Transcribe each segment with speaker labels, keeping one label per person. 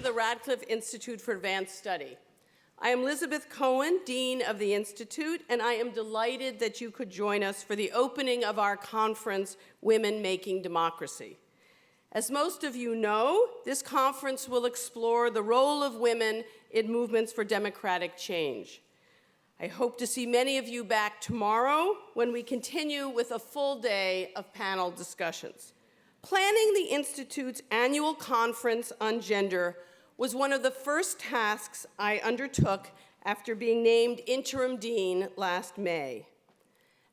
Speaker 1: to the Radcliffe Institute for Advanced Study. I am Elizabeth Cohen, Dean of the Institute, and I am delighted that you could join us for the opening of our conference, Women Making Democracy. As most of you know, this conference will explore the role of women in movements for democratic change. I hope to see many of you back tomorrow when we continue with a full day of panel discussions. Planning the Institute's annual conference on gender was one of the first tasks I undertook after being named interim dean last May.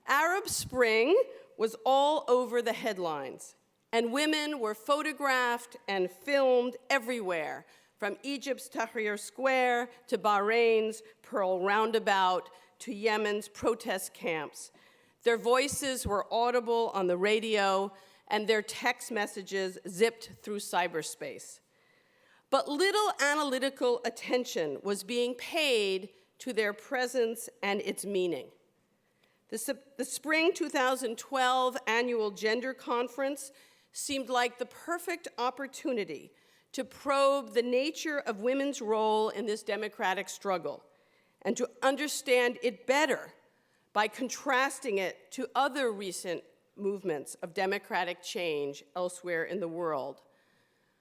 Speaker 1: Arab Spring was all over the headlines, and women were photographed and filmed everywhere, from Egypt's Tahrir Square to Bahrain's Pearl Roundabout to Yemen's protest camps. Their voices were audible on the radio, and their text messages zipped through cyberspace. But little analytical attention was being paid to their presence and its meaning. The spring 2012 annual gender conference seemed like the perfect opportunity to probe the nature of women's role in this democratic struggle and to understand it better by contrasting it to other recent movements of democratic change elsewhere in the world.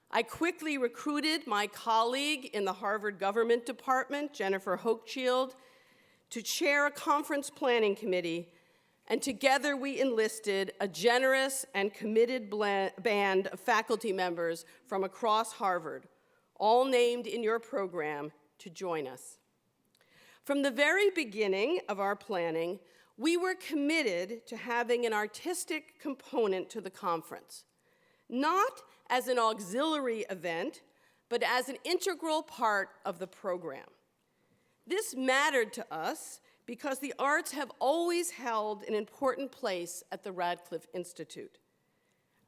Speaker 1: I quickly recruited my colleague in the Harvard Government Department, Jennifer Hochschild, to chair a conference planning committee, and together we enlisted a generous and committed band of faculty members from across Harvard, all named in your program, to join us. From the very beginning of our planning, we were committed to having an artistic component to the conference, not as an auxiliary event, but as an integral part of the program. This mattered to us because the arts have always held an important place at the Radcliffe Institute.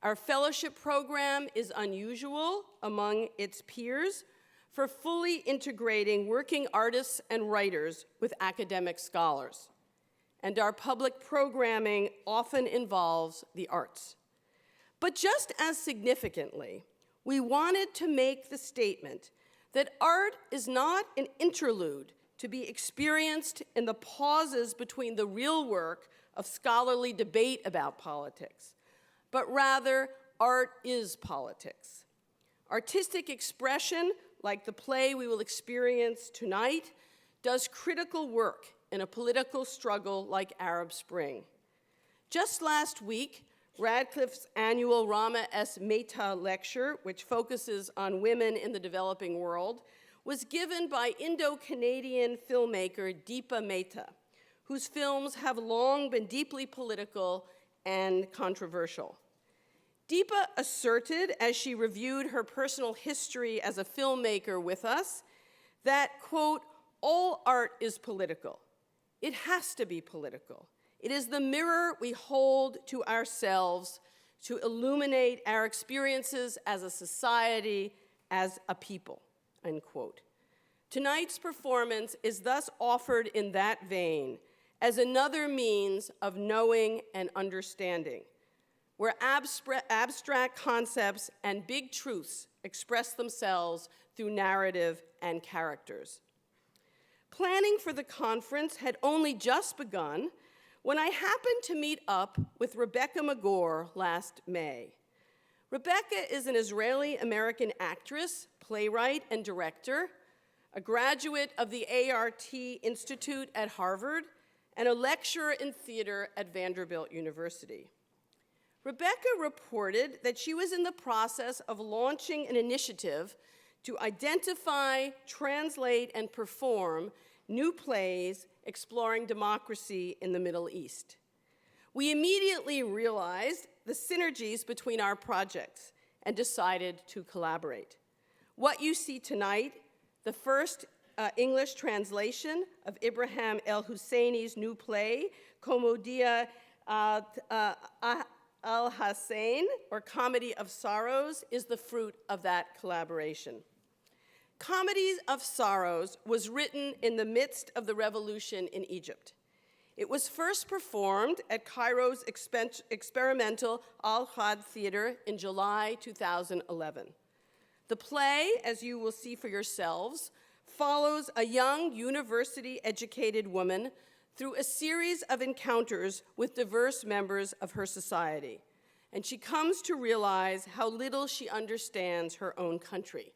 Speaker 1: Our fellowship program is unusual among its peers for fully integrating working artists and writers with academic scholars. And our public programming often involves the arts. But just as significantly, we wanted to make the statement that art is not an interlude to be experienced in the pauses between the real work of scholarly debate about politics, but rather art is politics. Artistic expression, like the play we will experience tonight, does critical work in a political struggle like Arab Spring. Just last week, Radcliffe's annual Rama S. Mehta Lecture, which focuses on women in the developing world, was given by Indo-Canadian filmmaker Deepa Mehta, whose films have long been deeply political and controversial. Deepa asserted, as she reviewed her personal history as a filmmaker with us, that, quote, all art is political. It has to be political. It is the mirror we hold to ourselves to illuminate our experiences as a society, as a people, unquote. Tonight's performance is thus offered in that vein as another means of knowing and understanding, where abstract concepts and big truths express themselves through narrative and characters. Planning for the conference had only just begun when I happened to meet up with Rebecca Magor last May. Rebecca is an Israeli-American actress, playwright, and director, a graduate of the ART Institute at Harvard, and a lecturer in theater at Vanderbilt University. Rebecca reported that she was in the process of launching an initiative to identify, translate, and perform new plays exploring democracy in the Middle East. We immediately realized the synergies between our projects and decided to collaborate. What you see tonight, the first English translation of Ibrahim El-Husseini's new play, Komedia Al-Hussein, or Comedy of Sorrows, is the fruit of that collaboration. Comedy of Sorrows was written in the midst of the revolution in Egypt. It was first performed at Cairo's experimental Al-Khad Theater in July 2011. The play, as you will see for yourselves, follows a young university-educated woman through a series of encounters with diverse members of her society, and she comes to realize how little she understands her own country.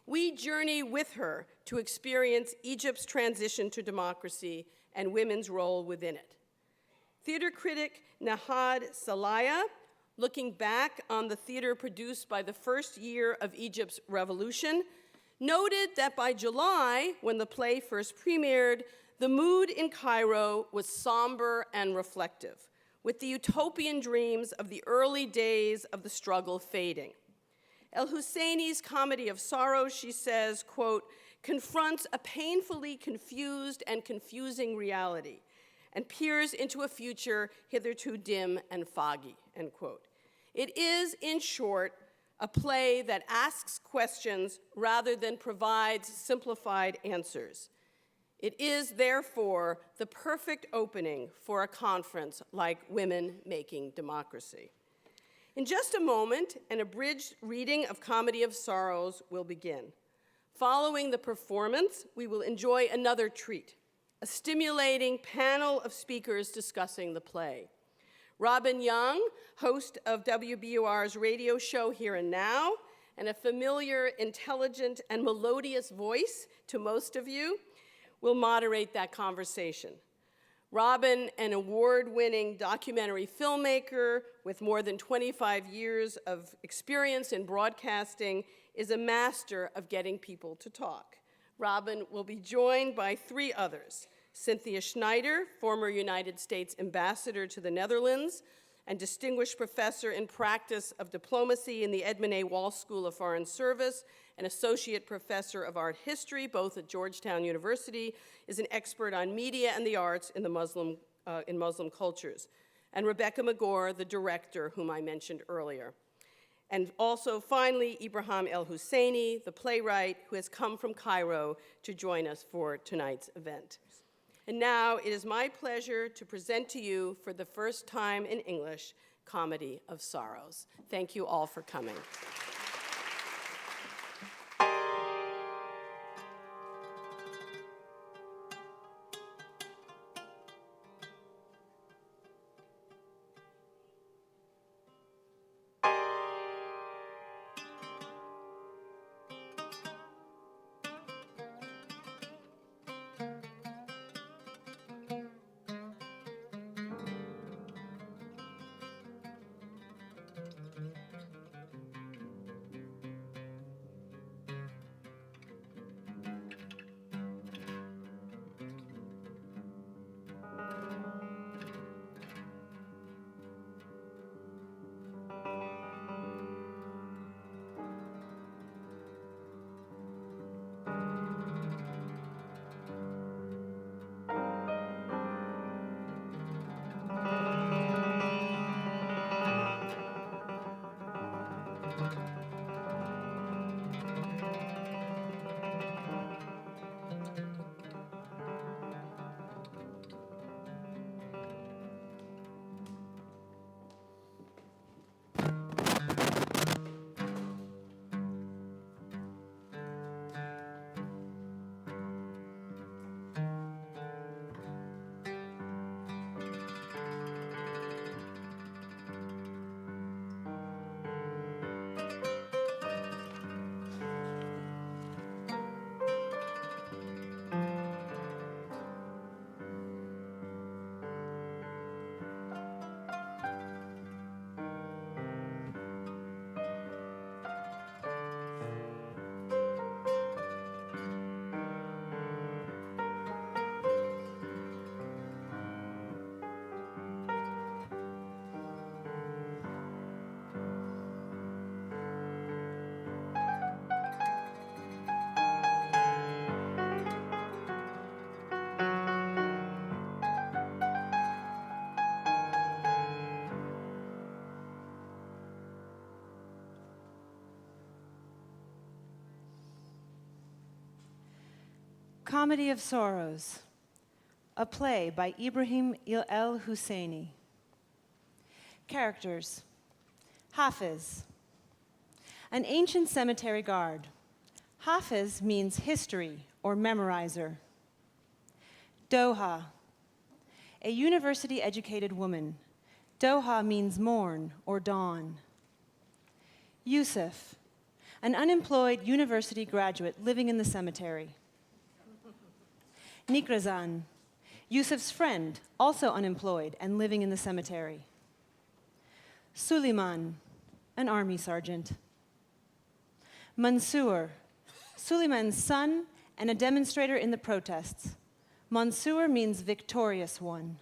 Speaker 1: We journey with her to experience Egypt's transition to democracy and women's role within it. Theater critic Nahad Salaya, looking back on the theater produced by the first year of Egypt's revolution, noted that by July, when the play first premiered, the mood in Cairo was somber and reflective, with the utopian dreams of the early days of the struggle fading. El Husseini's Comedy of Sorrows, she says, quote, confronts a painfully confused and confusing reality and peers into a future hitherto dim and foggy, end quote. It is, in short, a play that asks questions rather than provides simplified answers. It is, therefore, the perfect opening for a conference like Women Making Democracy. In just a moment, an abridged reading of Comedy of Sorrows will begin. Following the performance, we will enjoy another treat, a stimulating panel of speakers discussing the play. Robin Young, host of WBUR's radio show Here and Now, and a familiar, intelligent, and melodious voice to most of you, will moderate that conversation. Robin, an award-winning documentary filmmaker with more than 25 years of experience in broadcasting, is a master of getting people to talk. Robin will be joined by three others: Cynthia Schneider, former United States ambassador to the Netherlands and distinguished professor in practice of diplomacy in the Edmund A. Walsh School of Foreign Service, an associate professor of art history, both at Georgetown University, is an expert on media and the arts in Muslim cultures. And Rebecca Magor, the director, whom I mentioned earlier. And also, finally, Ibrahim El Husseini, the playwright, who has come from Cairo to join us for tonight's event. And now it is my pleasure to present to you for the first time in English, Comedy of Sorrows. Thank you all for coming.
Speaker 2: Comedy of Sorrows, a play by Ibrahim El Husseini. Characters: Hafiz, An ancient cemetery guard. Hafiz means history or memorizer. Doha, a university-educated woman. Doha means morn or dawn. Yusuf, an unemployed university graduate living in the cemetery. Nikrazan, Yusuf's friend, also unemployed and living in the cemetery. Suleiman, an army sergeant. Mansour, Suleiman's son and a demonstrator in the protests. Mansour means victorious one.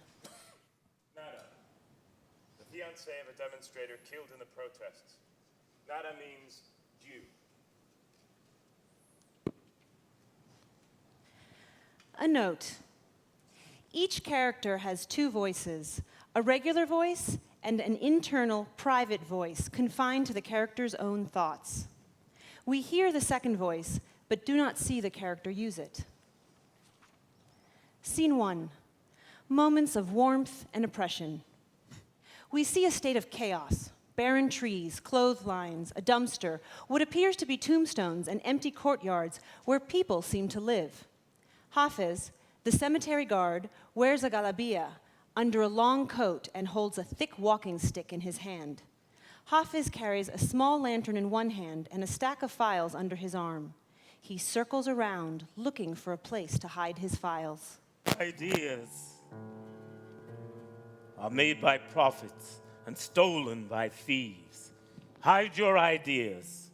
Speaker 3: Nada, the fiancé of a demonstrator killed in the protests. Nada means Jew.
Speaker 2: A note. Each character has two voices, a regular voice and an internal, private voice confined to the character's own thoughts. We hear the second voice, but do not see the character use it. Scene 1. Moments of warmth and oppression. We see a state of chaos, barren trees, clotheslines, a dumpster, what appears to be tombstones and empty courtyards where people seem to live. Hafiz, the cemetery guard, wears a galabia under a long coat and holds a thick walking stick in his hand. Hafiz carries a small lantern in one hand and a stack of files under his arm. He circles around, looking for a place to hide his files.
Speaker 3: Ideas are made by prophets and stolen by thieves. Hide your ideas.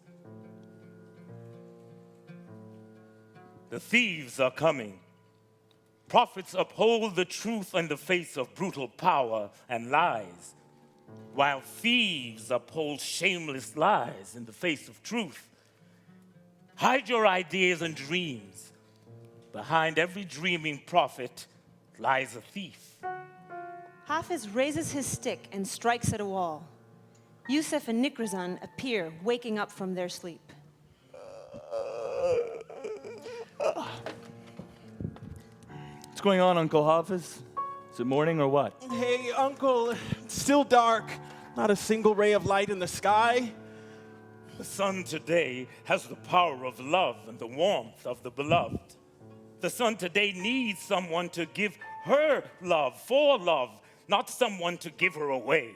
Speaker 3: The thieves are coming. Prophets uphold the truth in the face of brutal power and lies, while thieves uphold shameless lies in the face of truth. Hide your ideas and dreams. Behind every dreaming prophet lies a thief.
Speaker 2: Hafiz raises his stick and strikes at a wall. Yusuf and Nikrazan appear, waking up from their sleep.
Speaker 4: What's going on, Uncle Hafiz? Is it morning or what?
Speaker 5: Hey, Uncle, it's still dark. Not a single ray of light in the sky.
Speaker 3: The sun today has the power of love and the warmth of the beloved. The sun today needs someone to give her love for love, not someone to give her away.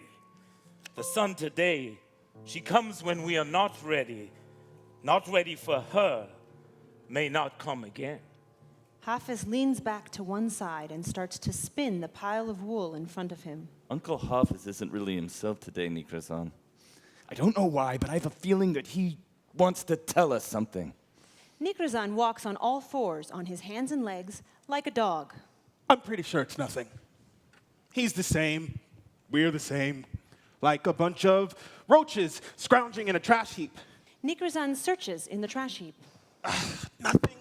Speaker 3: The sun today, she comes when we are not ready for her, may not come again.
Speaker 2: Hafiz leans back to one side and starts to spin the pile of wool in front of him.
Speaker 4: Uncle Hafiz isn't really himself today, Nikrazan. I don't know why, but I have a feeling that he wants to tell us something.
Speaker 2: Nikrazan walks on all fours on his hands and legs like a dog.
Speaker 5: I'm pretty sure it's nothing. He's the same. We're the same. Like a bunch of roaches scrounging in a trash heap.
Speaker 2: Nikrazan searches in the trash heap.
Speaker 5: Nothing.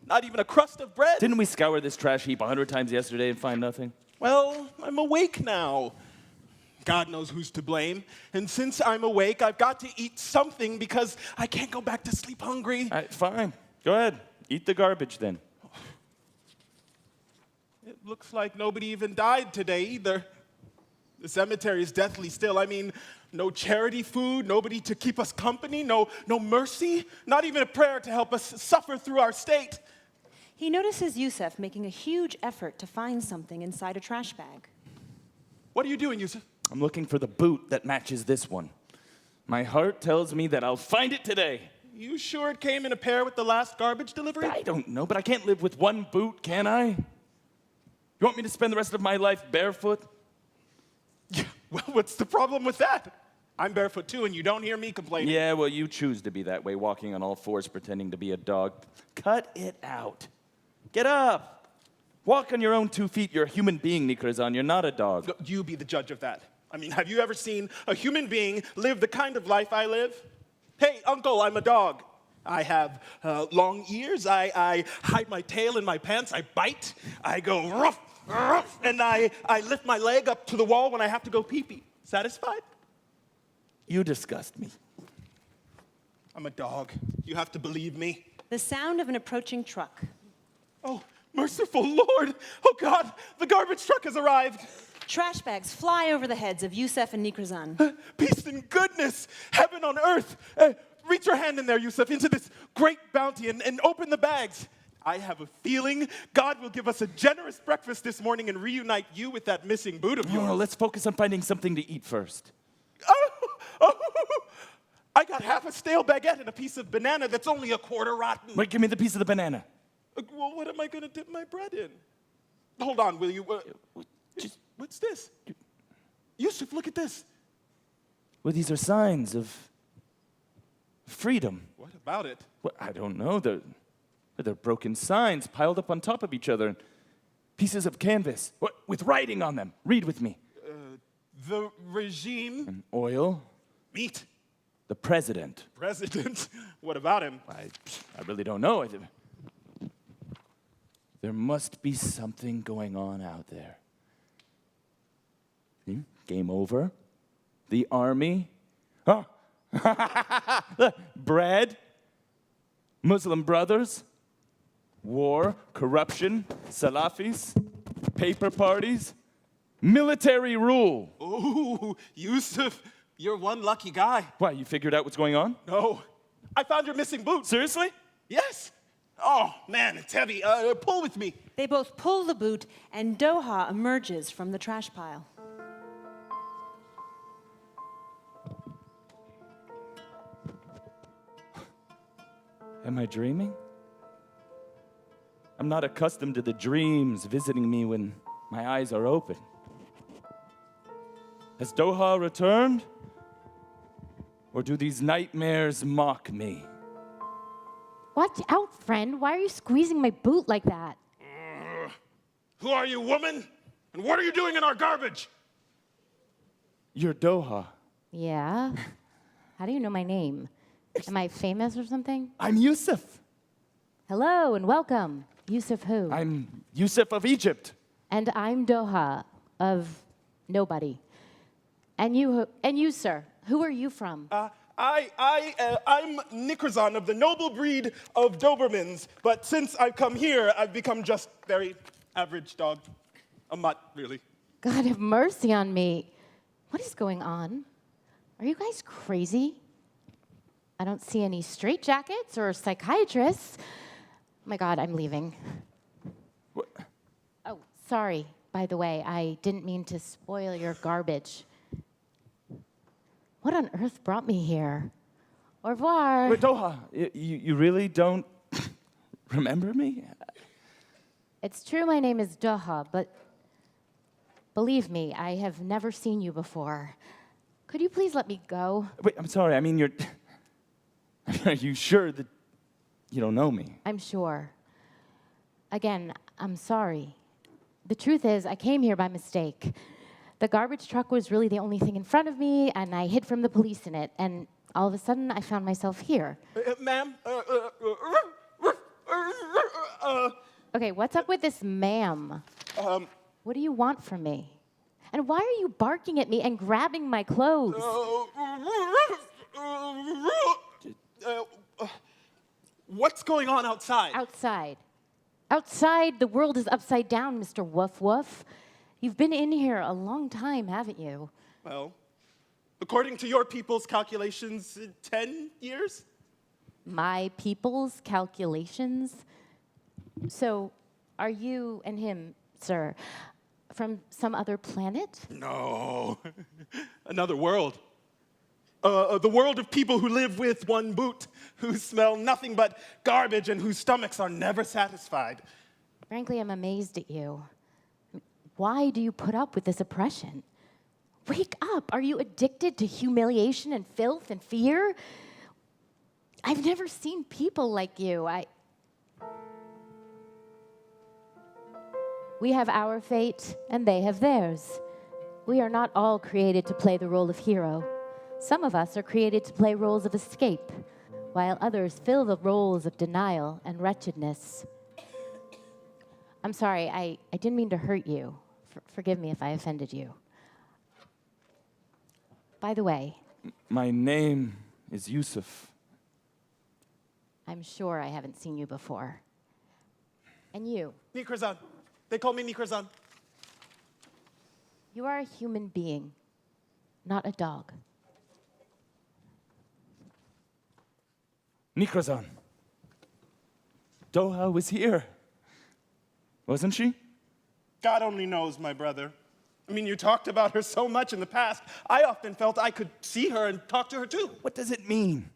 Speaker 5: Not even a crust of bread.
Speaker 4: Didn't we scour this trash heap 100 times yesterday and find nothing?
Speaker 5: Well, I'm awake now. God knows who's to blame. And since I'm awake, I've got to eat something because I can't go back to sleep hungry.
Speaker 4: All right, fine. Go ahead. Eat the garbage then.
Speaker 5: It looks like nobody even died today either. The cemetery is deathly still. I mean, no charity food, nobody to keep us company, no mercy, not even a prayer to help us suffer through our state.
Speaker 2: He notices Yusuf making a huge effort to find something inside a trash bag.
Speaker 5: What are you doing, Yusuf?
Speaker 4: I'm looking for the boot that matches this one. My heart tells me that I'll find it today.
Speaker 5: You sure it came in a pair with the last garbage delivery?
Speaker 4: I don't know, but I can't live with one boot, can I? You want me to spend the rest of my life barefoot?
Speaker 5: Yeah, well, what's the problem with that? I'm barefoot too, and you don't hear me complaining.
Speaker 4: Yeah, well, you choose to be that way, walking on all fours, pretending to be a dog. Cut it out. Get up. Walk on your own 2 feet. You're a human being, Nikrazan. You're not a dog.
Speaker 5: No, you be the judge of that. I mean, have you ever seen a human being live the kind of life I live? Hey, Uncle, I'm a dog. I have long ears. I hide my tail in my pants. I bite. I go ruff, ruff, and I lift my leg up to the wall when I have to go pee-pee. Satisfied?
Speaker 4: You disgust me.
Speaker 5: I'm a dog. You have to believe me.
Speaker 2: The sound of an approaching truck.
Speaker 5: Oh, merciful Lord. Oh, God, the garbage truck has arrived.
Speaker 2: Trash bags fly over the heads of Yusuf and Nikrazan.
Speaker 5: Peace and goodness, heaven on earth. Reach your hand in there, Yusuf, into this great bounty and open the bags. I have a feeling God will give us a generous breakfast this morning and reunite you with that missing boot of yours.
Speaker 4: No, let's focus on finding something to eat first.
Speaker 5: Oh, I got half a stale baguette and a piece of banana that's only a quarter rotten.
Speaker 4: Wait, give me the piece of the banana.
Speaker 5: Well, what am I going to dip my bread in? Hold on, will you? What's this? Yusuf, look at this.
Speaker 4: Well, these are signs of freedom.
Speaker 5: What about it?
Speaker 4: Well, I don't know. They're broken signs piled up on top of each other. Pieces of canvas with writing on them. Read with me.
Speaker 5: The regime.
Speaker 4: And oil.
Speaker 5: Meat.
Speaker 4: The president.
Speaker 5: President. What about him?
Speaker 4: I really don't know. There must be something going on out there. Game over. The army. Oh. Bread. Muslim brothers. War, corruption, Salafis, paper parties, military rule.
Speaker 5: Ooh, Yusuf, you're one lucky guy.
Speaker 4: Why, you figured out what's going on?
Speaker 5: No, I found your missing boot.
Speaker 4: Seriously?
Speaker 5: Yes. Oh, man, it's heavy. Pull with me.
Speaker 2: They both pull the boot, and Doha emerges from the trash pile.
Speaker 4: Am I dreaming? I'm not accustomed to the dreams visiting me when my eyes are open. Has Doha returned? Or do these nightmares mock me?
Speaker 6: Watch out, friend. Why are you squeezing my boot like that?
Speaker 5: Who are you, woman? And what are you doing in our garbage?
Speaker 4: You're Doha.
Speaker 6: Yeah? How do you know my name? Am I famous or something?
Speaker 4: I'm Yusuf.
Speaker 6: Hello and welcome. Yusuf who?
Speaker 4: I'm Yusuf of Egypt.
Speaker 6: And I'm Doha of nobody. And you, sir, who are you from?
Speaker 5: I'm Nikrazan of the noble breed of Dobermans, but since I've come here, I've become just very average dog. A mutt, really.
Speaker 6: God have mercy on me. What is going on? Are you guys crazy? I don't see any straitjackets or psychiatrists. Oh my God, I'm leaving.
Speaker 4: What?
Speaker 6: Oh, sorry, by the way, I didn't mean to spoil your garbage. What on earth brought me here? Au revoir.
Speaker 4: Wait, Doha, you really don't remember me?
Speaker 6: It's true my name is Doha, but believe me, I have never seen you before. Could you please let me go?
Speaker 4: Wait, I'm sorry. I mean, are you sure that you don't know me?
Speaker 6: I'm sure. Again, I'm sorry. The truth is, I came here by mistake. The garbage truck was really the only thing in front of me, and I hid from the police in it, and all of a sudden, I found myself here.
Speaker 5: Ma'am?
Speaker 6: Okay, what's up with this ma'am? What do you want from me? And why are you barking at me and grabbing my clothes?
Speaker 5: What's going on outside?
Speaker 6: Outside. Outside, the world is upside down, Mr. Woof Woof. You've been in here a long time, haven't you?
Speaker 5: Well, according to your people's calculations, 10 years?
Speaker 6: My people's calculations? So, are you and him, sir, from some other planet?
Speaker 5: No. Another world. The world of people who live with one boot, who smell nothing but garbage and whose stomachs are never satisfied.
Speaker 6: Frankly, I'm amazed at you. Why do you put up with this oppression? Wake up! Are you addicted to humiliation and filth and fear? I've never seen people like you. We have our fate, and they have theirs. We are not all created to play the role of hero. Some of us are created to play roles of escape, while others fill the roles of denial and wretchedness. I'm sorry, I didn't mean to hurt you. Forgive me if I offended you. By the way,
Speaker 4: My name is Yusuf.
Speaker 6: I'm sure I haven't seen you before. And you,
Speaker 5: Nikrazan. They call me Nikrazan.
Speaker 6: you are a human being, not a dog.
Speaker 4: Nikrazan. Doha was here. Wasn't she?
Speaker 5: God only knows, my brother. I mean, you talked about her so much in the past. I often felt I could see her and talk to her too.
Speaker 4: What does it mean?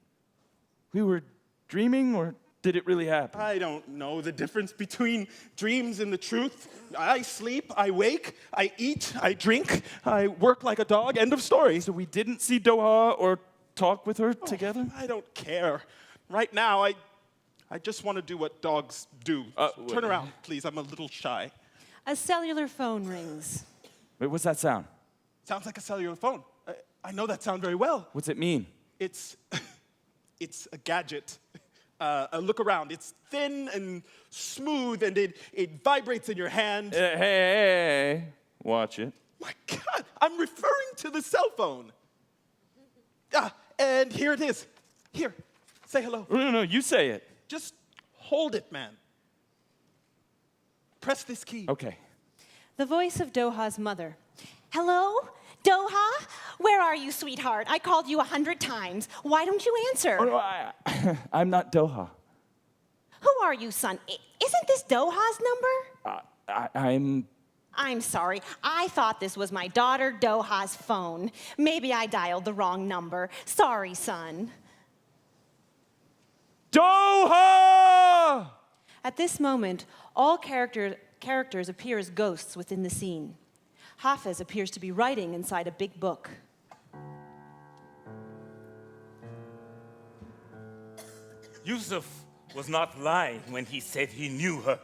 Speaker 4: We were dreaming, or did it really happen?
Speaker 5: I don't know the difference between dreams and the truth. I sleep, I wake, I eat, I drink, I work like a dog, end of story.
Speaker 4: So we didn't see Doha or talk with her together?
Speaker 5: I don't care. Right now, I just want to do what dogs do. Turn around, please. I'm a little shy.
Speaker 2: A cellular phone rings.
Speaker 4: Wait, what's that sound?
Speaker 5: Sounds like a cellular phone. I know that sound very well.
Speaker 4: What's it mean?
Speaker 5: It's a gadget. Look around. It's thin and smooth, and it vibrates in your hand.
Speaker 4: Hey, watch it.
Speaker 5: My God, I'm referring to the cell phone. And here it is. Here, say hello.
Speaker 4: No, you say it.
Speaker 5: Just hold it, man. Press this key.
Speaker 4: Okay.
Speaker 2: The voice of Doha's mother.
Speaker 7: Hello? Doha? Where are you, sweetheart? I called you 100 times. Why don't you answer?
Speaker 4: Oh, no, I'm not Doha.
Speaker 7: Who are you, son? Isn't this Doha's number? I'm sorry. I thought this was my daughter Doha's phone. Maybe I dialed the wrong number. Sorry, son.
Speaker 4: Doha!
Speaker 2: At this moment, all characters appear as ghosts within the scene. Hafiz appears to be writing inside a big book.
Speaker 3: Yusuf was not lying when he said he knew her.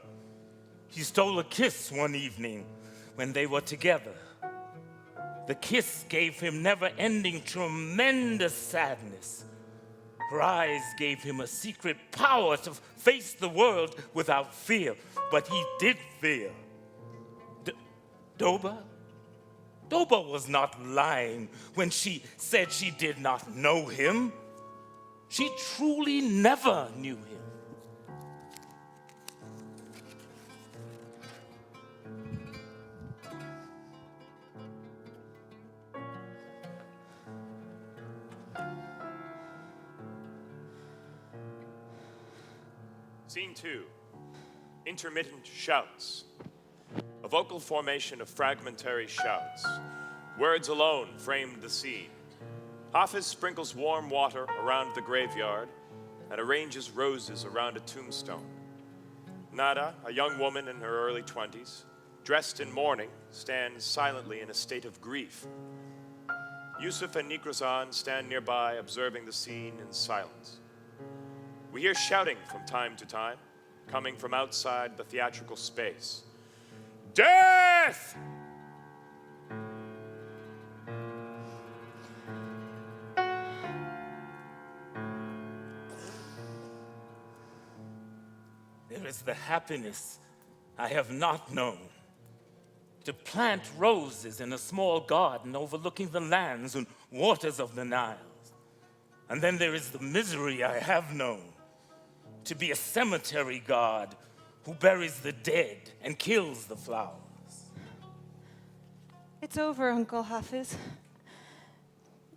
Speaker 3: He stole a kiss one evening when they were together. The kiss gave him never-ending, tremendous sadness. Her eyes gave him a secret power to face the world without fear, but he did fear. Doba was not lying when she said she did not know him. She truly never knew him.
Speaker 8: Scene 2, intermittent shouts. A vocal formation of fragmentary shouts. Words alone framed the scene. Hafiz sprinkles warm water around the graveyard and arranges roses around a tombstone. Nada, a young woman in her early 20s, dressed in mourning, stands silently in a state of grief. Yusuf and Nikrazan stand nearby, observing the scene in silence. We hear shouting from time to time, coming from outside the theatrical space. Death!
Speaker 3: There is the happiness I have not known. To plant roses in a small garden overlooking the lands and waters of the Nile. And then there is the misery I have known. To be a cemetery guard who buries the dead and kills the flowers.
Speaker 2: It's over, Uncle Hafiz.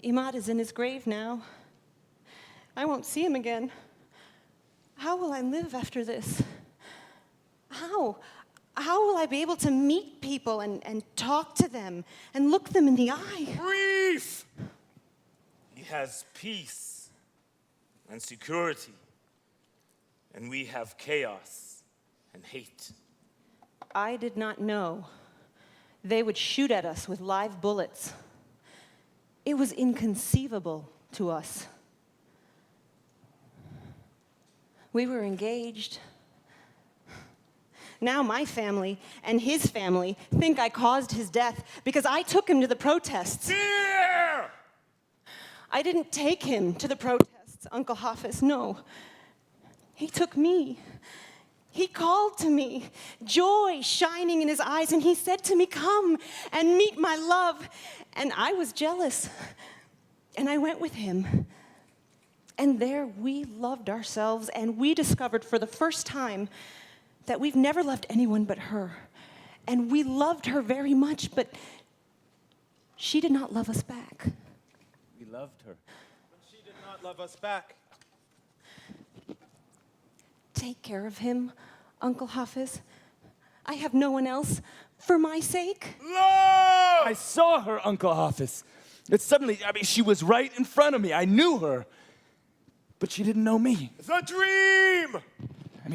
Speaker 2: Imad is in his grave now. I won't see him again. How will I live after this? How? How will I be able to meet people and talk to them and look them in the eye?
Speaker 3: Grief! He has peace and security. And we have chaos and hate.
Speaker 2: I did not know they would shoot at us with live bullets. It was inconceivable to us. We were engaged. Now my family and his family think I caused his death because I took him to the protests.
Speaker 3: Fear!
Speaker 2: I didn't take him to the protests, Uncle Hafiz, no. He took me. He called to me, joy shining in his eyes, and he said to me, "Come and meet my love." And I was jealous, and I went with him. And there we loved ourselves, and we discovered for the first time that we've never loved anyone but her. And we loved her very much, but she did not love us back.
Speaker 4: We loved her.
Speaker 5: But she did not love us back.
Speaker 7: take care of him, Uncle Hafiz. I have no one else for my sake.
Speaker 4: I saw her, Uncle Hafiz. It suddenly, she was right in front of me. I knew her. But she didn't know me.
Speaker 8: It's a dream!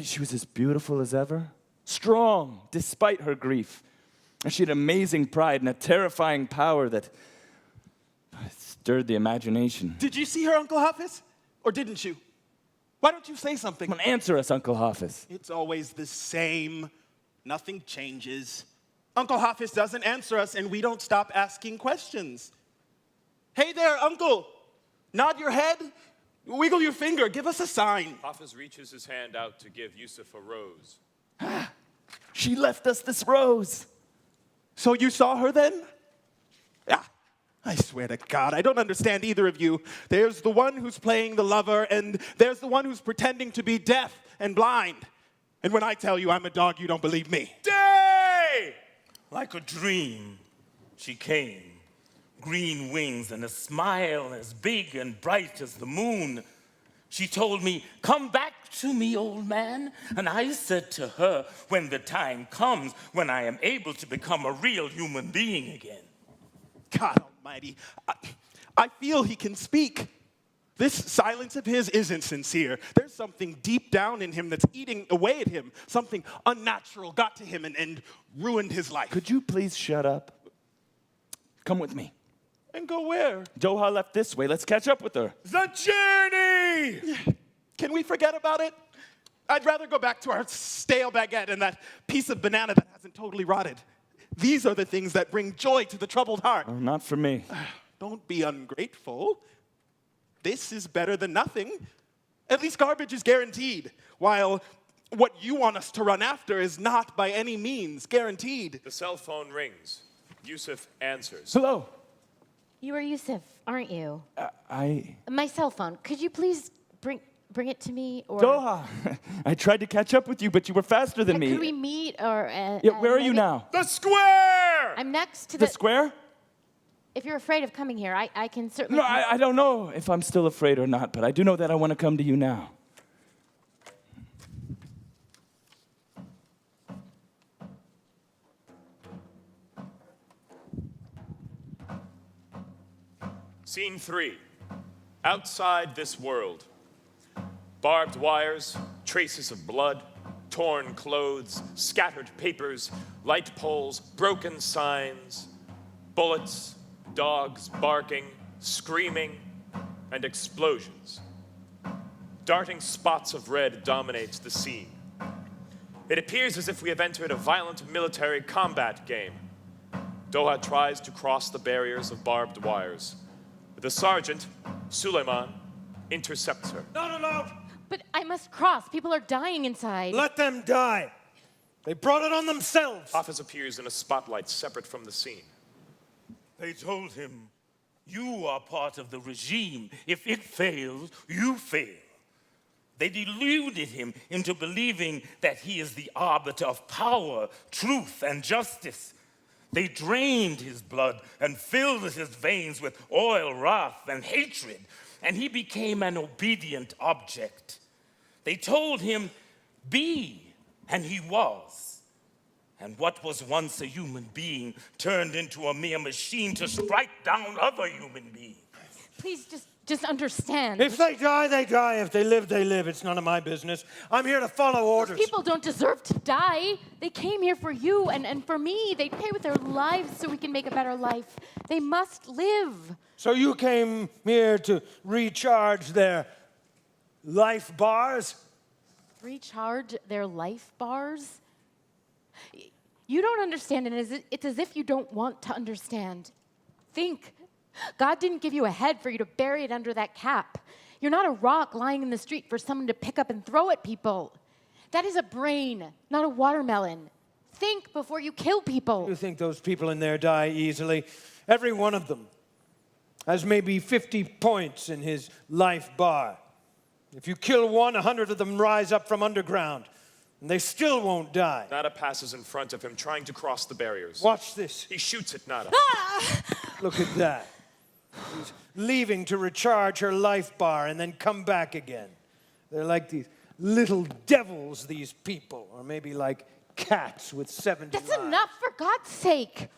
Speaker 4: She was as beautiful as ever, strong despite her grief. And she had amazing pride and a terrifying power that stirred the imagination.
Speaker 5: Did you see her, Uncle Hafiz? Or didn't you? Why don't you say something?
Speaker 4: Come on, answer us, Uncle Hafiz.
Speaker 5: It's always the same. Nothing changes. Uncle Hafiz doesn't answer us, and we don't stop asking questions. Hey there, Uncle. Nod your head. Wiggle your finger. Give us a sign.
Speaker 8: Hafiz reaches his hand out to give Yusuf a rose.
Speaker 4: She left us this rose.
Speaker 5: So you saw her then? Yeah. I swear to God, I don't understand either of you. There's the one who's playing the lover, and there's the one who's pretending to be deaf and blind. And when I tell you I'm a dog, you don't believe me.
Speaker 3: Day! Like a dream, she came. Green wings and a smile as big and bright as the moon. She told me, "Come back to me, old man." And I said to her, when the time comes, when I am able to become a real human being again.
Speaker 5: God almighty, I feel he can speak. This silence of his isn't sincere. There's something deep down in him that's eating away at him. Something unnatural got to him and ruined his life.
Speaker 4: Could you please shut up? Come with me.
Speaker 5: And go where?
Speaker 4: Doha left this way. Let's catch up with her.
Speaker 8: The journey!
Speaker 5: Can we forget about it? I'd rather go back to our stale baguette and that piece of banana that hasn't totally rotted. These are the things that bring joy to the troubled heart.
Speaker 4: Oh, not for me.
Speaker 5: Don't be ungrateful. This is better than nothing. At least garbage is guaranteed, while what you want us to run after is not by any means guaranteed.
Speaker 8: The cell phone rings. Yusuf answers.
Speaker 4: Hello.
Speaker 6: You are Yusuf, aren't you?
Speaker 4: I...
Speaker 6: My cell phone. Could you please bring it to me? Or
Speaker 4: Doha, I tried to catch up with you, but you were faster than me.
Speaker 6: Could we meet? Or
Speaker 4: Yeah, where are you
Speaker 6: maybe-
Speaker 4: now?
Speaker 8: The square!
Speaker 6: I'm next to
Speaker 4: The square?
Speaker 6: If you're afraid of coming here, I can certainly.
Speaker 4: No, I don't know if I'm still afraid or not, but I do know that I want to come to you now.
Speaker 8: Scene 3. Outside this world. Barbed wires, traces of blood, torn clothes, scattered papers, light poles, broken signs, bullets, dogs barking, screaming, and explosions. Darting spots of red dominates the scene. It appears as if we have entered a violent military combat game. Doha tries to cross the barriers of barbed wires. The sergeant, Suleiman, intercepts her.
Speaker 9: Not allowed.
Speaker 6: But I must cross. People are dying inside.
Speaker 9: Let them die. They brought it on themselves.
Speaker 8: Hafiz appears in a spotlight separate from the scene.
Speaker 3: They told him, "You are part of the regime. If it fails, you fail." They deluded him into believing that he is the arbiter of power, truth, and justice. They drained his blood and filled his veins with oil, wrath, and hatred, and he became an obedient object. They told him, "Be," and he was. And what was once a human being turned into a mere machine to strike down other human beings.
Speaker 6: Please just understand.
Speaker 9: If they die, they die. If they live, they live. It's none of my business. I'm here to follow orders.
Speaker 6: People don't deserve to die. They came here for you and for me. They pay with their lives so we can make a better life. They must live.
Speaker 9: So you came here to recharge their life bars?
Speaker 6: Recharge their life bars? You don't understand, and it's as if you don't want to understand. Think. God didn't give you a head for you to bury it under that cap. You're not a rock lying in the street for someone to pick up and throw at people. That is a brain, not a watermelon. Think before you kill people.
Speaker 9: You think those people in there die easily? Every one of them has maybe 50 points in his life bar. If you kill one, 100 of them rise up from underground, and they still won't die.
Speaker 8: Nada passes in front of him, trying to cross the barriers.
Speaker 9: Watch this.
Speaker 8: He shoots at Nada.
Speaker 9: Look at that. She's leaving to recharge her life bar and then come back again. They're like these little devils, these people. Or maybe like cats with 70
Speaker 6: That's
Speaker 9: lives.
Speaker 6: enough, for God's sake.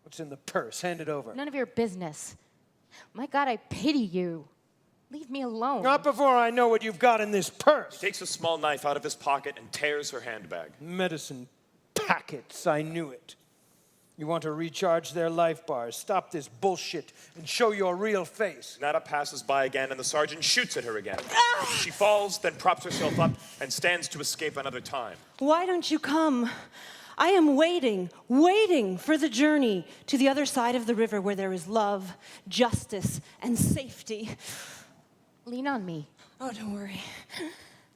Speaker 9: What's in the purse? Hand it over.
Speaker 6: None of your business. My God, I pity you. Leave me alone.
Speaker 9: Not before I know what you've got in this purse.
Speaker 8: Takes a small knife out of his pocket and tears her handbag.
Speaker 9: Medicine packets, I knew it. You want to recharge their life bars, stop this bullshit, and show your real face.
Speaker 8: Nada passes by again, and the sergeant shoots at her again. She falls, then props herself up and stands to escape another time.
Speaker 2: Why don't you come? I am waiting for the journey to the other side of the river where there is love, justice, and safety.
Speaker 6: Lean on me.
Speaker 2: Oh, don't worry.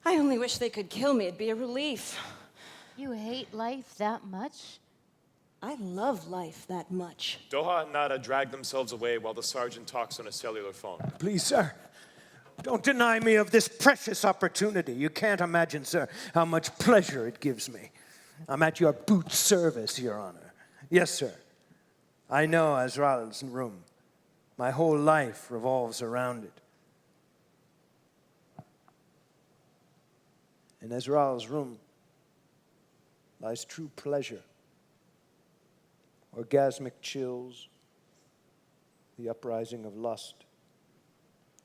Speaker 2: I only wish they could kill me. It'd be a relief.
Speaker 6: You hate life that much?
Speaker 2: I love life that much.
Speaker 8: Doha and Nada drag themselves away while the sergeant talks on a cellular phone.
Speaker 9: Please, sir, don't deny me of this precious opportunity. You can't imagine, sir, how much pleasure it gives me. I'm at your boot service, Your Honor. Yes, sir. I know Azrael's room. My whole life revolves around it. In Azrael's room lies true pleasure, orgasmic chills, the uprising of lust.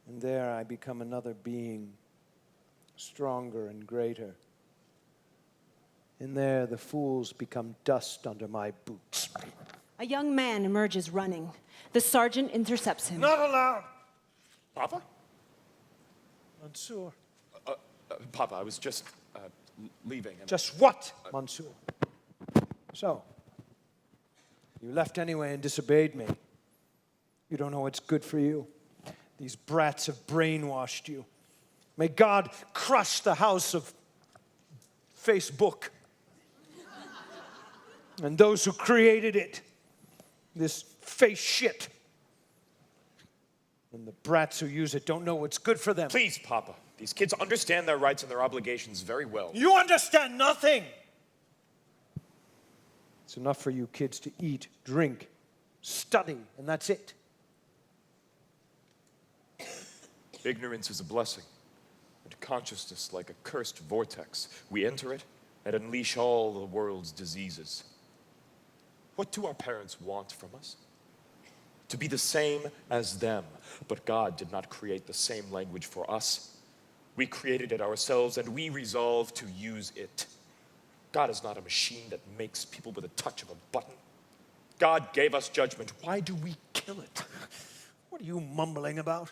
Speaker 9: And there I become another being, stronger and greater. In there, the fools become dust under my boots.
Speaker 2: A young man emerges running. The sergeant intercepts him.
Speaker 9: Not allowed!
Speaker 8: Papa?
Speaker 9: Mansour.
Speaker 8: Papa, I was just leaving. And
Speaker 9: Just what, Mansour? So, you left anyway and disobeyed me. You don't know what's good for you. These brats have brainwashed you. May God crush the house of Facebook and those who created it, this face shit. And the brats who use it don't know what's good for them.
Speaker 8: Please, Papa. These kids understand their rights and their obligations very well.
Speaker 9: You understand nothing. It's enough for you kids to eat, drink, study, and that's it.
Speaker 8: Ignorance is a blessing, and consciousness like a cursed vortex. We enter it and unleash all the world's diseases. What do our parents want from us? To be the same as them. But God did not create the same language for us. We created it ourselves, and we resolve to use it. God is not a machine that makes people with a touch of a button. God gave us judgment. Why do we kill it?
Speaker 9: What are you mumbling about?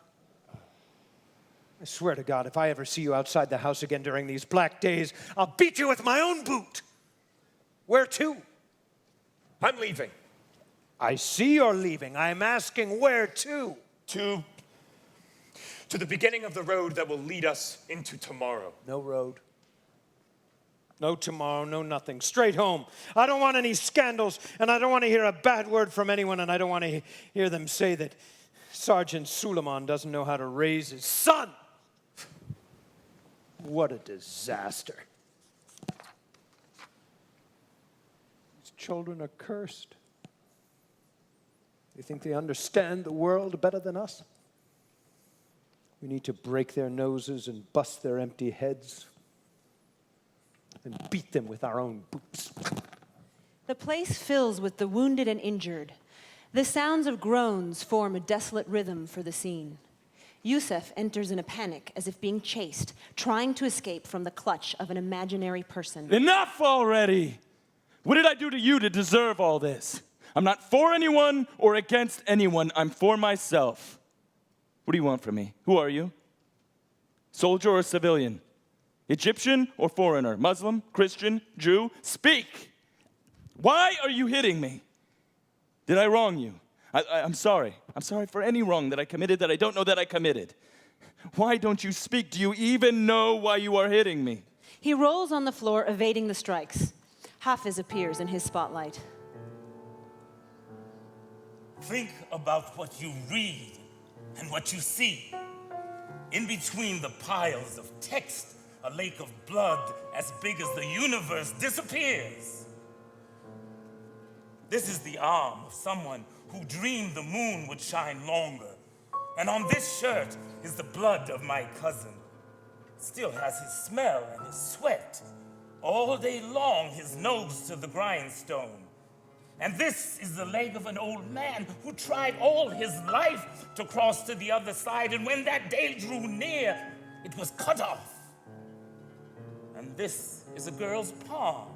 Speaker 9: I swear to God, if I ever see you outside the house again during these black days, I'll beat you with my own boot. Where to?
Speaker 8: I'm leaving.
Speaker 9: I see you're leaving. I'm asking where to?
Speaker 8: To the beginning of the road that will lead us into tomorrow.
Speaker 9: No road. No tomorrow, no nothing. Straight home. I don't want any scandals, and I don't want to hear a bad word from anyone, and I don't want to hear them say that Sergeant Suleiman doesn't know how to raise his son. What a disaster. These children are cursed. They think they understand the world better than us. We need to break their noses and bust their empty heads and beat them with our own boots.
Speaker 2: The place fills with the wounded and injured. The sounds of groans form a desolate rhythm for the scene. Yusuf enters in a panic as if being chased, trying to escape from the clutch of an imaginary person.
Speaker 4: Enough already! What did I do to you to deserve all this? I'm not for anyone or against anyone. I'm for myself. What do you want from me? Who are you? Soldier or civilian? Egyptian or foreigner? Muslim, Christian, Jew? Speak! Why are you hitting me? Did I wrong you? I'm sorry. I'm sorry for any wrong that I committed that I don't know that I committed. Why don't you speak? Do you even know why you are hitting me?
Speaker 2: He rolls on the floor, evading the strikes. Hafiz appears in his spotlight.
Speaker 3: Think about what you read and what you see. In between the piles of text, a lake of blood as big as the universe disappears. This is the arm of someone who dreamed the moon would shine longer. And on this shirt is the blood of my cousin. still has his smell and his sweat. All day long, his nose to the grindstone. And this is the leg of an old man who tried all his life to cross to the other side, and when that day drew near, it was cut off. And this is a girl's palm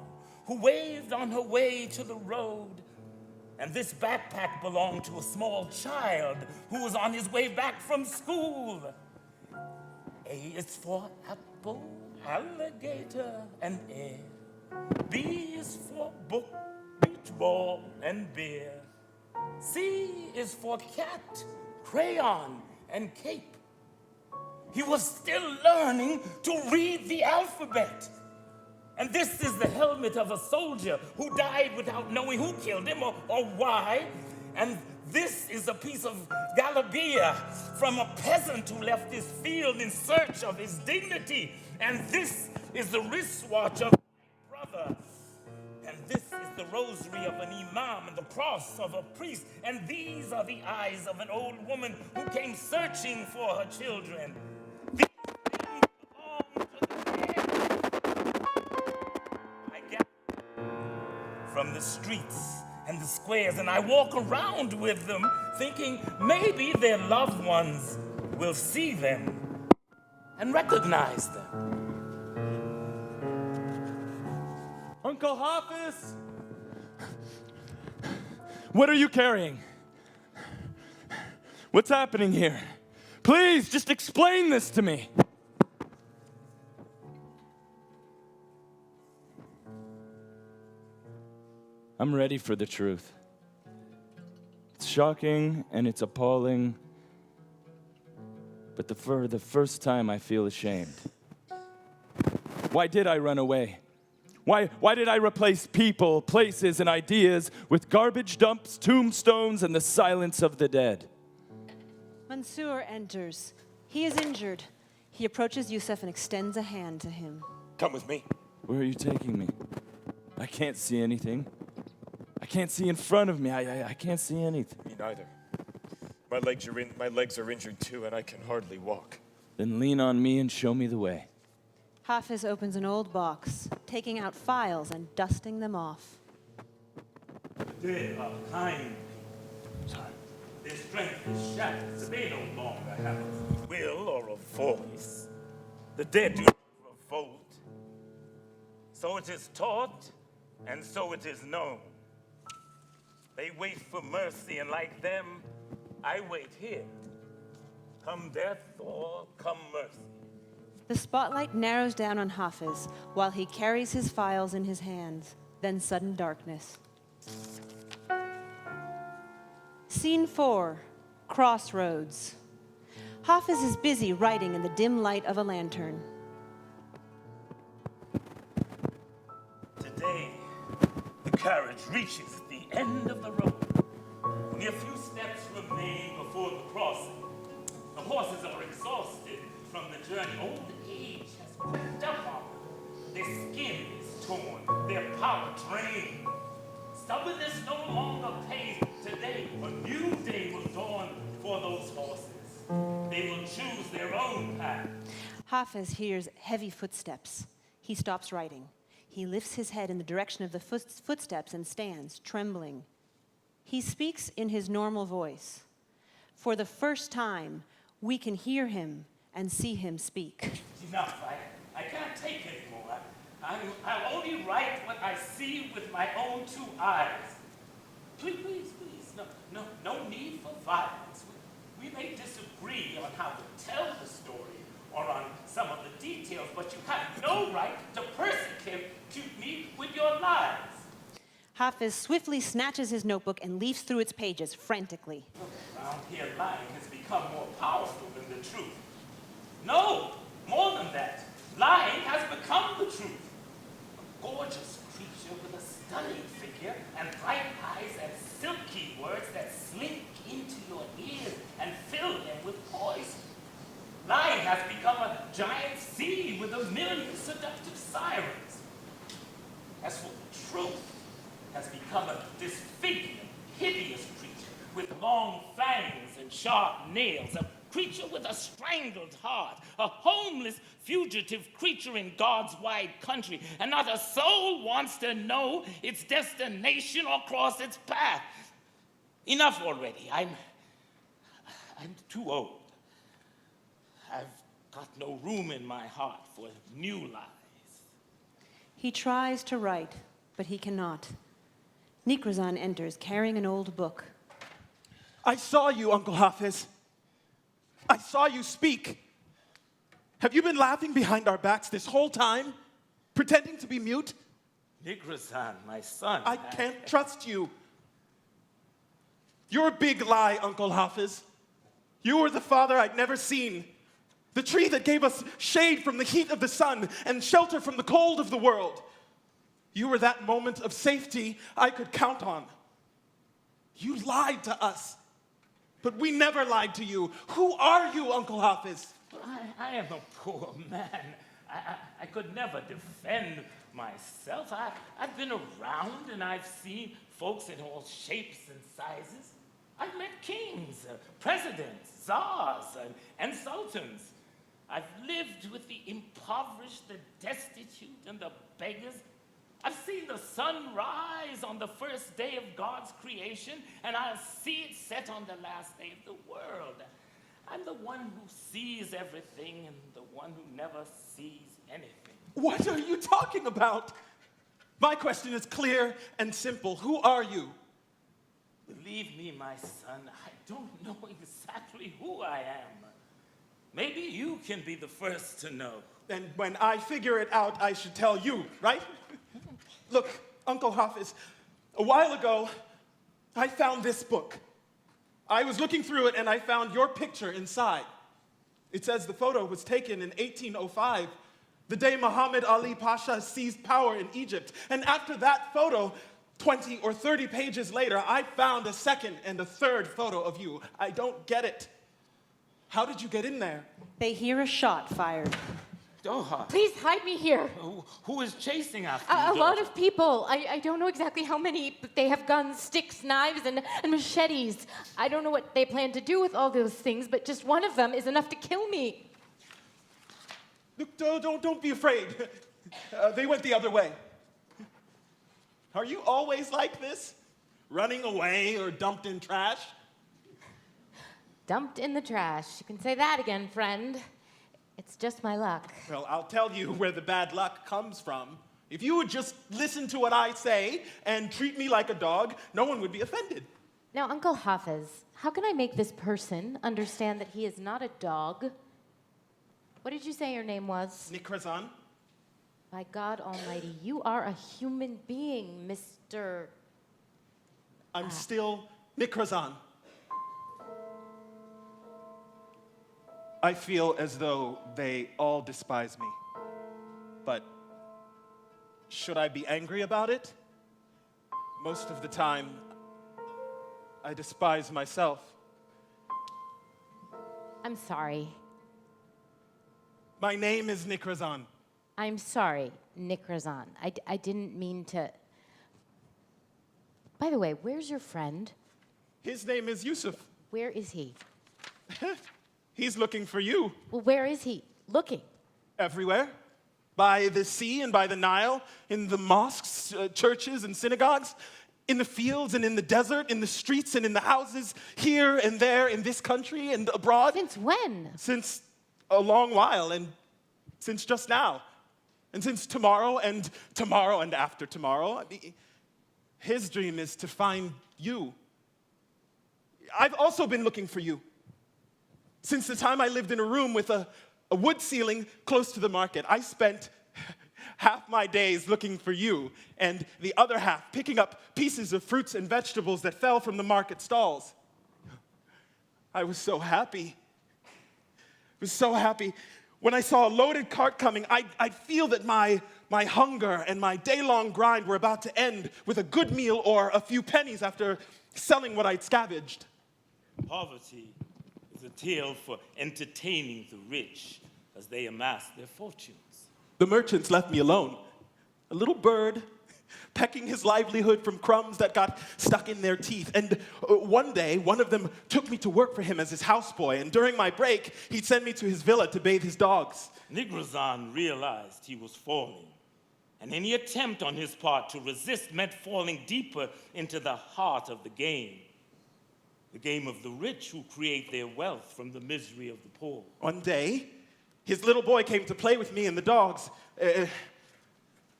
Speaker 3: who waved on her way to the road. And this backpack belonged to a small child who was on his way back from school. A is for apple, alligator, and air. B is for book, beach ball, and beer. C is for cat, crayon, and cape. He was still learning to read the alphabet. And this is the helmet of a soldier who died without knowing who killed him or why. And this is a piece of galabeah from a peasant who left his field in search of his dignity. And this is the wristwatch of my brother. And this is the rosary of an imam and the cross of a priest. And these are the eyes of an old woman who came searching for her children. These things belong to the dead. I get from the streets and the squares, and I walk around with them, thinking maybe their loved ones will see them and recognize them.
Speaker 4: Uncle Hafiz! What are you carrying? What's happening here? Please, just explain this to me. I'm ready for the truth. It's shocking and it's appalling, but for the first time I feel ashamed. Why did I run away? Why did I replace people, places, and ideas with garbage dumps, tombstones, and the silence of the dead?
Speaker 2: Mansour enters. He is injured. He approaches Yusuf and extends a hand to him.
Speaker 8: Come with me.
Speaker 4: Where are you taking me? I can't see anything. I can't see in front of me. I can't see anything.
Speaker 8: Me neither. My legs are injured too, and I can hardly walk.
Speaker 4: Then lean on me and show me the way.
Speaker 2: Hafiz opens an old box, taking out files and dusting them off.
Speaker 3: The dead are kind. Sorry. Their strength is shattered, so they no longer have a will or a voice. The dead do not revolt. So it is taught, and so it is known. They wait for mercy, and like them, I wait here. Come death or come mercy.
Speaker 2: The spotlight narrows down on Hafiz while he carries his files in his hands, then sudden darkness. Scene 4, Crossroads. Hafiz is busy writing in the dim light of a lantern.
Speaker 3: Today, the carriage reaches the end of the road. Only a few steps remain before the crossing. The horses are exhausted from the journey. Old age has crept up on them. Their skin is torn, their power drained. Stubbornness no longer pays. Today, a new day will dawn for those horses. They will choose their own path.
Speaker 2: Hafiz hears heavy footsteps. He stops writing. He lifts his head in the direction of the footsteps and stands, trembling. He speaks in his normal voice. For the first time, we can hear him and see him speak.
Speaker 3: Enough, I can't take anymore. I'll only write what I see with my own two eyes. Please, no need for violence. We may disagree on how to tell the story or on some of the details, but you have no right to persecute me with your lies.
Speaker 2: Hafiz swiftly snatches his notebook and leafs through its pages frantically.
Speaker 3: Around here, lying has become more powerful than the truth. No, more than that. Lying has become the truth. A gorgeous creature with a stunning figure and bright eyes and silky words that slink into your ears and fill them with poison. Lying has become a giant sea with a million seductive sirens. As for the truth, has become a disfigured, hideous creature with long fangs and sharp nails, a creature with a strangled heart, a homeless, fugitive creature in God's wide country, and not a soul wants to know its destination or cross its path. Enough already. I'm too old. I've got no room in my heart for new lies.
Speaker 2: He tries to write, but he cannot. Nikrazan enters carrying an old book.
Speaker 5: I saw you, Uncle Hafiz. I saw you speak. Have you been laughing behind our backs this whole time? Pretending to be mute?
Speaker 3: Nikrazan, my son.
Speaker 5: I can't trust you. You're a big lie, Uncle Hafiz. You were the father I'd never seen. The tree that gave us shade from the heat of the sun and shelter from the cold of the world. You were that moment of safety I could count on. You lied to us, but we never lied to you. Who are you, Uncle Hafiz?
Speaker 3: I am a poor man. I could never defend myself. I've been around and I've seen folks in all shapes and sizes. I've met kings, presidents, czars, and sultans. I've lived with the impoverished, the destitute, and the beggars. I've seen the sun rise on the first day of God's creation, and I'll see it set on the last day of the world. I'm the one who sees everything and the one who never sees anything.
Speaker 5: What are you talking about? My question is clear and simple. Who are you?
Speaker 3: Believe me, my son, I don't know exactly who I am. Maybe you can be the first to know.
Speaker 5: And when I figure it out, I should tell you, right? Look, Uncle Hafiz, a while ago, I found this book. I was looking through it and I found your picture inside. It says the photo was taken in 1805, the day Muhammad Ali Pasha seized power in Egypt. And after that photo, 20 or 30 pages later, I found a second and a third photo of you. I don't get it. How did you get in there?
Speaker 2: They hear a shot fired.
Speaker 3: Doha,
Speaker 6: Please hide me here.
Speaker 3: who is chasing after
Speaker 6: A
Speaker 3: you?
Speaker 6: lot
Speaker 3: Doha?
Speaker 6: of people. I don't know exactly how many, but they have guns, sticks, knives, and machetes. I don't know what they plan to do with all those things, but just one of them is enough to kill me.
Speaker 5: Look, don't be afraid. They went the other way. Are you always like this? Running away or dumped in trash?
Speaker 6: Dumped in the trash. You can say that again, friend. It's just my luck.
Speaker 5: Well, I'll tell you where the bad luck comes from. If you would just listen to what I say and treat me like a dog, no one would be offended.
Speaker 6: Now, Uncle Hafiz, how can I make this person understand that he is not a dog? What did you say your name was?
Speaker 5: Nikrazan?
Speaker 6: By God Almighty, you are a human being, Mr.
Speaker 5: I'm still Nikrazan. I feel as though they all despise me. But should I be angry about it? Most of the time, I despise myself.
Speaker 6: I'm sorry.
Speaker 5: My name is Nikrazan.
Speaker 6: I'm sorry, Nikrazan. I didn't mean to. By the way, where's your friend?
Speaker 5: His name is Yusuf.
Speaker 6: Where is he?
Speaker 5: He's looking for you.
Speaker 6: Well, where is he? Looking.
Speaker 5: Everywhere. By the sea and by the Nile, in the mosques, churches and synagogues, in the fields and in the desert, in the streets and in the houses, here and there, in this country and abroad.
Speaker 6: Since when?
Speaker 5: Since a long while, and since just now. And since tomorrow and after tomorrow. His dream is to find you. I've also been looking for you. Since the time I lived in a room with a wood ceiling close to the market, I spent half my days looking for you, and the other half picking up pieces of fruits and vegetables that fell from the market stalls. I was so happy. I was so happy. When I saw a loaded cart coming, I'd feel that my hunger and my day-long grind were about to end with a good meal or a few pennies after selling what I'd scavenged.
Speaker 3: Poverty is a tale for entertaining the rich as they amass their fortunes.
Speaker 5: The merchants left me alone. A little bird pecking his livelihood from crumbs that got stuck in their teeth. And one day, one of them took me to work for him as his houseboy, and during my break, he'd send me to his villa to bathe his dogs.
Speaker 3: Nigrozan realized he was falling, and any attempt on his part to resist meant falling deeper into the heart of the game of the rich who create their wealth from the misery of the poor.
Speaker 5: One day, his little boy came to play with me and the dogs. The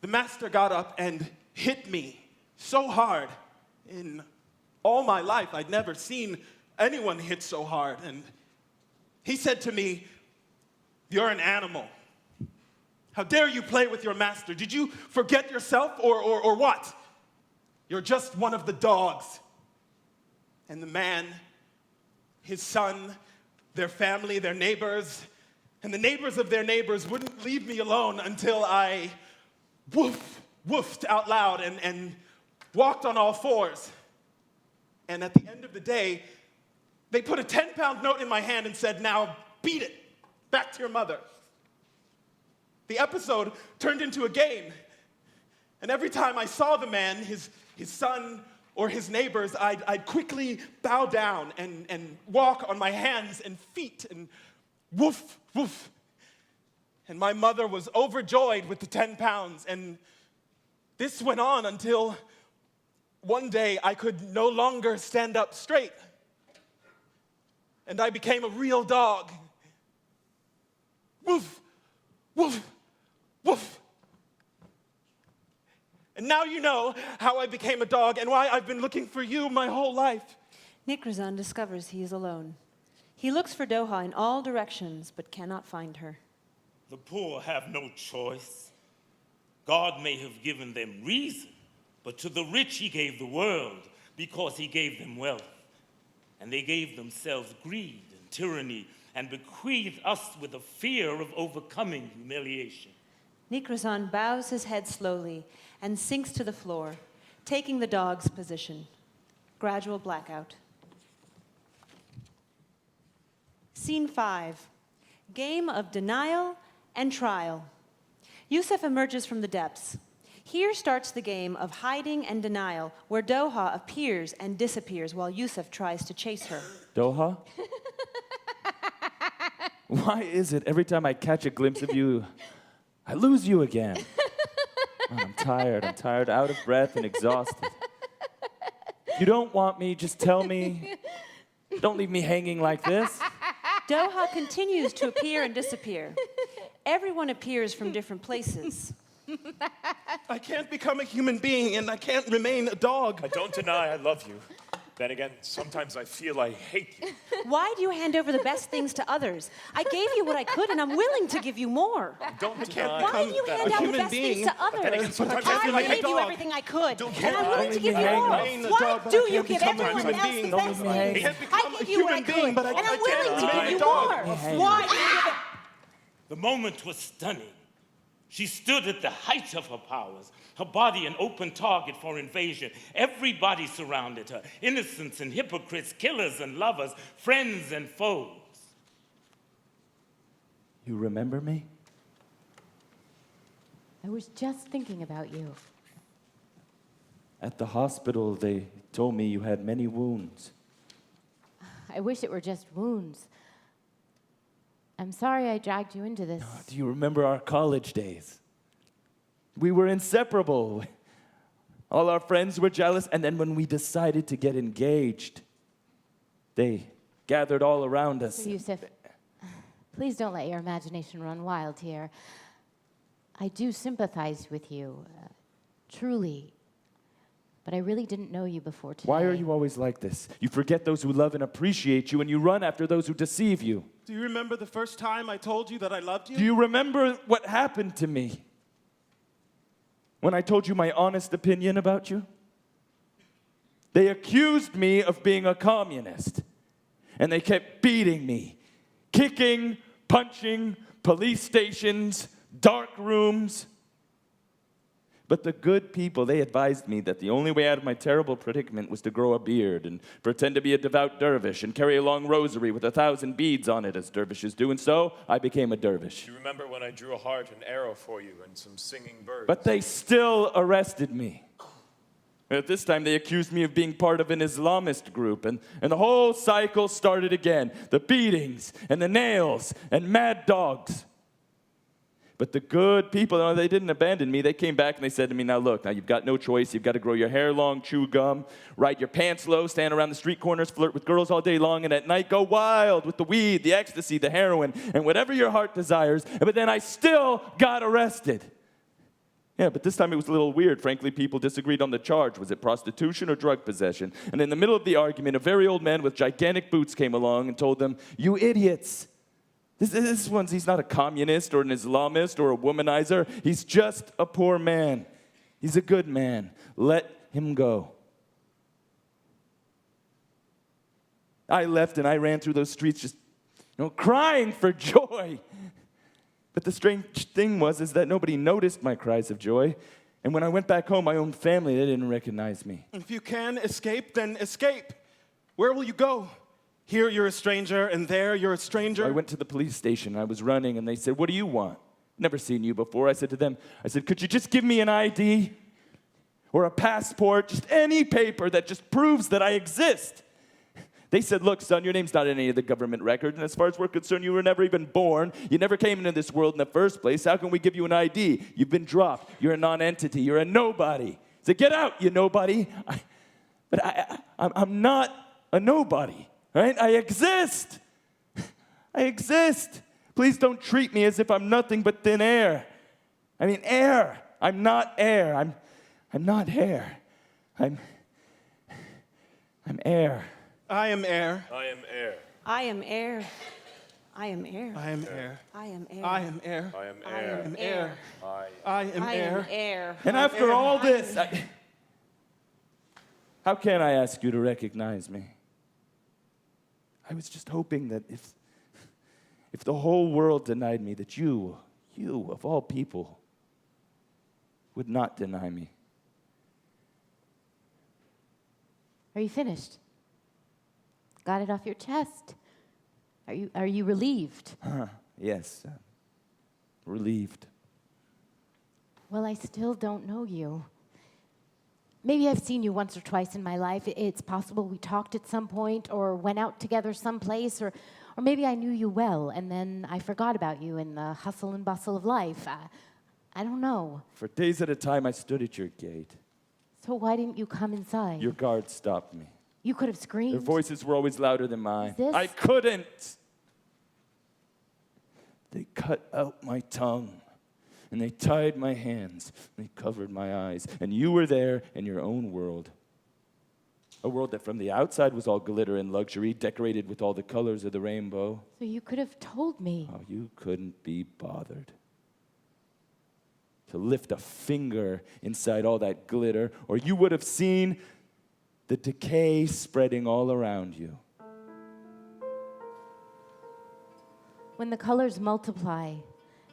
Speaker 5: master got up and hit me so hard. In all my life, I'd never seen anyone hit so hard. And he said to me, "You're an animal. How dare you play with your master? Did you forget yourself or what? You're just one of the dogs." And the man, his son, their family, their neighbors, and the neighbors of their neighbors wouldn't leave me alone until I woofed out loud and walked on all fours. And at the end of the day, they put a 10-pound note in my hand and said, "Now beat it. Back to your mother." The episode turned into a game. And every time I saw the man, his son, or his neighbors, I'd quickly bow down and walk on my hands and feet and woof, woof. And my mother was overjoyed with the 10 pounds. And this went on until one day I could no longer stand up straight. And I became a real dog. Woof, woof, woof. And now you know how I became a dog and why I've been looking for you my whole life.
Speaker 2: Nigrozan discovers he is alone. He looks for Doha in all directions, but cannot find her.
Speaker 3: The poor have no choice. God may have given them reason, but to the rich he gave the world because he gave them wealth. And they gave themselves greed and tyranny and bequeathed us with a fear of overcoming humiliation.
Speaker 2: Nigrozan bows his head slowly and sinks to the floor, taking the dog's position. Gradual blackout. Scene 5. Game of denial and trial. Yusuf emerges from the depths. Here starts the game of hiding and denial, where Doha appears and disappears while Yusuf tries to chase her.
Speaker 4: Doha? Why is it every time I catch a glimpse of you, I lose you again? Oh, I'm tired, out of breath and exhausted. You don't want me, just tell me. Don't leave me hanging like this.
Speaker 2: Doha continues to appear and disappear. Everyone appears from different places.
Speaker 5: I can't become a human being and I can't remain a dog.
Speaker 8: I don't deny I love you. Then again, sometimes I feel I hate you.
Speaker 2: Why do you hand over the best things to others? I gave you what I could, and I'm willing to give you more.
Speaker 8: Don't deny.
Speaker 2: Why do you hand out the
Speaker 5: human
Speaker 2: best
Speaker 5: being.
Speaker 2: things to others?
Speaker 8: sometimes
Speaker 5: I
Speaker 2: I
Speaker 5: feel like a
Speaker 2: gave you
Speaker 5: dog.
Speaker 2: everything I could,
Speaker 8: Don't
Speaker 2: and I'm willing to give you more.
Speaker 5: remain a
Speaker 2: Why
Speaker 5: dog, but
Speaker 2: do
Speaker 5: I
Speaker 2: you
Speaker 5: can't
Speaker 2: give
Speaker 5: become a
Speaker 2: everyone
Speaker 5: human
Speaker 2: else the
Speaker 5: being.
Speaker 2: best
Speaker 5: Don't
Speaker 4: leave me hanging.
Speaker 2: things?
Speaker 5: I can't become
Speaker 2: I
Speaker 5: a
Speaker 2: gave you what I
Speaker 5: human being,
Speaker 2: could,
Speaker 5: but I
Speaker 2: and I'm
Speaker 5: can't
Speaker 2: willing to
Speaker 5: remain
Speaker 2: give
Speaker 5: a
Speaker 2: you
Speaker 5: dog.
Speaker 2: more. Why do you give it?
Speaker 3: The moment was stunning. She stood at the height of her powers, her body an open target for invasion. Everybody surrounded her, innocents and hypocrites, killers and lovers, friends and foes.
Speaker 4: You remember me?
Speaker 6: I was just thinking about you.
Speaker 4: At the hospital, they told me you had many wounds.
Speaker 6: I wish it were just wounds. I'm sorry I dragged you into this.
Speaker 4: Do you remember our college days? We were inseparable. All our friends were jealous, and then when we decided to get engaged, they gathered all around us.
Speaker 6: Yusuf, please don't let your imagination run wild here. I do sympathize with you, truly. But I really didn't know you before today.
Speaker 4: Why are you always like this? You forget those who love and appreciate you, and you run after those who deceive you.
Speaker 5: Do you remember the first time I told you that I loved you?
Speaker 4: Do you remember what happened to me when I told you my honest opinion about you? They accused me of being a communist, and they kept beating me, kicking, punching, police stations, dark rooms. But the good people, they advised me that the only way out of my terrible predicament was to grow a beard and pretend to be a devout dervish and carry a long rosary with 1,000 beads on it as dervishes do. And so I became a dervish.
Speaker 8: Do you remember when I drew a heart and arrow for you and some singing birds?
Speaker 4: But they still arrested me. At this time, they accused me of being part of an Islamist group, and the whole cycle started again. The beatings, and the nails, and mad dogs. But the good people, no, they didn't abandon me. They came back and they said to me, now look, now you've got no choice. You've got to grow your hair long, chew gum, ride your pants low, stand around the street corners, flirt with girls all day long, and at night go wild with the weed, the ecstasy, the heroin, and whatever your heart desires. But then I still got arrested. Yeah, but this time it was a little weird. Frankly, people disagreed on the charge. Was it prostitution or drug possession? And in the middle of the argument, a very old man with gigantic boots came along and told them, you idiots. This one's, he's not a communist or an Islamist or a womanizer. He's just a poor man. He's a good man. Let him go. I left and I ran through those streets just, crying for joy. But the strange thing is that nobody noticed my cries of joy. And when I went back home, my own family, they didn't recognize me.
Speaker 5: If you can escape, then escape. Where will you go? Here you're a stranger, and there you're a stranger.
Speaker 4: I went to the police station. I was running, and they said, what do you want? Never seen you before. I said to them, could you just give me an ID? Or a passport? Just any paper that just proves that I exist. They said, look, son, your name's not in any of the government records, and as far as we're concerned, you were never even born. You never came into this world in the first place. How can we give you an ID? You've been dropped. You're a non-entity. You're a nobody. I said, get out, you nobody. I'm not a nobody. Right? I exist. I exist. Please don't treat me as if I'm nothing but thin air. I mean, air. I'm not air. I'm not hair. I'm air.
Speaker 5: I am air.
Speaker 8: I am air.
Speaker 7: I am air. I am air.
Speaker 5: I am air.
Speaker 7: I am air.
Speaker 5: I am air.
Speaker 8: I am
Speaker 7: I
Speaker 8: air.
Speaker 7: am
Speaker 5: Air.
Speaker 8: I
Speaker 5: I am
Speaker 7: I
Speaker 5: air.
Speaker 7: am air.
Speaker 4: And after all this, how can I ask you to recognize me? I was just hoping that if the whole world denied me, that you of all people, would not deny me.
Speaker 6: Are you finished? Got it off your chest? Are you relieved?
Speaker 4: Yes, relieved.
Speaker 6: Well, I still don't know you. Maybe I've seen you once or twice in my life. It's possible we talked at some point or went out together someplace, or maybe I knew you well and then I forgot about you in the hustle and bustle of life. I don't know.
Speaker 4: For days at a time, I stood at your gate.
Speaker 6: So why didn't you come inside?
Speaker 4: Your guard stopped me.
Speaker 6: You could have screamed.
Speaker 4: Their voices were always louder than mine.
Speaker 6: Is this-
Speaker 4: I couldn't. They cut out my tongue. And they tied my hands. They covered my eyes. And you were there in your own world. A world that from the outside was all glitter and luxury, decorated with all the colors of the rainbow.
Speaker 6: So you could have told me.
Speaker 4: Oh, you couldn't be bothered to lift a finger inside all that glitter, or you would have seen the decay spreading all around you.
Speaker 6: When the colors multiply,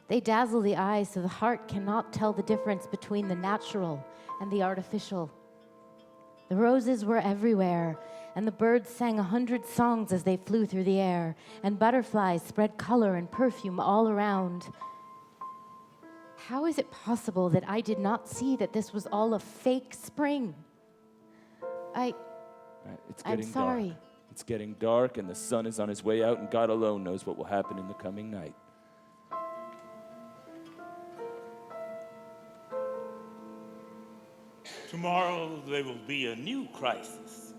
Speaker 6: they dazzle the eyes so the heart cannot tell the difference between the natural and the artificial. The roses were everywhere, and the birds sang 100 songs as they flew through the air, and butterflies spread color and perfume all around. How is it possible that I did not see that this was all a fake spring?
Speaker 4: It's
Speaker 6: I'm
Speaker 4: getting
Speaker 6: sorry.
Speaker 4: dark. It's getting dark, and the sun is on his way out, and God alone knows what will happen in the coming night.
Speaker 3: Tomorrow there will be a new crisis.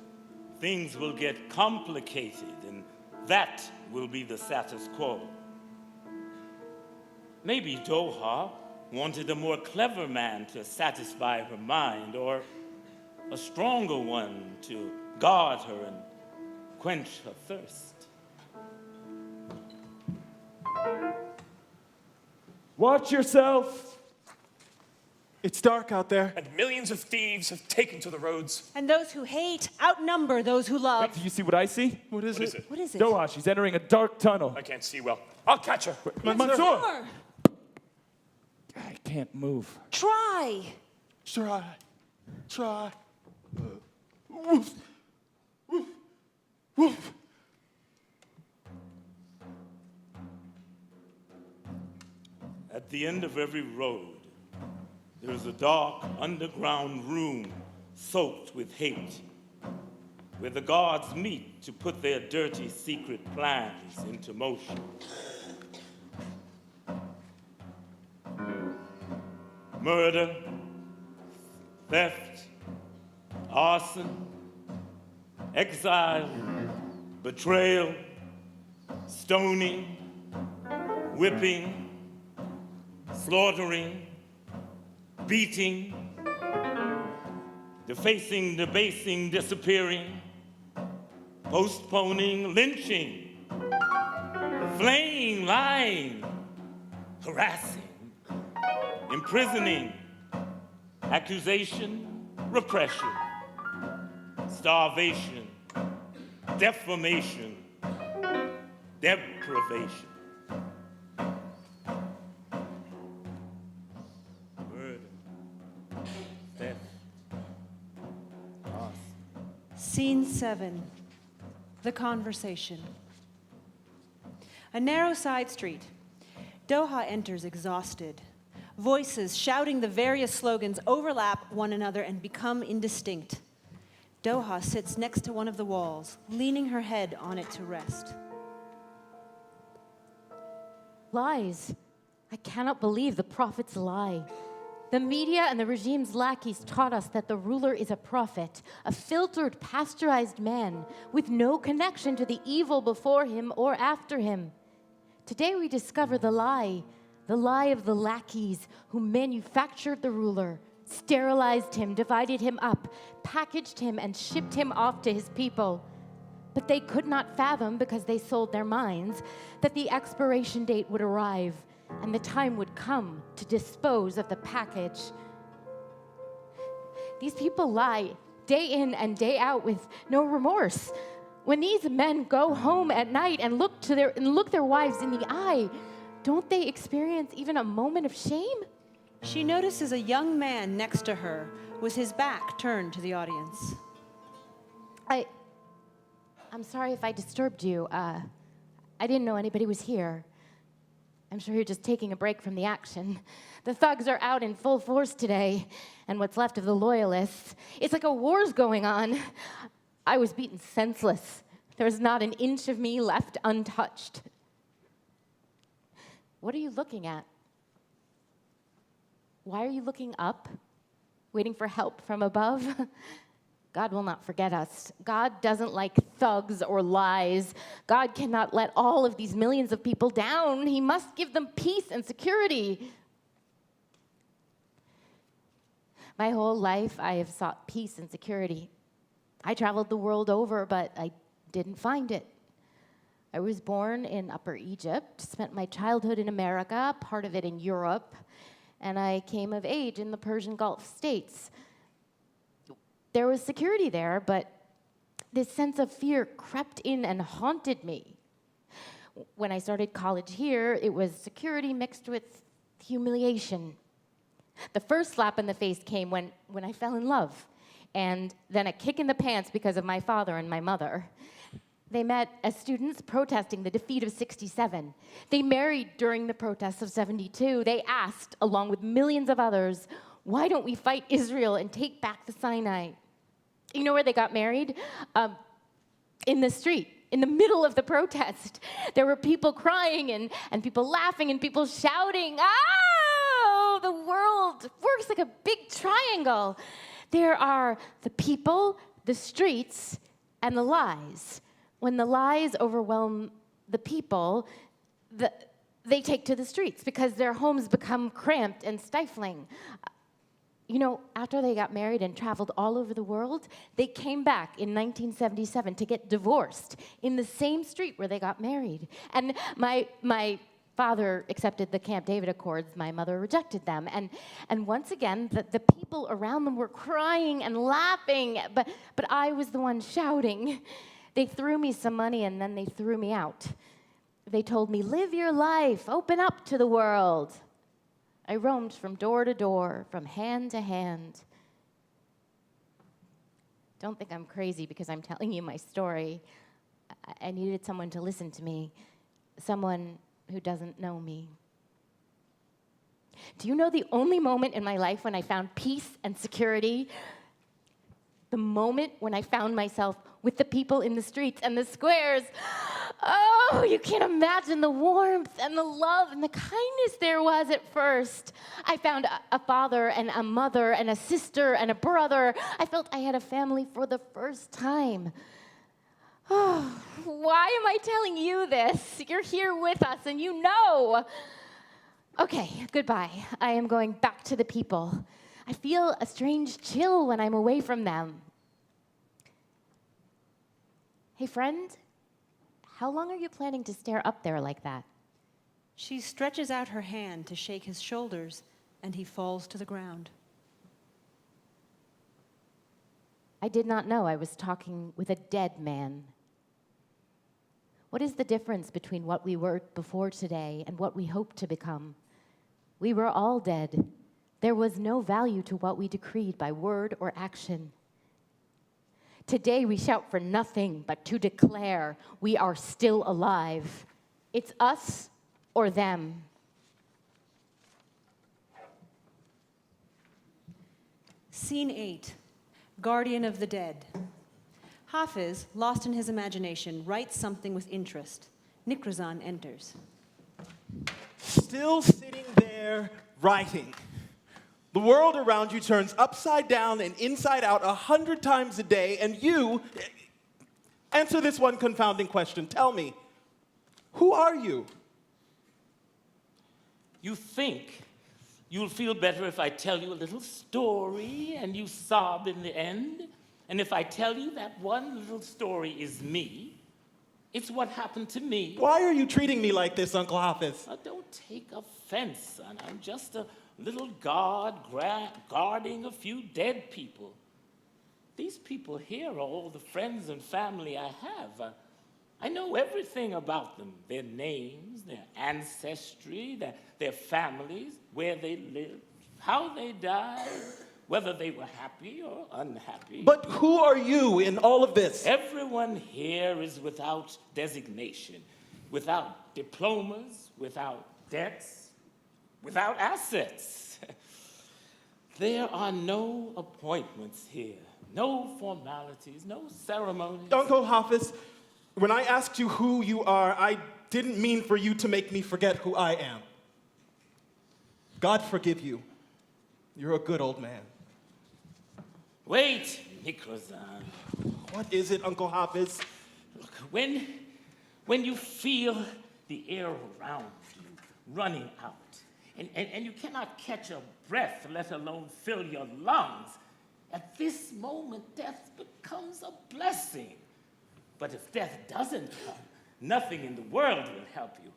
Speaker 3: Things will get complicated, and that will be the status quo. Maybe Doha wanted a more clever man to satisfy her mind, or a stronger one to guard her and quench her thirst.
Speaker 4: Watch yourself!
Speaker 5: It's dark out there.
Speaker 8: And millions of thieves have taken to the roads.
Speaker 7: And those who hate outnumber those who love.
Speaker 4: Wait, do you see what I see?
Speaker 5: What is it?
Speaker 7: What is it?
Speaker 4: Doha, she's entering a dark tunnel.
Speaker 8: I can't see well. I'll catch her.
Speaker 4: Mansoor!
Speaker 7: More.
Speaker 4: I can't move.
Speaker 7: Try.
Speaker 5: Try.
Speaker 3: At the end of every road, there is a dark underground room soaked with hate, where the gods meet to put their dirty secret plans into motion. Murder, theft, arson, exile, betrayal, stoning, whipping, slaughtering, beating, defacing, debasing, disappearing, postponing, lynching, flaying, lying, harassing, imprisoning, accusation, repression, starvation, defamation, deprivation.
Speaker 2: Scene 7, the conversation. A narrow side street. Doha enters exhausted. Voices shouting the various slogans overlap one another and become indistinct. Doha sits next to one of the walls, leaning her head on it to rest.
Speaker 6: Lies. I cannot believe the prophets lie. The media and the regime's lackeys taught us that the ruler is a prophet, a filtered, pasteurized man with no connection to the evil before him or after him. Today we discover the lie of the lackeys who manufactured the ruler, sterilized him, divided him up, packaged him, and shipped him off to his people. But they could not fathom, because they sold their minds, that the expiration date would arrive and the time would come to dispose of the package. These people lie day in and day out with no remorse. When these men go home at night and look their wives in the eye, don't they experience even a moment of shame?
Speaker 2: She notices a young man next to her with his back turned to the audience.
Speaker 6: I'm sorry if I disturbed you. I didn't know anybody was here. I'm sure you're just taking a break from the action. The thugs are out in full force today, and what's left of the loyalists. It's like a war's going on. I was beaten senseless. There's not an inch of me left untouched. What are you looking at? Why are you looking up, waiting for help from above? God will not forget us. God doesn't like thugs or lies. God cannot let all of these millions of people down. He must give them peace and security. My whole life, I have sought peace and security. I traveled the world over, but I didn't find it. I was born in Upper Egypt, spent my childhood in America, part of it in Europe, and I came of age in the Persian Gulf states. There was security there, but this sense of fear crept in and haunted me. When I started college here, it was security mixed with humiliation. The first slap in the face came when I fell in love, and then a kick in the pants because of my father and my mother. They met as students protesting the defeat of '67. They married during the protests of '72. They asked, along with millions of others, why don't we fight Israel and take back the Sinai? You know where they got married? In the street, in the middle of the protest. There were people crying and people laughing and people shouting, "Oh, the world works like a big triangle." There are the people, the streets, and the lies. When the lies overwhelm the people, they take to the streets because their homes become cramped and stifling. You know, after they got married and traveled all over the world, they came back in 1977 to get divorced in the same street where they got married. And my father accepted the Camp David Accords. My mother rejected them. And once again, the people around them were crying and laughing, but I was the one shouting. They threw me some money and then they threw me out. They told me, live your life, open up to the world. I roamed from door to door, from hand to hand. Don't think I'm crazy because I'm telling you my story. I needed someone to listen to me, someone who doesn't know me. Do you know the only moment in my life when I found peace and security? The moment when I found myself with the people in the streets and the squares. Oh, you can't imagine the warmth and the love and the kindness there was at first. I found a father and a mother and a sister and a brother. I felt I had a family for the first time. Oh, why am I telling you this? You're here with us and you know. Okay, goodbye. I am going back to the people. I feel a strange chill when I'm away from them. Hey, friend, how long are you planning to stare up there like that?
Speaker 2: She stretches out her hand to shake his shoulders, and he falls to the ground.
Speaker 6: I did not know I was talking with a dead man. What is the difference between what we were before today and what we hope to become? We were all dead. There was no value to what we decreed by word or action. Today we shout for nothing but to declare we are still alive. It's us or them.
Speaker 2: Scene 8, Guardian of the Dead. Hafiz, lost in his imagination, writes something with interest. Nikrazan enters.
Speaker 5: Still sitting there writing. The world around you turns upside down and inside out 100 times a day, and you answer this one confounding question. Tell me, who are you?
Speaker 3: You think you'll feel better if I tell you a little story and you sob in the end? And if I tell you that one little story is me, it's what happened to me.
Speaker 5: Why are you treating me like this, Uncle Hafiz?
Speaker 3: Don't take offense, son. I'm just a little god guarding a few dead people. These people here are all the friends and family I have. I know everything about them, their names, their ancestry, their families, where they live, how they died, whether they were happy or unhappy.
Speaker 5: But who are you in all of this?
Speaker 3: Everyone here is without designation, without diplomas, without debts, without assets. There are no appointments here, no formalities, no ceremonies.
Speaker 5: Uncle Hafiz, when I asked you who you are, I didn't mean for you to make me forget who I am. God forgive you. You're a good old man.
Speaker 3: Wait, Nikrazan.
Speaker 5: What is it, Uncle Hafiz?
Speaker 3: Look, when you feel the air around you running out, and you cannot catch a breath, let alone fill your lungs, at this moment, death becomes a blessing. But if death doesn't come, nothing in the world will help you.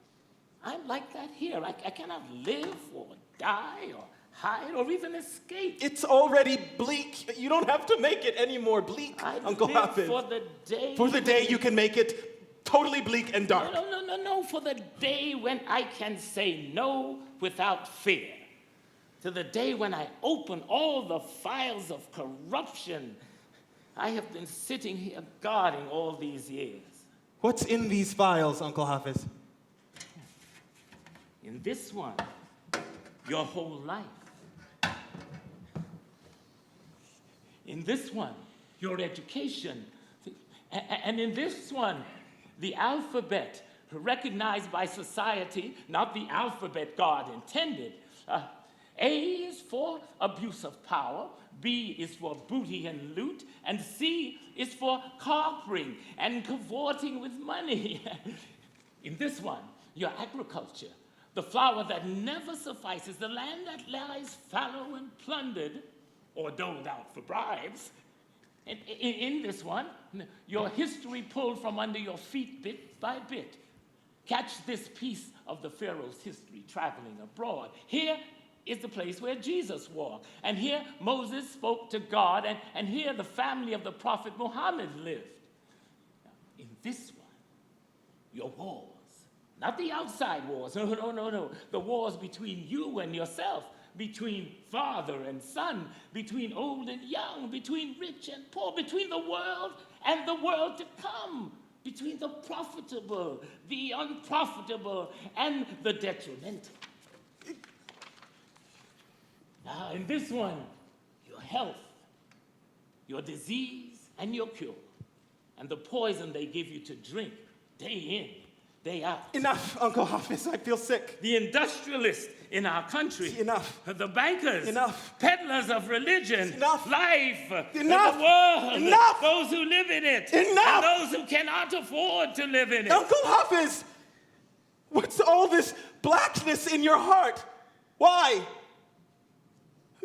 Speaker 3: I'm like that here. I cannot live or die or hide or even escape.
Speaker 5: It's already bleak. You don't have to make it any more bleak, Uncle Hafiz.
Speaker 3: For the day.
Speaker 5: For the day you can make it totally bleak and dark.
Speaker 3: No. For the day when I can say no without fear. To the day when I open all the files of corruption I have been sitting here guarding all these years.
Speaker 5: What's in these files, Uncle Hafiz?
Speaker 3: In this one, your whole life. In this one, your education. And in this one, the alphabet recognized by society, not the alphabet God intended. A is for abuse of power, B is for booty and loot, and C is for carping and cavorting with money. In this one, your agriculture, the flour that never suffices, the land that lies fallow and plundered or doled out for bribes. And in this one, your history pulled from under your feet bit by bit. Catch this piece of the Pharaoh's history traveling abroad. Here is the place where Jesus walked. And here Moses spoke to God, and here the family of the prophet Muhammad lived. Now, in this one, your wars, Not the outside wars. No, no, no, no. The wars between you and yourself, between father and son, between old and young, between rich and poor, between the world and the world to come, between the profitable, the unprofitable, and the detrimental. Now, in this one, your health, your disease, and your cure, and the poison they give you to drink day in, day out.
Speaker 5: Enough, Uncle Hafiz. I feel sick.
Speaker 3: The industrialists in our country.
Speaker 5: Enough.
Speaker 3: The bankers.
Speaker 5: Enough.
Speaker 3: Peddlers of religion.
Speaker 5: Enough.
Speaker 3: Life.
Speaker 5: Enough.
Speaker 3: The world.
Speaker 5: Enough.
Speaker 3: Those who live in it.
Speaker 5: Enough.
Speaker 3: And those who cannot afford to live in it.
Speaker 5: Uncle Hafiz! What's all this blackness in your heart? Why?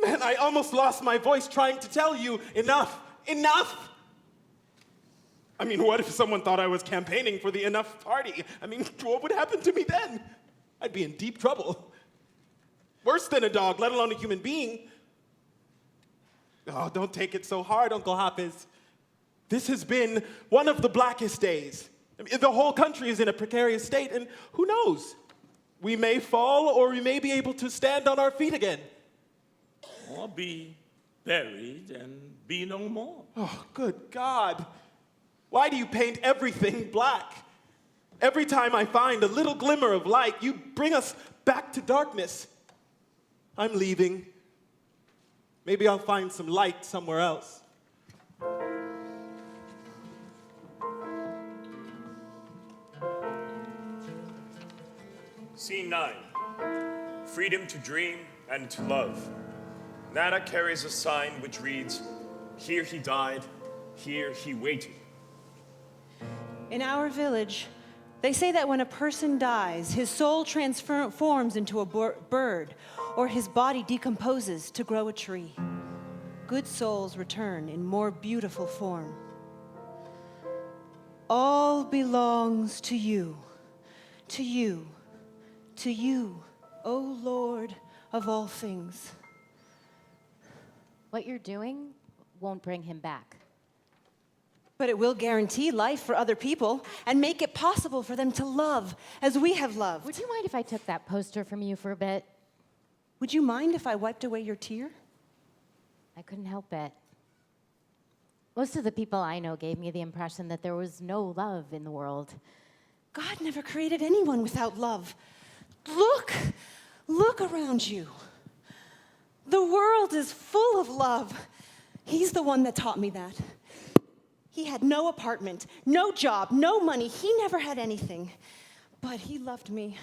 Speaker 5: Man, I almost lost my voice trying to tell you enough. Enough! I mean, what if someone thought I was campaigning for the Enough Party? I mean, what would happen to me then? I'd be in deep trouble. Worse than a dog, let alone a human being. Oh, don't take it so hard, Uncle Hafiz. This has been one of the blackest days. I mean, the whole country is in a precarious state, and who knows? We may fall, or we may be able to stand on our feet again.
Speaker 3: Or be buried and be no more.
Speaker 5: Oh, good God. Why do you paint everything black? Every time I find a little glimmer of light, you bring us back to darkness. I'm leaving. Maybe I'll find some light somewhere else.
Speaker 8: Scene 9. Freedom to dream and to love. Nada carries a sign which reads, "Here he died, here he waited."
Speaker 2: In our village, they say that when a person dies, his soul transforms into a bird, or his body decomposes to grow a tree. Good souls return in more beautiful form. All belongs to you, to you, to you, O Lord of all things.
Speaker 6: What you're doing won't bring him back.
Speaker 2: But it will guarantee life for other people and make it possible for them to love as we have loved.
Speaker 6: Would you mind if I took that poster from you for a bit?
Speaker 2: Would you mind if I wiped away your tear?
Speaker 6: I couldn't help it. Most of the people I know gave me the impression that there was no love in the world.
Speaker 2: God never created anyone without love. Look around you. The world is full of love. He's the one that taught me that. He had no apartment, no job, no money. He never had anything. But he loved me.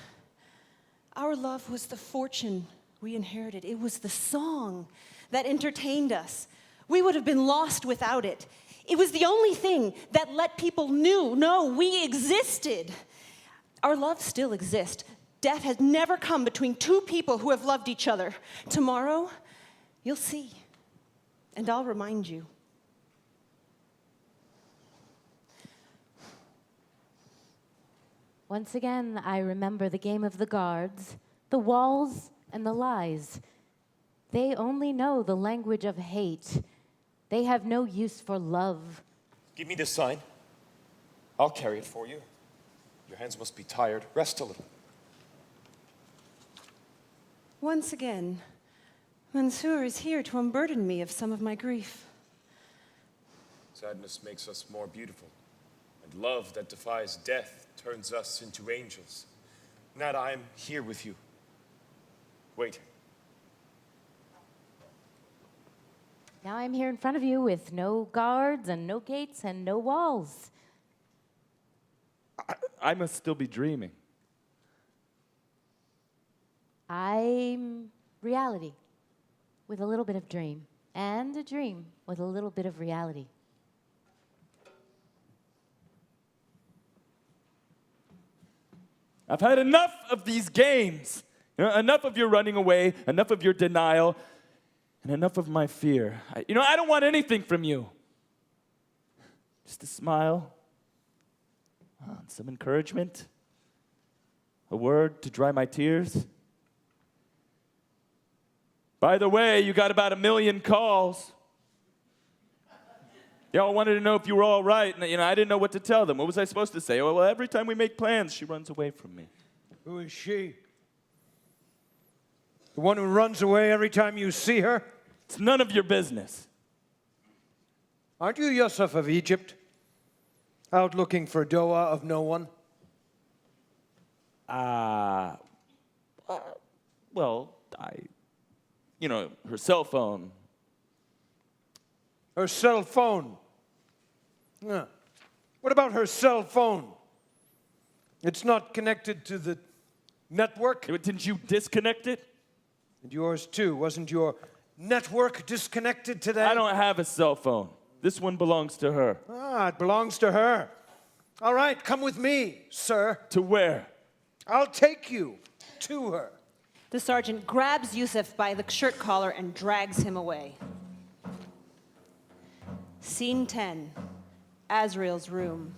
Speaker 2: Our love was the fortune we inherited. It was the song that entertained us. We would have been lost without it. It was the only thing that let people know we existed. Our love still exists. Death has never come between two people who have loved each other. Tomorrow, you'll see, and I'll remind you.
Speaker 6: Once again, I remember the game of the guards, the walls, and the lies. They only know the language of hate. They have no use for love.
Speaker 8: Give me this sign. I'll carry it for you. Your hands must be tired. Rest a little.
Speaker 2: Once again, Mansour is here to unburden me of some of my grief.
Speaker 8: Sadness makes us more beautiful, and love that defies death turns us into angels. Nada, I'm here with you. Wait.
Speaker 6: Now I'm here in front of you with no guards and no gates and no walls.
Speaker 4: I must still be dreaming.
Speaker 6: I'm reality with a little bit of dream, and a dream with a little bit of reality.
Speaker 4: I've had enough of these games. Enough of your running away, enough of your denial, and enough of my fear. I don't want anything from you. Just a smile, some encouragement, a word to dry my tears. By the way, you got about 1 million calls. They all wanted to know if you were all right, and I didn't know what to tell them. What was I supposed to say? Oh, well, every time we make plans, she runs away from me.
Speaker 9: Who is she? The one who runs away every time you see her?
Speaker 4: It's none of your business.
Speaker 9: Aren't you Yusuf of Egypt? Out looking for Doa of no one?
Speaker 4: Well, her cell phone.
Speaker 9: Her cell phone. Yeah. What about her cell phone? It's not connected to the network?
Speaker 4: Didn't you disconnect it?
Speaker 9: And yours too. Wasn't your network disconnected today?
Speaker 4: I don't have a cell phone. This one belongs to her.
Speaker 9: Ah, it belongs to her. All right, come with me, sir.
Speaker 4: To where?
Speaker 9: I'll take you to her.
Speaker 2: The sergeant grabs Yusuf by the shirt collar and drags him away. Scene 10, Azrael's room.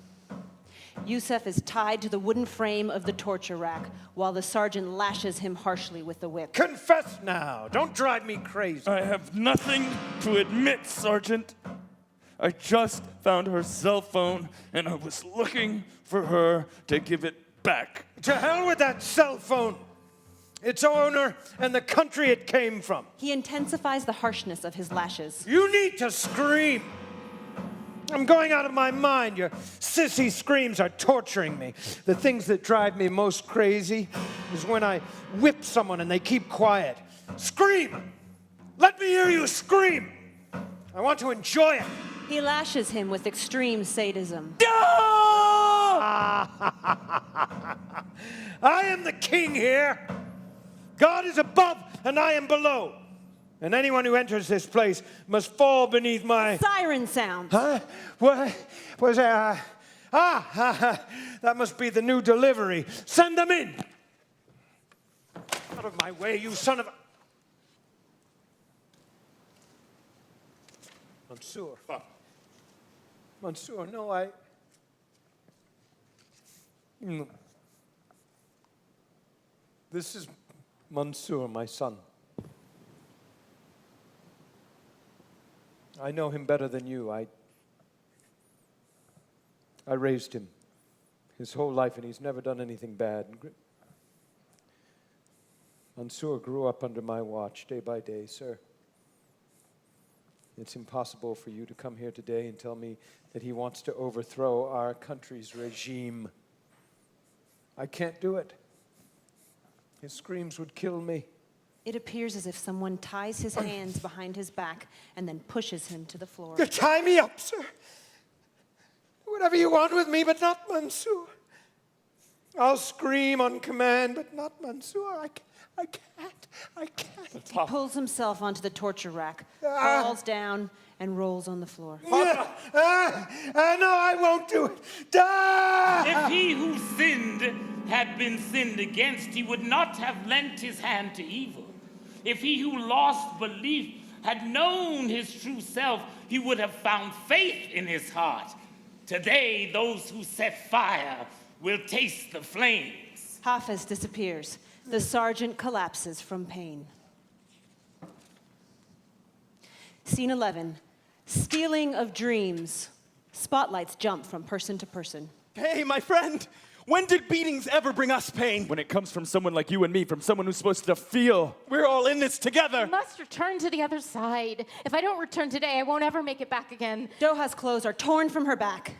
Speaker 2: Yusuf is tied to the wooden frame of the torture rack while the sergeant lashes him harshly with the whip.
Speaker 9: Confess now. Don't drive me crazy.
Speaker 4: I have nothing to admit, Sergeant. I just found her cell phone, and I was looking for her to give it back.
Speaker 9: To hell with that cell phone. Its owner and the country it came from.
Speaker 2: He intensifies the harshness of his lashes.
Speaker 9: You need to scream. I'm going out of my mind. Your sissy screams are torturing me. The things that drive me most crazy is when I whip someone and they keep quiet. Scream! Let me hear you scream! I want to enjoy it.
Speaker 2: He lashes him with extreme sadism.
Speaker 9: I am the king here. God is above and I am below. And anyone who enters this place must fall beneath my...
Speaker 2: Siren sounds.
Speaker 9: Huh? What was that? That must be the new delivery. Send them in. Out of my way, you son of a... Mansour. Mansour, no, I... No. This is Mansour, my son. I know him better than you. I raised him his whole life, and he's never done anything bad. Mansour grew up under my watch day by day, sir. It's impossible for you to come here today and tell me that he wants to overthrow our country's regime. I can't do it. His screams would kill me.
Speaker 2: It appears as if someone ties his hands behind his back and then pushes him to the floor.
Speaker 9: You tie me up, sir. Whatever you want with me, but not Mansour. I'll scream on command, but not Mansour. I can't.
Speaker 2: He pulls himself onto the torture rack, falls down, and rolls on the floor.
Speaker 9: No, I won't do it.
Speaker 3: If he who sinned had been sinned against, he would not have lent his hand to evil. If he who lost belief had known his true self, he would have found faith in his heart. Today, those who set fire will taste the flames.
Speaker 2: Hafez disappears. The sergeant collapses from pain. Scene 11, stealing of dreams. Spotlights jump from person to person.
Speaker 5: Hey, my friend, when did beatings ever bring us pain?
Speaker 4: When it comes from someone like you and me, from someone who's supposed to feel.
Speaker 5: We're all in this together.
Speaker 6: I must return to the other side. If I don't return today, I won't ever make it back again.
Speaker 2: Doha's clothes are torn from her back.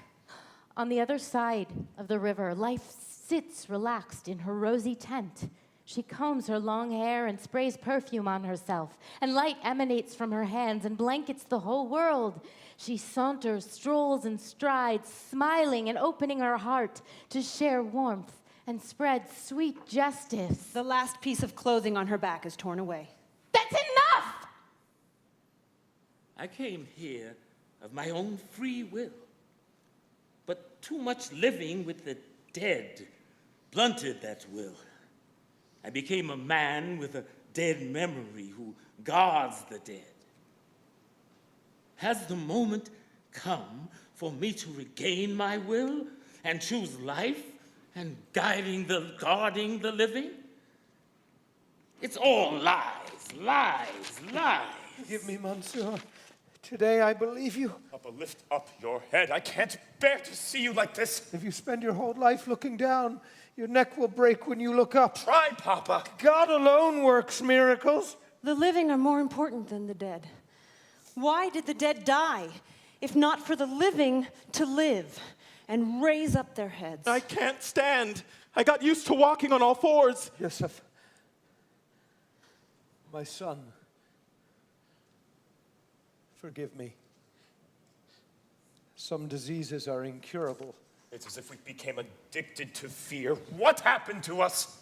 Speaker 6: On the other side of the river, life sits relaxed in her rosy tent. She combs her long hair and sprays perfume on herself, and light emanates from her hands and blankets the whole world. She saunters, strolls, and strides, smiling and opening her heart to share warmth and spread sweet justice.
Speaker 2: The last piece of clothing on her back is torn away.
Speaker 6: That's enough!
Speaker 3: I came here of my own free will, but too much living with the dead blunted that will. I became a man with a dead memory who guards the dead. Has the moment come for me to regain my will and choose life and guarding the living? It's all lies, lies, lies.
Speaker 9: Forgive me, Mansour. Today I believe you.
Speaker 8: Papa, lift up your head. I can't bear to see you like this.
Speaker 9: If you spend your whole life looking down, your neck will break when you look up.
Speaker 8: Try, Papa.
Speaker 9: God alone works miracles.
Speaker 7: The living are more important than the dead. Why did the dead die, if not for the living to live and raise up their heads?
Speaker 5: I can't stand. I got used to walking on all fours.
Speaker 9: Yusuf, my son, forgive me. Some diseases are incurable.
Speaker 8: It's as if we became addicted to fear. What happened to us?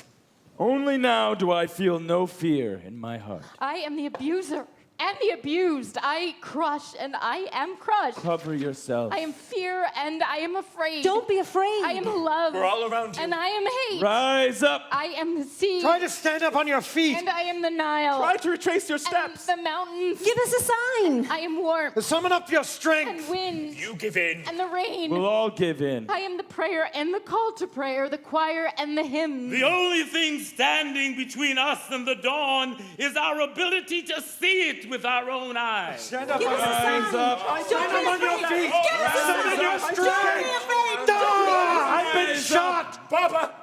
Speaker 4: Only now do I feel no fear in my heart.
Speaker 10: I am the abuser and the abused. I crush and I am crushed.
Speaker 4: Cover yourself.
Speaker 10: I am fear and I am afraid.
Speaker 7: Don't be afraid.
Speaker 10: I am love.
Speaker 8: We're all around you.
Speaker 10: And I am hate.
Speaker 4: Rise up.
Speaker 10: I am the sea.
Speaker 9: Try to stand up on your feet.
Speaker 10: And I am the Nile.
Speaker 5: Try to retrace your steps.
Speaker 10: And the mountains.
Speaker 7: Give us a sign.
Speaker 10: I am warmth
Speaker 9: Summon up your
Speaker 10: and
Speaker 9: strength.
Speaker 10: wind
Speaker 8: You give in.
Speaker 10: and the rain.
Speaker 4: We'll all give in.
Speaker 10: I am the prayer and the call to prayer, the choir and the hymn.
Speaker 3: The only thing standing between us and the dawn is our ability to see it with our own eyes.
Speaker 9: Stand up
Speaker 7: Give
Speaker 9: on
Speaker 7: us a
Speaker 9: your
Speaker 7: sign.
Speaker 9: feet. Stand up on your feet.
Speaker 7: Give us a
Speaker 9: Summon
Speaker 7: sign.
Speaker 9: your
Speaker 7: Don't be
Speaker 9: strength.
Speaker 7: afraid.
Speaker 9: Ah, I've been shot.
Speaker 8: Papa!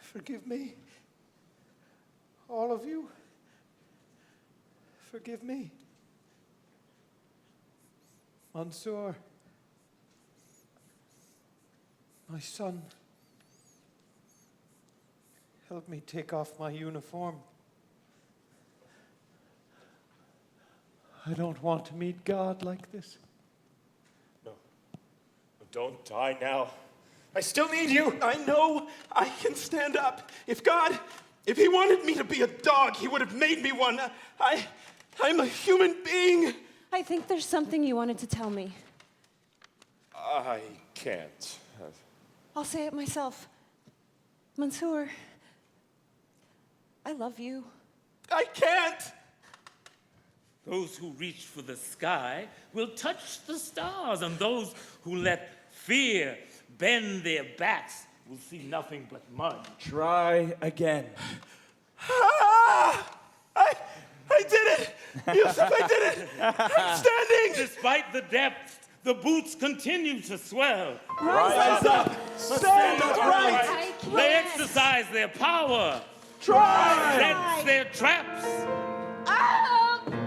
Speaker 9: Forgive me. All of you. Forgive me. Mansoor. My son. Help me take off my uniform. I don't want to meet God like this.
Speaker 8: No. Don't die now. I still need you.
Speaker 5: I know I can stand up. If he wanted me to be a dog, he would have made me one. I'm a human being.
Speaker 7: I think there's something you wanted to tell me.
Speaker 8: I can't.
Speaker 7: I'll say it myself. Mansoor, I love you.
Speaker 5: I can't.
Speaker 3: Those who reach for the sky will touch the stars, and those who let fear bend their backs will see nothing but mud.
Speaker 4: Try again.
Speaker 5: I did it. Yusuf, I did it. I'm standing.
Speaker 3: Despite the depths, the boots continue to swell.
Speaker 5: Rise up. Stand upright.
Speaker 10: I can't.
Speaker 3: They exercise their power,
Speaker 5: Try.
Speaker 3: sense their traps.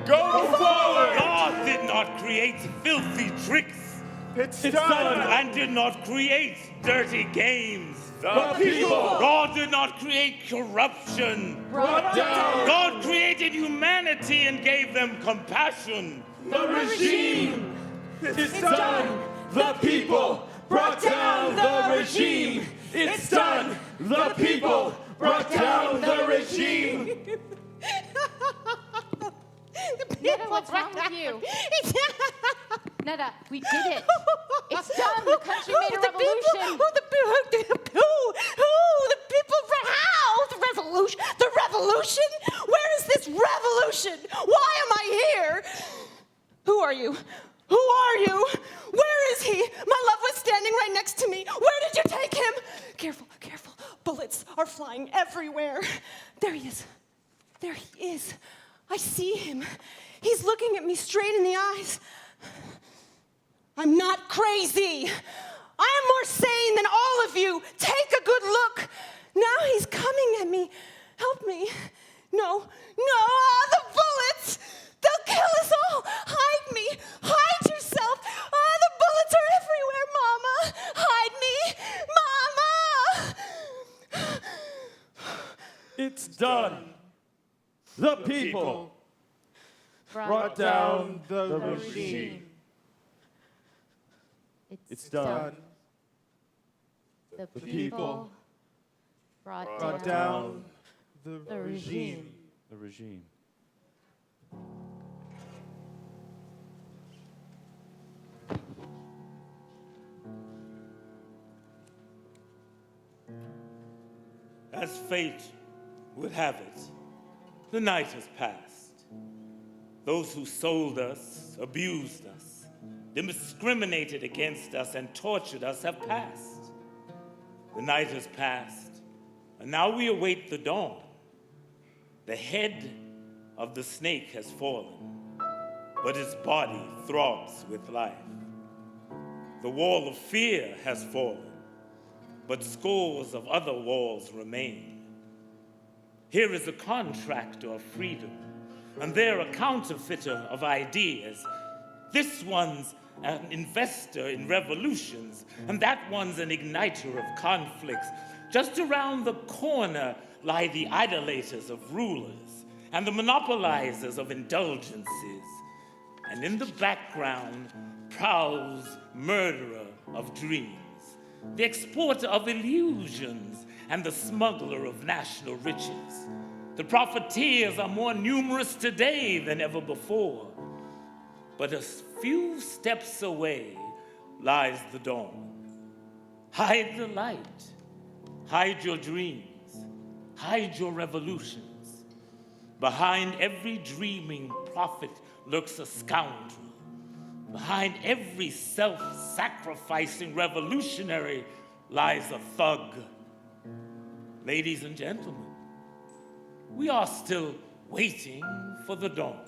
Speaker 8: Go forward!
Speaker 3: God did not create filthy tricks
Speaker 5: It's done.
Speaker 3: and did not create dirty games.
Speaker 8: The people!
Speaker 3: God did not create corruption. God created humanity and gave them compassion.
Speaker 4: The regime is done. The people brought down the regime. It's done. The people brought down the regime.
Speaker 10: Netta, what's wrong with you? Netta, we did it. It's done. The country made a revolution.
Speaker 7: The people, how? The revolution? The revolution? Where is this revolution? Why am I here? Who are you? Who are you? Where is he? My love was standing right next to me. Where did you take him? Careful, careful. Bullets are flying everywhere. There he is. There he is. I see him. He's looking at me straight in the eyes. I'm not crazy. I am more sane than all of you. Take a good look. Now he's coming at me. Help me. No, the bullets. They'll kill us all. Hide me. Hide yourself. The bullets are everywhere, Mama. Hide me. Mama.
Speaker 4: It's done. The people brought down the regime. It's done.
Speaker 10: The
Speaker 4: people
Speaker 10: brought
Speaker 4: down
Speaker 10: the regime.
Speaker 4: the regime.
Speaker 3: As fate would have it, the night has passed. Those who sold us, abused us, discriminated against us, and tortured us have passed. The night has passed, and now we await the dawn. The head of the snake has fallen, but its body throbs with life. The wall of fear has fallen, but scores of other walls remain. Here is a contractor of freedom, and there a counterfeiter of ideas. This one's an investor in revolutions, and that one's an igniter of conflicts. Just around the corner lie the idolaters of rulers and the monopolizers of indulgences. And in the background prowls murderer of dreams, the exporter of illusions and the smuggler of national riches. The profiteers are more numerous today than ever before. But a few steps away lies the dawn. Hide the light, hide your dreams, hide your revolutions. Behind every dreaming prophet lurks a scoundrel. Behind every self-sacrificing revolutionary lies a thug. Ladies and gentlemen, we are still waiting for the dawn.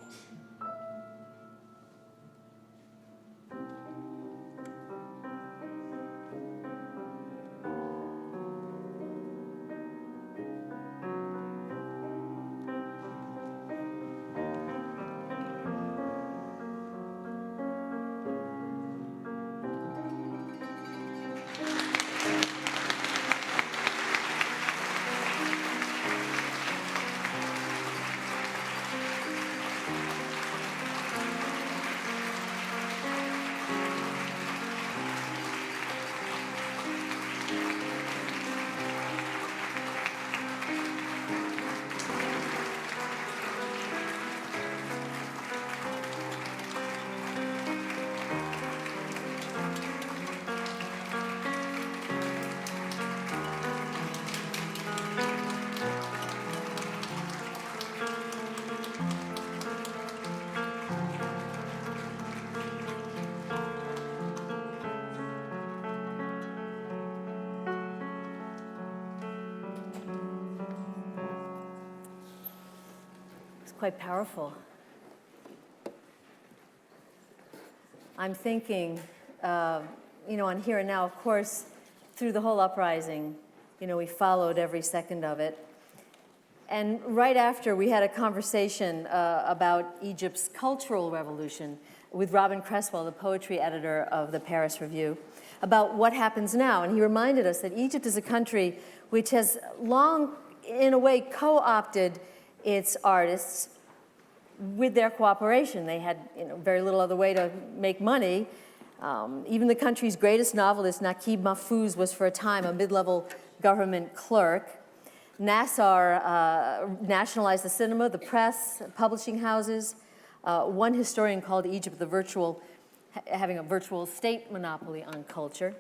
Speaker 11: Quite powerful. I'm thinking, on Here and Now, of course, through the whole uprising, we followed every second of it. And right after, we had a conversation about Egypt's cultural revolution with Robin Cresswell, the poetry editor of the Paris Review, about what happens now. And he reminded us that Egypt is a country which has long, in a way, co-opted its artists with their cooperation. They had very little other way to make money. Even the country's greatest novelist, Naguib Mahfouz, was for a time a mid-level government clerk. Nasser nationalized the cinema, the press, publishing houses. One historian called Egypt having a virtual state monopoly on culture.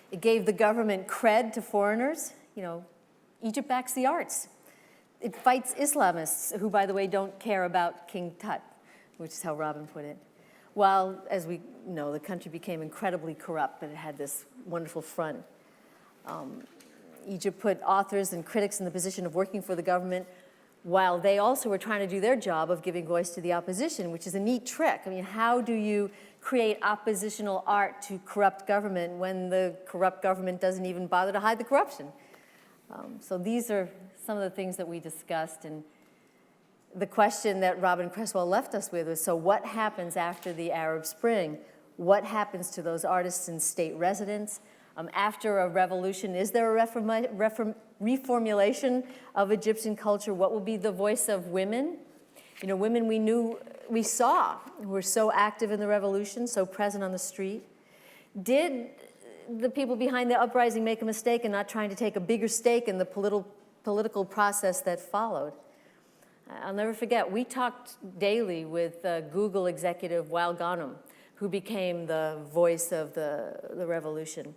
Speaker 11: It gave the government cred to foreigners. Egypt backs the arts. It fights Islamists, who, by the way, don't care about King Tut, which is how Robin put it. While, as we know, the country became incredibly corrupt, but it had this wonderful front. Egypt put authors and critics in the position of working for the government, while they also were trying to do their job of giving voice to the opposition, which is a neat trick. I mean, how do you create oppositional art to corrupt government when the corrupt government doesn't even bother to hide the corruption? So these are some of the things that we discussed, and the question that Robin Cresswell left us with was, so what happens after the Arab Spring? What happens to those artists and state residents? After a revolution, is there a reformulation of Egyptian culture? What will be the voice of women? Women we saw were so active in the revolution, so present on the street. Did the people behind the uprising make a mistake in not trying to take a bigger stake in the political process that followed? I'll never forget, we talked daily with Google executive Wael Ghanem, who became the voice of the revolution.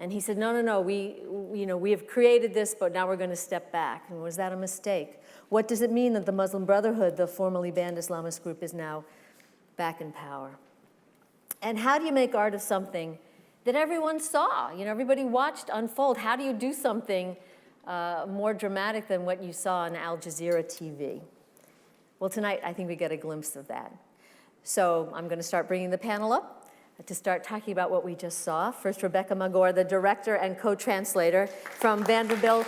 Speaker 11: And he said, no, we have created this, but now we're going to step back. And was that a mistake? What does it mean that the Muslim Brotherhood, the formerly banned Islamist group, is now back in power? And how do you make art of something that everyone saw? Everybody watched unfold. How do you do something more dramatic than what you saw on Al Jazeera TV. Well, tonight I think we get a glimpse of that. So I'm going to start bringing the panel up to start talking about what we just saw. First, Rebecca Magor, the director and co-translator from Vanderbilt,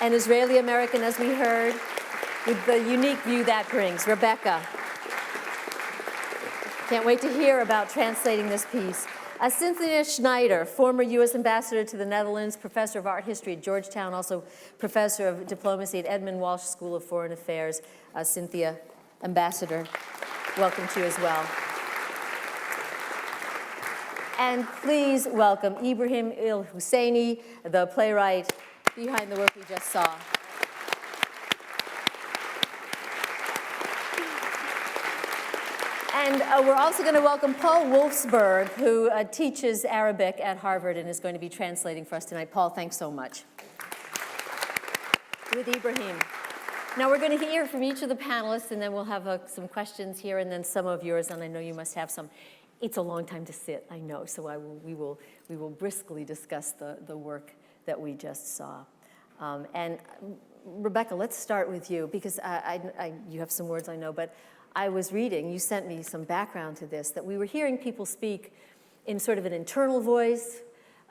Speaker 11: an Israeli American, as we heard, with the unique view that brings. Rebecca. Can't wait to hear about translating this piece. Cynthia Schneider, former U.S. ambassador to the Netherlands, professor of art history at Georgetown, also professor of diplomacy at Edmund Walsh School of Foreign Affairs. Cynthia, ambassador, welcome to you as well. And please welcome Ibrahim El-Husseini, the playwright behind the work we just saw. And we're also going to welcome Paul Wolfsberg, who teaches Arabic at Harvard and is going to be translating for us tonight. Paul, thanks so much. With Ibrahim. Now we're going to hear from each of the panelists, and then we'll have some questions here, and then some of yours, and I know you must have some. It's a long time to sit, I know, so we will briskly discuss the work that we just saw. And Rebecca, let's start with you, because you have some words I know, but I was reading, you sent me some background to this, that we were hearing people speak in sort of an internal voice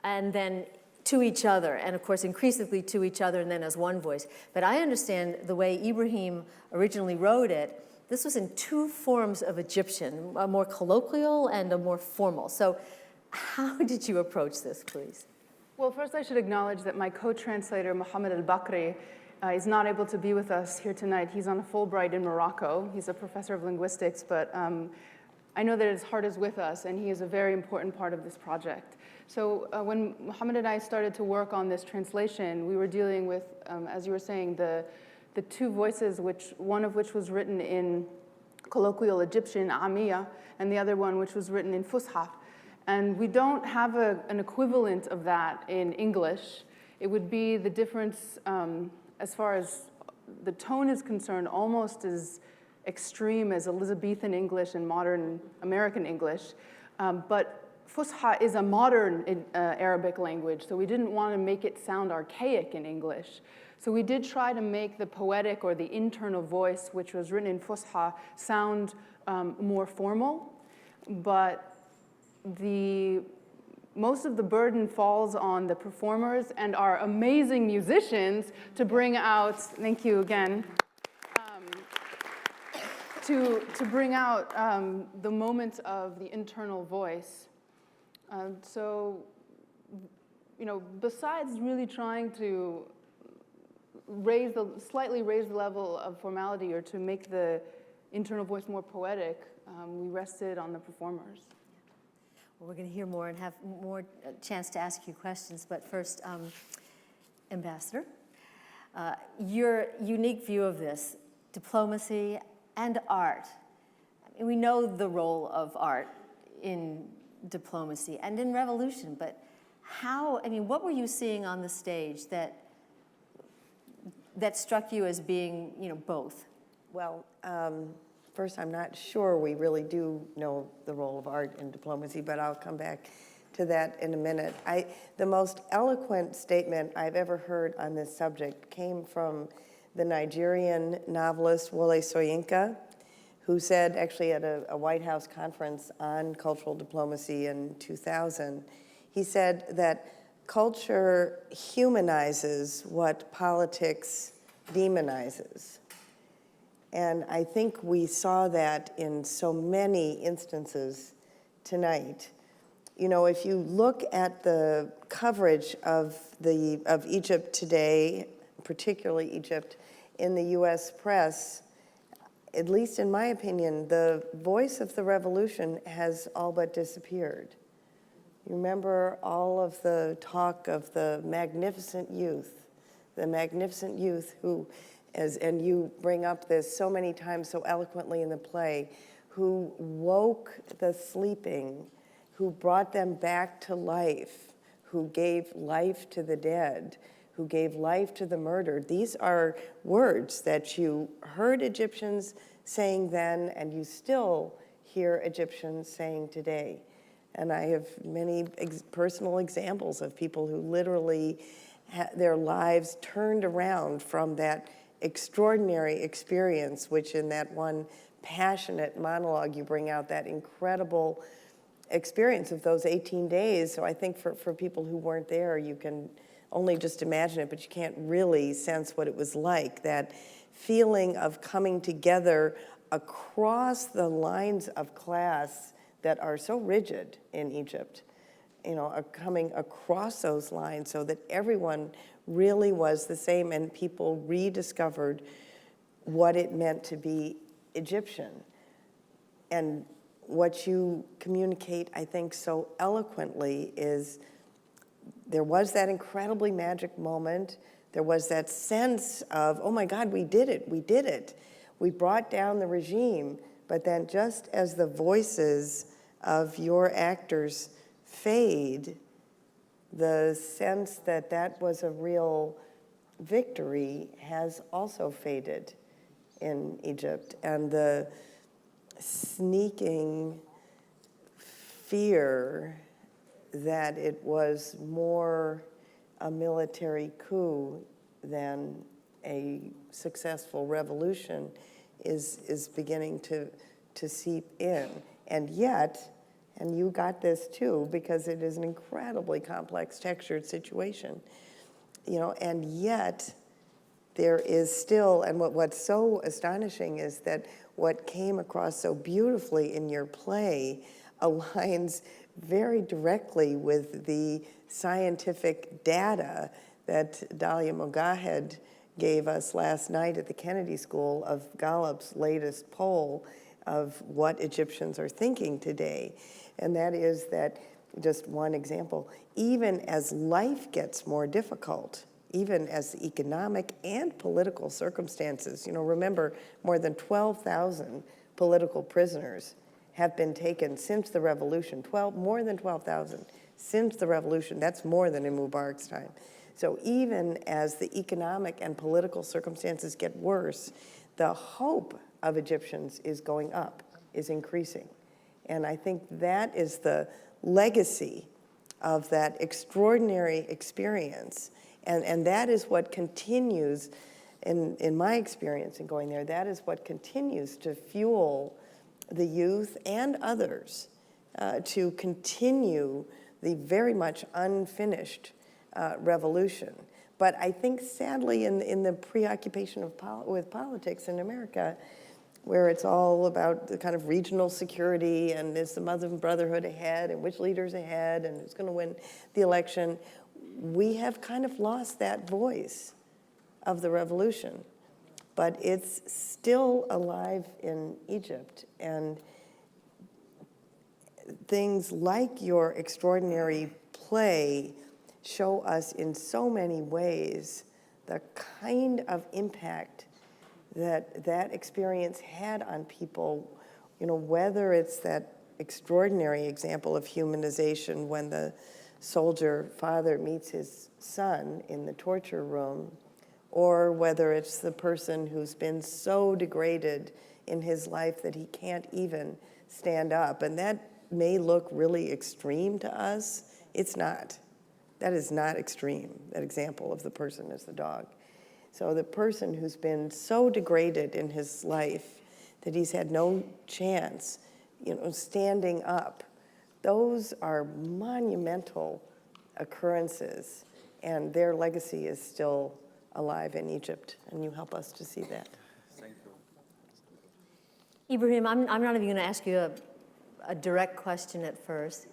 Speaker 11: and then to each other, and of course increasingly to each other and then as one voice. But I understand the way Ibrahim originally wrote it, this was in two forms of Egyptian, a more colloquial and a more formal. So how did you approach this, please?
Speaker 12: Well, first I should acknowledge that my co-translator, Mohammed Al-Bakri, is not able to be with us here tonight. He's on a Fulbright in Morocco. He's a professor of linguistics, but I know that his heart is with us, and he is a very important part of this project. So when Mohammed and I started to work on this translation, we were dealing with, as you were saying, the two voices, one of which was written in colloquial Egyptian, Amiya, and the other one which was written in Fusha. And we don't have an equivalent of that in English. It would be the difference, as far as the tone is concerned, almost as extreme as Elizabethan English and modern American English. But Fusha is a modern Arabic language, so we didn't want to make it sound archaic in English. So we did try to make the poetic or the internal voice, which was written in Fusha, sound more formal. But most of the burden falls on the performers and our amazing musicians to bring out, thank you again, to bring out the moments of the internal voice. So, besides really trying to slightly raise the level of formality or to make the internal voice more poetic, we rested on the performers.
Speaker 11: Well, we're going to hear more and have more chance to ask you questions, but first, Ambassador, your unique view of this, diplomacy and art. I mean, we know the role of art in diplomacy and in revolution, but what were you seeing on the stage that struck you as being, both?
Speaker 13: Well, first, I'm not sure we really do know the role of art in diplomacy, but I'll come back to that in a minute. The most eloquent statement I've ever heard on this subject came from the Nigerian novelist Wole Soyinka, who said, actually at a White House conference on cultural diplomacy in 2000, he said that culture humanizes what politics demonizes. And I think we saw that in so many instances tonight. If you look at the coverage of Egypt today, particularly Egypt, in the US press, at least in my opinion, the voice of the revolution has all but disappeared. You remember all of the talk of the magnificent youth who, and you bring up this so many times so eloquently in the play, who woke the sleeping, who brought them back to life, who gave life to the dead, who gave life to the murdered. These are words that you heard Egyptians saying then, and you still hear Egyptians saying today. And I have many personal examples of people who literally their lives turned around from that extraordinary experience, which in that one passionate monologue you bring out that incredible experience of those 18 days. So I think for people who weren't there, you can only just imagine it, but you can't really sense what it was like, that feeling of coming together across the lines of class that are so rigid in Egypt, coming across those lines so that everyone really was the same and people rediscovered what it meant to be Egyptian. And what you communicate, I think, so eloquently is there was that incredibly magic moment. There was that sense of, oh my God, we did it, we did it. We brought down the regime. But then just as the voices of your actors fade, the sense that that was a real victory has also faded in Egypt. And the sneaking fear that it was more a military coup than a successful revolution is beginning to seep in. And yet, and you got this too, because it is an incredibly complex, textured situation, and yet there is still, and what's so astonishing is that what came across so beautifully in your play aligns very directly with the scientific data that Dalia Mogahed gave us last night at the Kennedy School of Gallup's latest poll of what Egyptians are thinking today. And that is that, just one example, even as life gets more difficult, even as the economic and political circumstances, remember, more than 12,000 political prisoners have been taken since the revolution, more than 12,000 since the revolution. That's more than in Mubarak's time. So even as the economic and political circumstances get worse, the hope of Egyptians is going up, is increasing. And I think that is the legacy of that extraordinary experience. And that is what continues, in my experience in going there, that is what continues to fuel the youth and others to continue the very much unfinished revolution. But I think, sadly, in the preoccupation with politics in America, where it's all about the kind of regional security and is the Muslim Brotherhood ahead and which leader's ahead and who's going to win the election, we have kind of lost that voice of the revolution. But it's still alive in Egypt. And things like your extraordinary play show us in so many ways the kind of impact that experience had on people, whether it's that extraordinary example of humanization when the soldier father meets his son in the torture room, or whether it's the person who's been so degraded in his life that he can't even stand up. And that may look really extreme to us. It's not. That is not extreme, that example of the person as the dog. So the person who's been so degraded in his life that he's had no chance, standing up, those are monumental occurrences, and their legacy is still alive in Egypt, and you help us to see that.
Speaker 11: Thank you. Ibrahim, I'm not even going to ask you a direct question at first.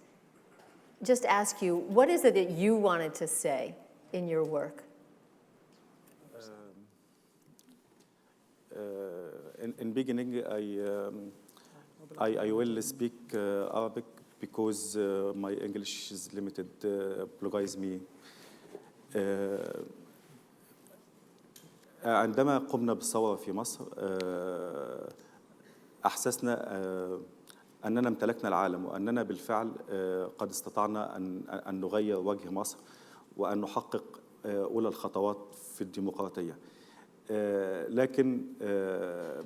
Speaker 11: Just ask you, what is it that you wanted to say in your work?
Speaker 14: In beginning, I will speak Arabic because my English is limited. Apologize me. عندما قمنا بالثورة في مصر أحسسنا أننا امتلكنا العالم وأننا بالفعل قد استطعنا أن نغير وجه مصر وأن نحقق أولى الخطوات في الديمقراطية. لكن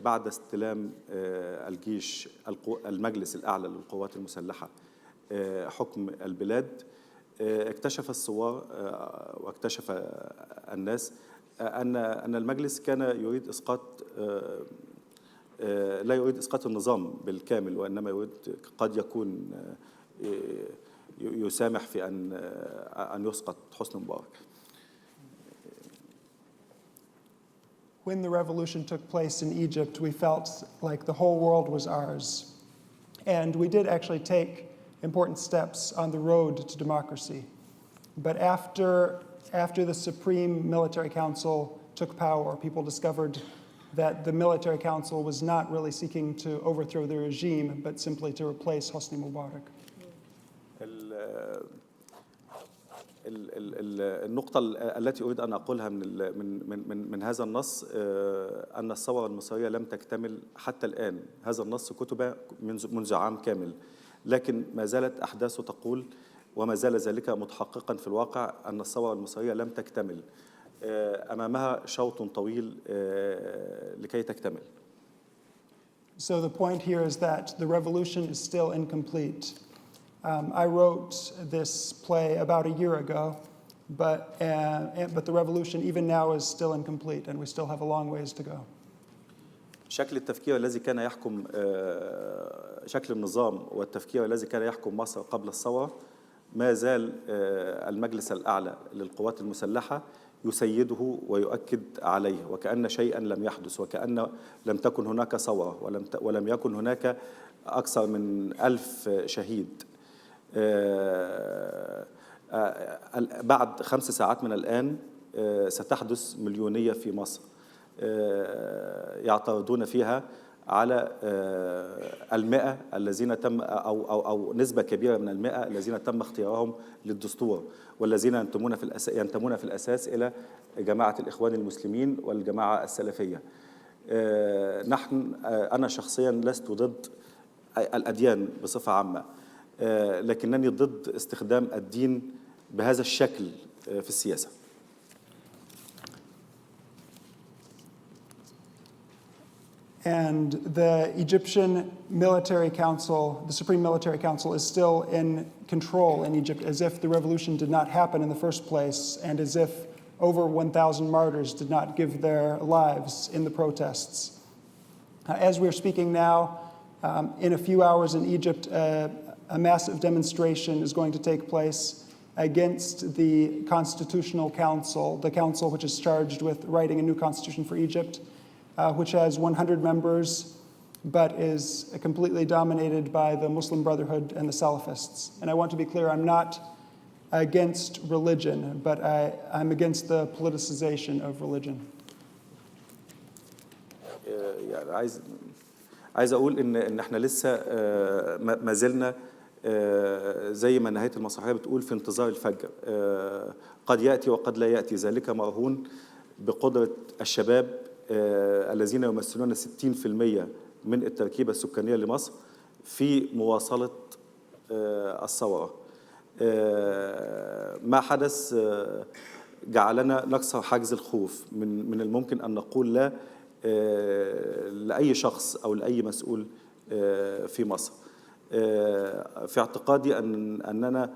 Speaker 14: بعد استلام الجيش المجلس الأعلى للقوات المسلحة حكم البلاد اكتشف الثوار واكتشف الناس أن المجلس كان يريد إسقاط لا يريد إسقاط النظام بالكامل، وإنما يريد قد يكون يسامح في أن يسقط حسني مبارك.
Speaker 15: When the revolution took place in Egypt, we felt like the whole world was ours. And we did actually take important steps on the road to democracy. But after the Supreme Military Council took power, people discovered that the military council was not really seeking to overthrow the regime, but simply to replace Hosni Mubarak.
Speaker 14: النقطة التي أريد أن أقولها من هذا النص أن الثورة المصرية لم تكتمل حتى الآن. هذا النص كتب منذ عام كامل، لكن ما زالت أحداثه تقول وما زال ذلك متحققا في الواقع أن الثورة المصرية لم تكتمل، أمامها شوط طويل لكي تكتمل.
Speaker 15: So the point here is that the revolution is still incomplete. I wrote this play about a year ago, but the revolution even now is still incomplete, and we still have a long ways to go.
Speaker 14: شكل التفكير الذي كان يحكم شكل النظام والتفكير الذي كان يحكم مصر قبل الثورة ما زال المجلس الأعلى للقوات المسلحة يسيده ويؤكد عليه، وكأن شيئا لم يحدث، وكأن لم تكن هناك ثورة ولم يكن هناك أكثر من 1000 شهيد. بعد 5 ساعات من الآن ستحدث مليونية في مصر يعترضون فيها على 100 الذين تم أو نسبة كبيرة من 100 الذين تم اختيارهم للدستور، والذين ينتمون في الأساس إلى جماعة الإخوان المسلمين والجماعة السلفية. أنا شخصيا لست ضد الأديان بصفة عامة، لكنني ضد استخدام الدين بهذا الشكل في السياسة.
Speaker 15: And the Egyptian Military Council, the Supreme Military Council, is still in control in Egypt, as if the revolution did not happen in the first place, and as if over 1,000 martyrs did not give their lives in the protests. As we're speaking now, in a few hours in Egypt, a massive demonstration is going to take place against the Constitutional Council, the council which is charged with writing a new constitution for Egypt, which has 100 members, but is completely dominated by the Muslim Brotherhood and the Salafists. And I want to be clear, I'm not against religion, but I'm against the politicization of religion.
Speaker 14: عايز أقول إن إحنا لسه ما زلنا زي ما نهاية المسرحية بتقول في انتظار الفجر. قد يأتي وقد لا يأتي، ذلك مرهون بقدرة الشباب الذين يمثلون 60% من التركيبة السكانية لمصر في مواصلة الثورة. ما حدث جعلنا نكسر حاجز الخوف. من الممكن أن نقول لا لأي شخص أو لأي مسؤول في مصر. في اعتقادي أننا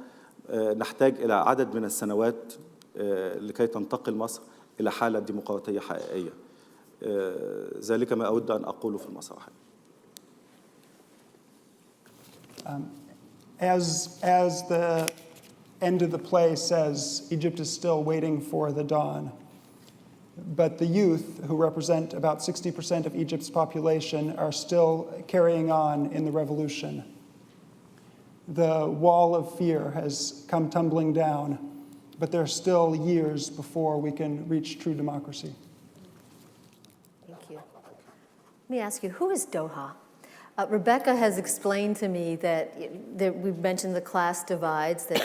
Speaker 14: نحتاج إلى عدد من السنوات لكي تنتقل مصر إلى حالة ديمقراطية حقيقية. ذلك ما أود أن أقوله في المسرح.
Speaker 15: As the end of the play says, Egypt is still waiting for the dawn. But the youth, who represent about 60% of Egypt's population, are still carrying on in the revolution. The wall of fear has come tumbling down, but there are still years before we can reach true democracy.
Speaker 11: Thank you. Let me ask you, who is Doha? Rebecca has explained to me that we've mentioned the class divides, that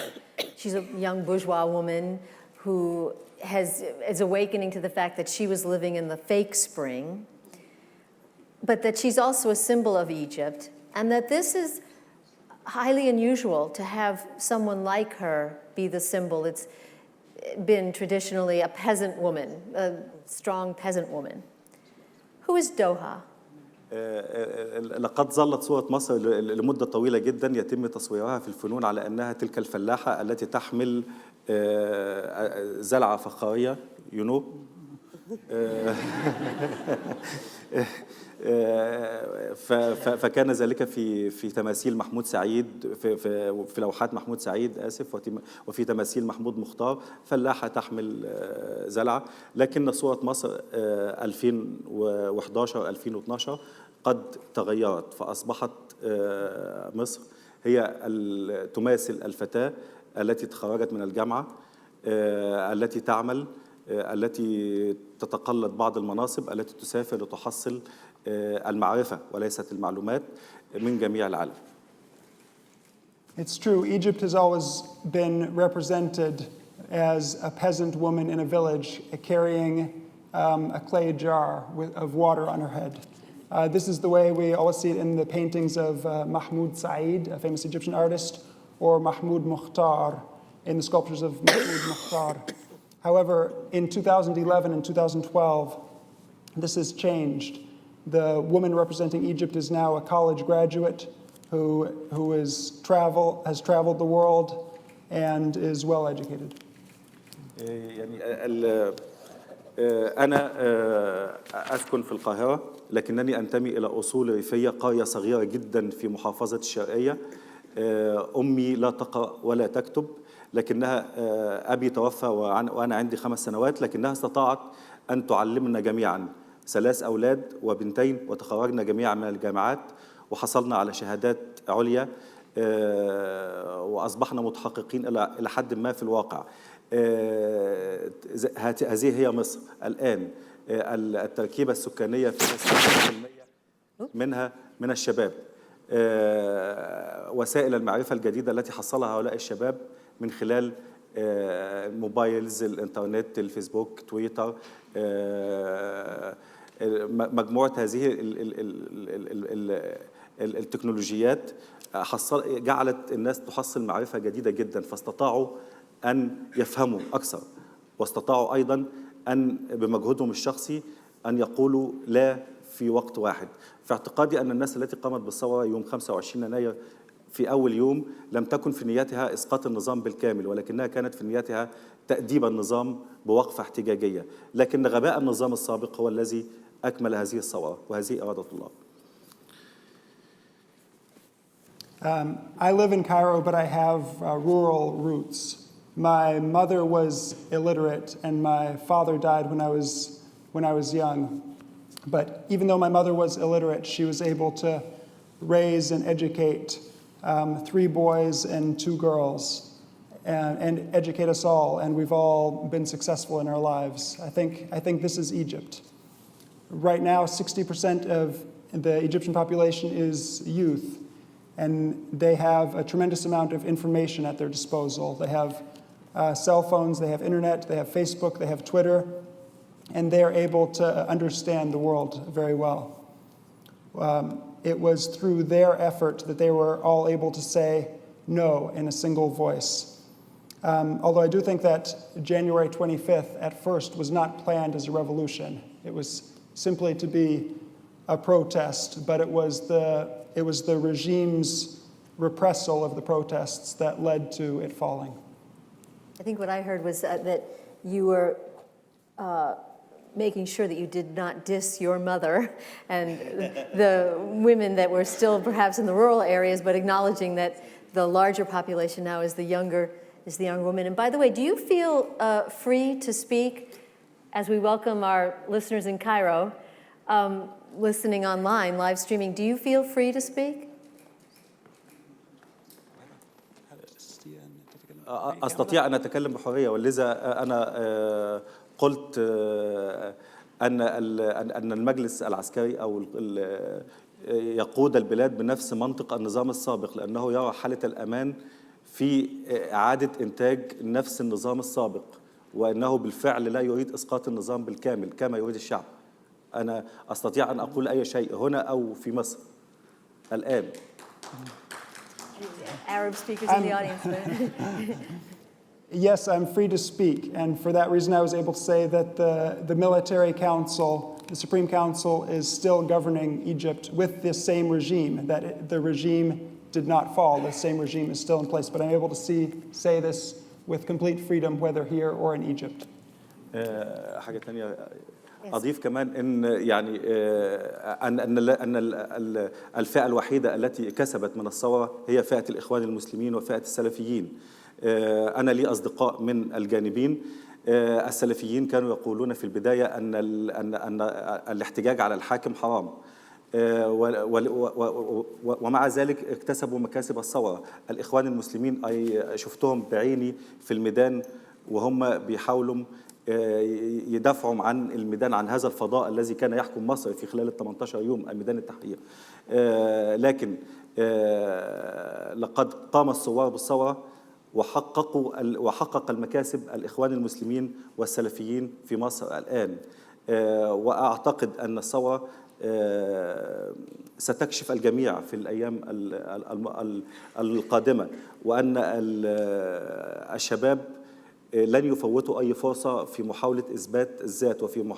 Speaker 11: she's a young bourgeois woman who is awakening to the fact that she was living in the fake spring, but that she's also a symbol of Egypt, and that this is highly unusual to have someone like her be the symbol. It's been traditionally a peasant woman, a strong peasant woman. Who is Doha?
Speaker 14: لقد ظلت صورة مصر لمدة طويلة جدا يتم تصويرها في الفنون على أنها تلك الفلاحة التي تحمل زلعة فخارية فكان ذلك في تماثيل محمود سعيد في لوحات محمود سعيد وفي تماثيل محمود مختار فلاحة تحمل زلعة. لكن صورة مصر 2011 2012 قد تغيرت فأصبحت مصر هي تماثل الفتاة التي تخرجت من الجامعة التي تعمل التي تتقلد بعض المناصب التي تسافر لتحصل المعرفة وليست المعلومات من جميع العالم.
Speaker 15: It's true, Egypt has always been represented as a peasant woman in a village carrying a clay jar of water on her head. This is the way we always see it in the paintings of Mahmoud Said, a famous Egyptian artist, or Mahmoud Mukhtar in the sculptures of Mahmoud Mukhtar. However, in 2011 and 2012, this has changed. The woman representing Egypt is now a college graduate who has traveled the world and is well educated.
Speaker 14: أنا أسكن في القاهرة لكنني أنتمي إلى أصول ريفية قرية صغيرة جدا في محافظة الشرقية. أمي لا تقرأ ولا تكتب لكنها أبي توفى وأنا عندي 5 سنوات لكنها استطاعت أن تعلمنا جميعا 3 أولاد وبنتين وتخرجنا جميعا من الجامعات وحصلنا على شهادات عليا وأصبحنا متحققين إلى حد ما في الواقع. هذه هي مصر الآن. التركيبة السكانية فيها 60% منها من الشباب. وسائل المعرفة الجديدة التي حصلها هؤلاء الشباب من خلال موبايلز الانترنت الفيسبوك تويتر مجموعة هذه التكنولوجيات جعلت الناس تحصل معرفة جديدة جدا فاستطاعوا أن يفهموا أكثر واستطاعوا أيضا أن بمجهودهم الشخصي أن يقولوا لا في وقت واحد. في اعتقادي أن الناس التي قامت بالثورة يوم 25 يناير في أول يوم لم تكن في نيتها إسقاط النظام بالكامل ولكنها كانت في نيتها تأديب النظام بوقفة احتجاجية لكن غباء النظام السابق هو الذي أكمل هذه الثورة وهذه إرادة الله.
Speaker 15: I live in Cairo, but I have rural roots. My mother was illiterate, and my father died when I was young. But even though my mother was illiterate, she was able to raise and educate 3 boys and 2 girls, and educate us all. And we've all been successful in our lives. I think this is Egypt. Right now, 60% of the Egyptian population is youth. And they have a tremendous amount of information at their disposal. They have cell phones, they have internet, they have Facebook, they have Twitter, and they're able to understand the world very well. It was through their effort that they were all able to say no in a single voice. Although I do think that January 25th at first was not planned as a revolution. It was simply to be a protest, but it was the regime's repressal of the protests that led to it falling.
Speaker 11: I think what I heard was that you were making sure that you did not diss your mother and the women that were still perhaps in the rural areas, but acknowledging that the larger population now is the younger woman. And by the way, do you feel free to speak as we welcome our listeners in Cairo? Listening online, live streaming, do you feel free to speak?
Speaker 14: أستطيع أن أتكلم بحرية ولذا أنا قلت أن المجلس العسكري أو يقود البلاد بنفس منطق النظام السابق لأنه يرى حالة الأمان في إعادة إنتاج نفس النظام السابق وأنه بالفعل لا يريد إسقاط النظام بالكامل كما يريد الشعب. أنا أستطيع أن أقول أي شيء هنا أو في مصر الآن.
Speaker 11: Arab speakers in the audience.
Speaker 15: Yes, I'm free to speak, and for that reason I was able to say that the military council the Supreme Council is still governing Egypt with this same regime, that the regime did not fall, the same regime is still in place. But I'm able to say this with complete freedom, whether here or in Egypt.
Speaker 14: حاجة تانية أضيف كمان إن يعني أن الفئة الوحيدة التي كسبت من الثورة هي فئة الإخوان المسلمين وفئة السلفيين. أنا لي أصدقاء من الجانبين. السلفيين كانوا يقولون في البداية أن الاحتجاج على الحاكم حرام. ومع ذلك اكتسبوا مكاسب الثورة. الإخوان المسلمين أي شفتهم بعيني في الميدان وهم بيحاولوا يدافعوا عن الميدان، عن هذا الفضاء الذي كان يحكم مصر في خلال 18 يوم، الميدان التحرير. لكن لقد قام الثوار بالثورة وحقق المكاسب الإخوان المسلمين والسلفيين في مصر الآن. وأعتقد أن الثورة ستكشف الجميع في الأيام القادمة، وأن الشباب لن يفوتوا أي فرصة في محاولة إثبات الذات وفي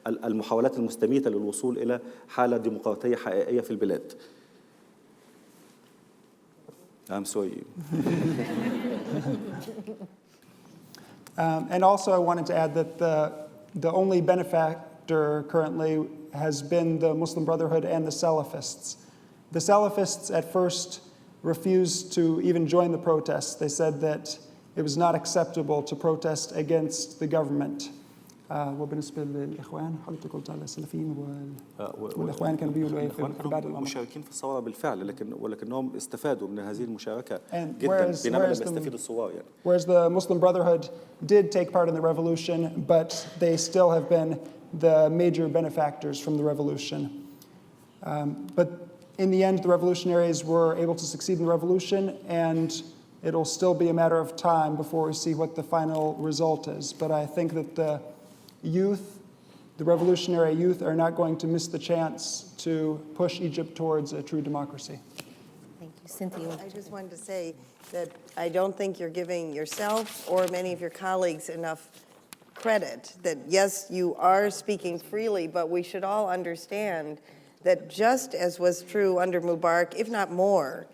Speaker 14: المحاولات المستميتة للوصول إلى حالة ديمقراطية حقيقية في البلاد. I'm sorry.
Speaker 15: And also I wanted to add that the only benefactor currently has been the Muslim Brotherhood and the Salafists. The Salafists at first refused to even join the protests. They said that it was not acceptable to protest against the government. وبالنسبة للإخوان حضرتك قلت على السلفيين والإخوان كانوا بيقولوا إيه في بعد الأمر.
Speaker 14: مشاركين في الثورة بالفعل، ولكنهم استفادوا من هذه المشاركة جدا بينما لم يستفيد الثوار يعني.
Speaker 15: Whereas the Muslim Brotherhood did take part in the revolution, but they still have been the major benefactors from the revolution. But in the end, the revolutionaries were able to succeed in the revolution, and it'll still be a matter of time before we see what the final result is. But I think that the youth, the revolutionary youth, are not going to miss the chance to push Egypt towards a true democracy.
Speaker 11: Thank you. Cynthia.
Speaker 13: I just wanted to say that I don't think you're giving yourself or many of your colleagues enough credit. That yes, you are speaking freely, but we should all understand that just as was true under Mubarak, if not more,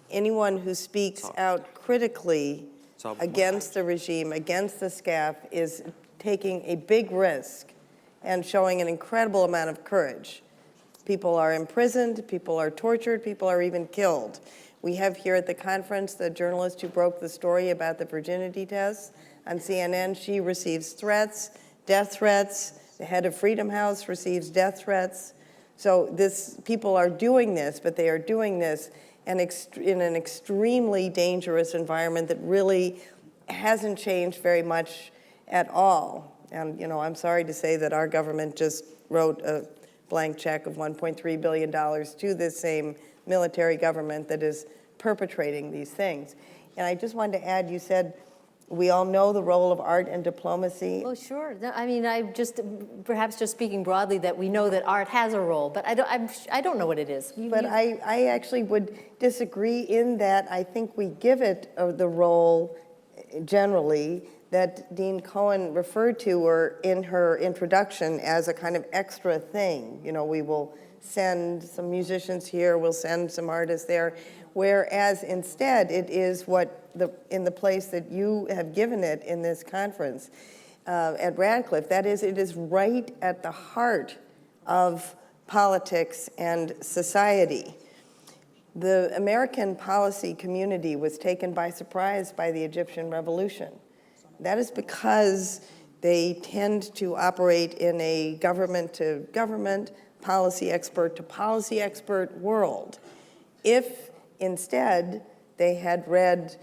Speaker 13: anyone who speaks out critically against the regime, against the SCAF, is taking a big risk and showing an incredible amount of courage. People are imprisoned, people are tortured, people are even killed. We have here at the conference the journalist who broke the story about the virginity tests on CNN. She receives threats, death threats. The head of Freedom House receives death threats. So people are doing this, but they are doing this in an extremely dangerous environment that really hasn't changed very much at all. And, I'm sorry to say that our government just wrote a blank check of $1.3 billion to this same military government that is perpetrating these things. And I just wanted to add, you said we all know the role of art and diplomacy.
Speaker 11: Oh, sure. I mean, perhaps just speaking broadly, that we know that art has a role, but I don't know what it is.
Speaker 13: I actually would disagree in that I think we give it the role generally that Dean Cohen referred to or in her introduction as a kind of extra thing. We will send some musicians here, we'll send some artists there, whereas instead it is in the place that you have given it in this conference at Radcliffe, that is, it is right at the heart of politics and society. The American policy community was taken by surprise by the Egyptian revolution. That is because they tend to operate in a government-to-government, policy expert-to-policy expert world. If instead they had read,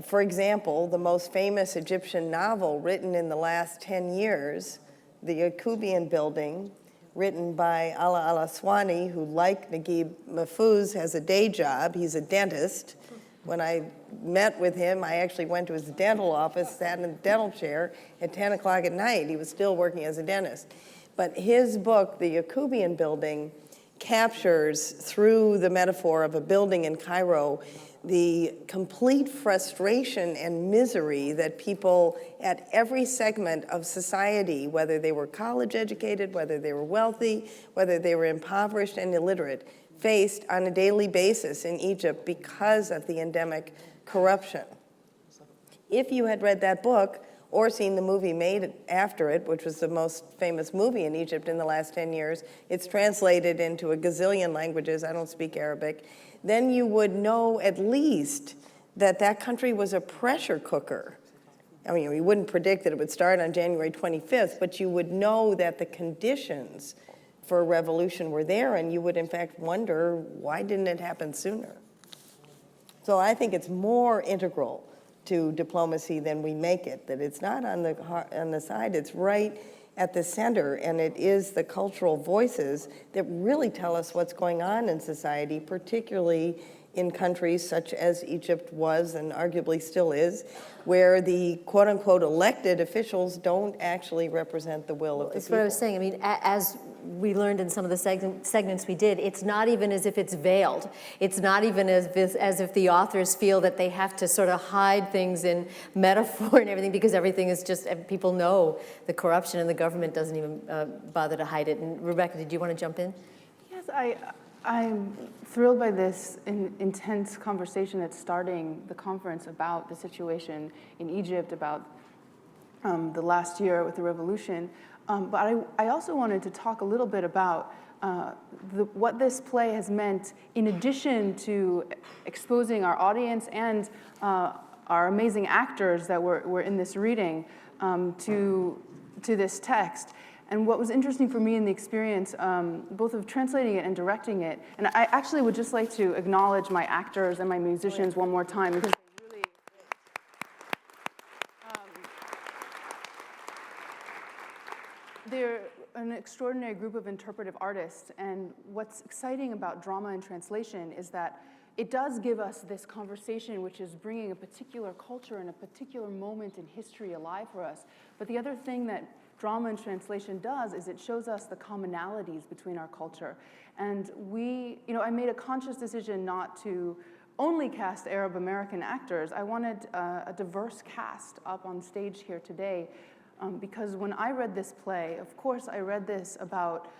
Speaker 13: for example, the most famous Egyptian novel written in the last 10 years, The Yaqubian Building, written by Ala al-Aswani, who, like Naguib Mahfouz, has a day job. He's a dentist. When I met with him, I actually went to his dental office, sat in a dental chair at 10 o'clock at night. He was still working as a dentist. But his book, The Yaqubian Building, captures, through the metaphor of a building in Cairo, the complete frustration and misery that people at every segment of society, whether they were college educated, whether they were wealthy, whether they were impoverished and illiterate, faced on a daily basis in Egypt because of the endemic corruption. If you had read that book or seen the movie made after it, which was the most famous movie in Egypt in the last 10 years, it's translated into a gazillion languages, I don't speak Arabic, then you would know at least that that country was a pressure cooker. I mean, you wouldn't predict that it would start on January 25th, but you would know that the conditions for a revolution were there, and you would in fact wonder, why didn't it happen sooner? So I think it's more integral to diplomacy than we make it, that it's not on the side, it's right at the center, and it is the cultural voices that really tell us what's going on in society, particularly in countries such as Egypt was and arguably still is, where the quote-unquote elected officials don't actually represent the will of the people.
Speaker 11: That's what I was saying. I mean, as we learned in some of the segments we did, it's not even as if it's veiled. It's not even as if the authors feel that they have to sort of hide things in metaphor and everything, because everything is just, people know the corruption and the government doesn't even bother to hide it. And Rebecca, did you want to jump in?
Speaker 12: Yes, I'm thrilled by this intense conversation that's starting the conference about the situation in Egypt, about the last year with the revolution. But I also wanted to talk a little bit about what this play has meant in addition to exposing our audience and our amazing actors that were in this reading to this text. And what was interesting for me in the experience, both of translating it and directing it, and I actually would just like to acknowledge my actors and my musicians one more time, because they really, they're an extraordinary group of interpretive artists. And what's exciting about drama and translation is that it does give us this conversation which is bringing a particular culture and a particular moment in history alive for us. But the other thing that drama and translation does is it shows us the commonalities between our culture. And I made a conscious decision not to only cast Arab American actors. I wanted a diverse cast up on stage here today, because when I read this play, of course I read this about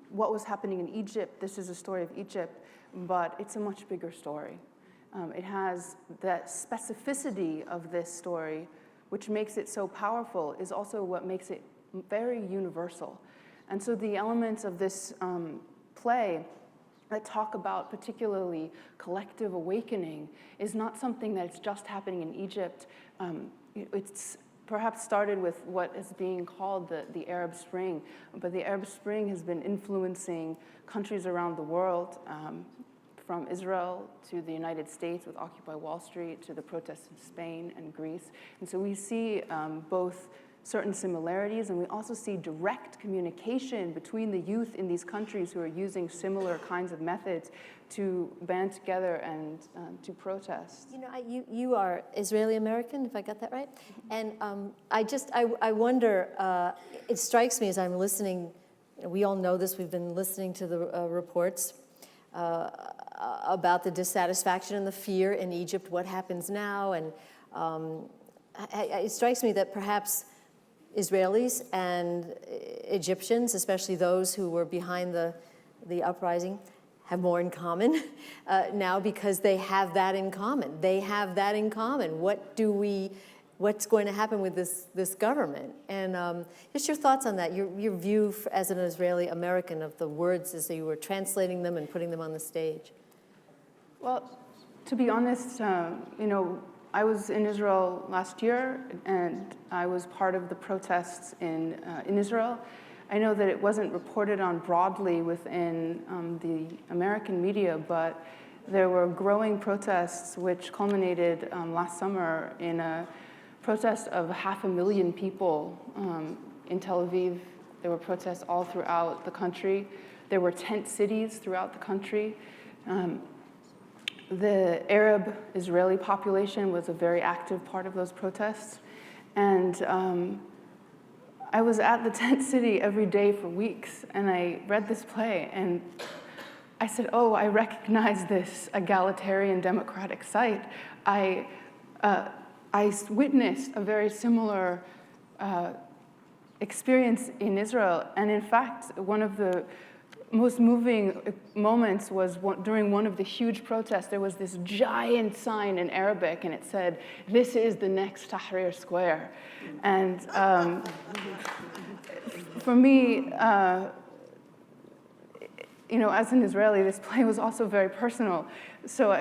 Speaker 12: what was happening in Egypt. This is a story of Egypt, but it's a much bigger story. It has that specificity of this story, which makes it so powerful, is also what makes it very universal. And so the elements of this play that talk about particularly collective awakening is not something that's just happening in Egypt. It's perhaps started with what is being called the Arab Spring, but the Arab Spring has been influencing countries around the world, from Israel to the United States with Occupy Wall Street to the protests in Spain and Greece. And so we see both certain similarities, and we also see direct communication between the youth in these countries who are using similar kinds of methods to band together and to protest.
Speaker 11: You know, you are Israeli American, if I got that right. And I wonder, it strikes me as I'm listening, we all know this, we've been listening to the reports about the dissatisfaction and the fear in Egypt, what happens now, and it strikes me that perhaps Israelis and Egyptians, especially those who were behind the uprising, have more in common now because they have that in common. They have that in common. What's going to happen with this government? And just your thoughts on that, your view as an Israeli American of the words as you were translating them and putting them on the stage.
Speaker 12: Well, to be honest, I was in Israel last year, and I was part of the protests in Israel. I know that it wasn't reported on broadly within the American media, but there were growing protests which culminated last summer in a protest of 500,000 people in Tel Aviv. There were protests all throughout the country. There were tent cities throughout the country. The Arab Israeli population was a very active part of those protests. And I was at the tent city every day for weeks, and I read this play, and I said, oh, I recognize this egalitarian democratic site. I witnessed a very similar experience in Israel. And in fact, one of the most moving moments was during one of the huge protests. There was this giant sign in Arabic, and it said, "This is the next Tahrir Square." And for me, you know, as an Israeli, this play was also very personal. So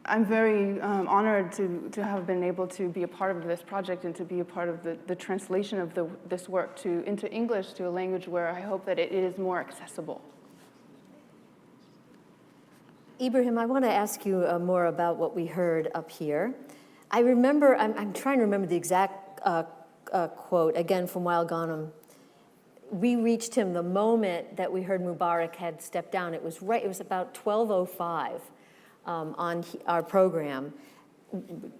Speaker 12: I'm very honored to have been able to be a part of this project and to be a part of the translation of this work into English, to a language where I hope that it is more accessible.
Speaker 11: Ibrahim, I want to ask you more about what we heard up here. I remember, I'm trying to remember the exact quote, again from Wael Ghanem. We reached him the moment that we heard Mubarak had stepped down. It was about 12:05. On our program,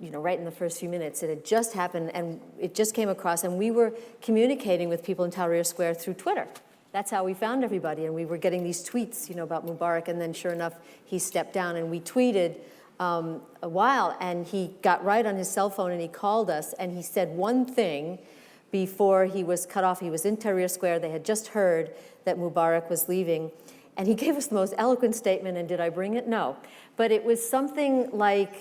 Speaker 11: you know, right in the first few minutes. It had just happened, and it just came across, and we were communicating with people in Tahrir Square through Twitter. That's how we found everybody, and we were getting these tweets, you know, about Mubarak, and then sure enough, he stepped down, and we tweeted a while, and he got right on his cell phone, and he called us, and he said one thing before he was cut off. He was in Tahrir Square. They had just heard that Mubarak was leaving, and he gave us the most eloquent statement, and did I bring it? No. But it was something like,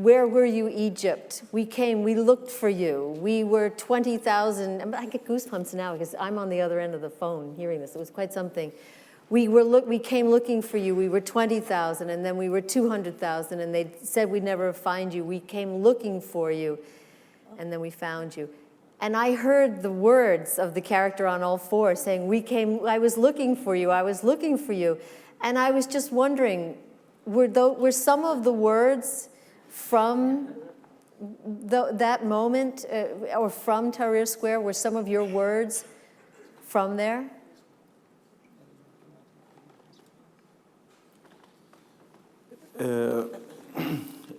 Speaker 11: where were you, Egypt? We came, we looked for you. We were 20,000. I get goosebumps now because I'm on the other end of the phone hearing this. It was quite something. We came looking for you. We were 20,000, and then we were 200,000, and they said we'd never find you. We came looking for you, and then we found you. And I heard the words of the character on All Fours saying, I was looking for you, I was looking for you. And I was just wondering, were some of the words from that moment, or from Tahrir Square, were some of your words from there?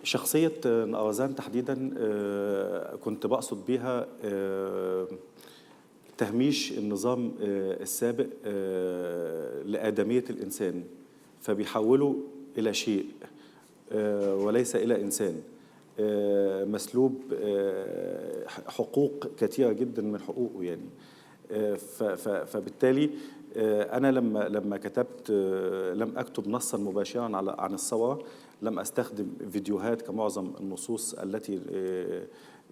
Speaker 14: شخصية نقرزان تحديدا كنت بقصد بيها تهميش النظام السابق لآدمية الإنسان، فبيحوله إلى شيء وليس إلى إنسان، مسلوب حقوق كثيرة جدا من حقوقه يعني. فبالتالي أنا لما كتبت لم أكتب نصا مباشرا عن الثورة، لم أستخدم فيديوهات كمعظم النصوص التي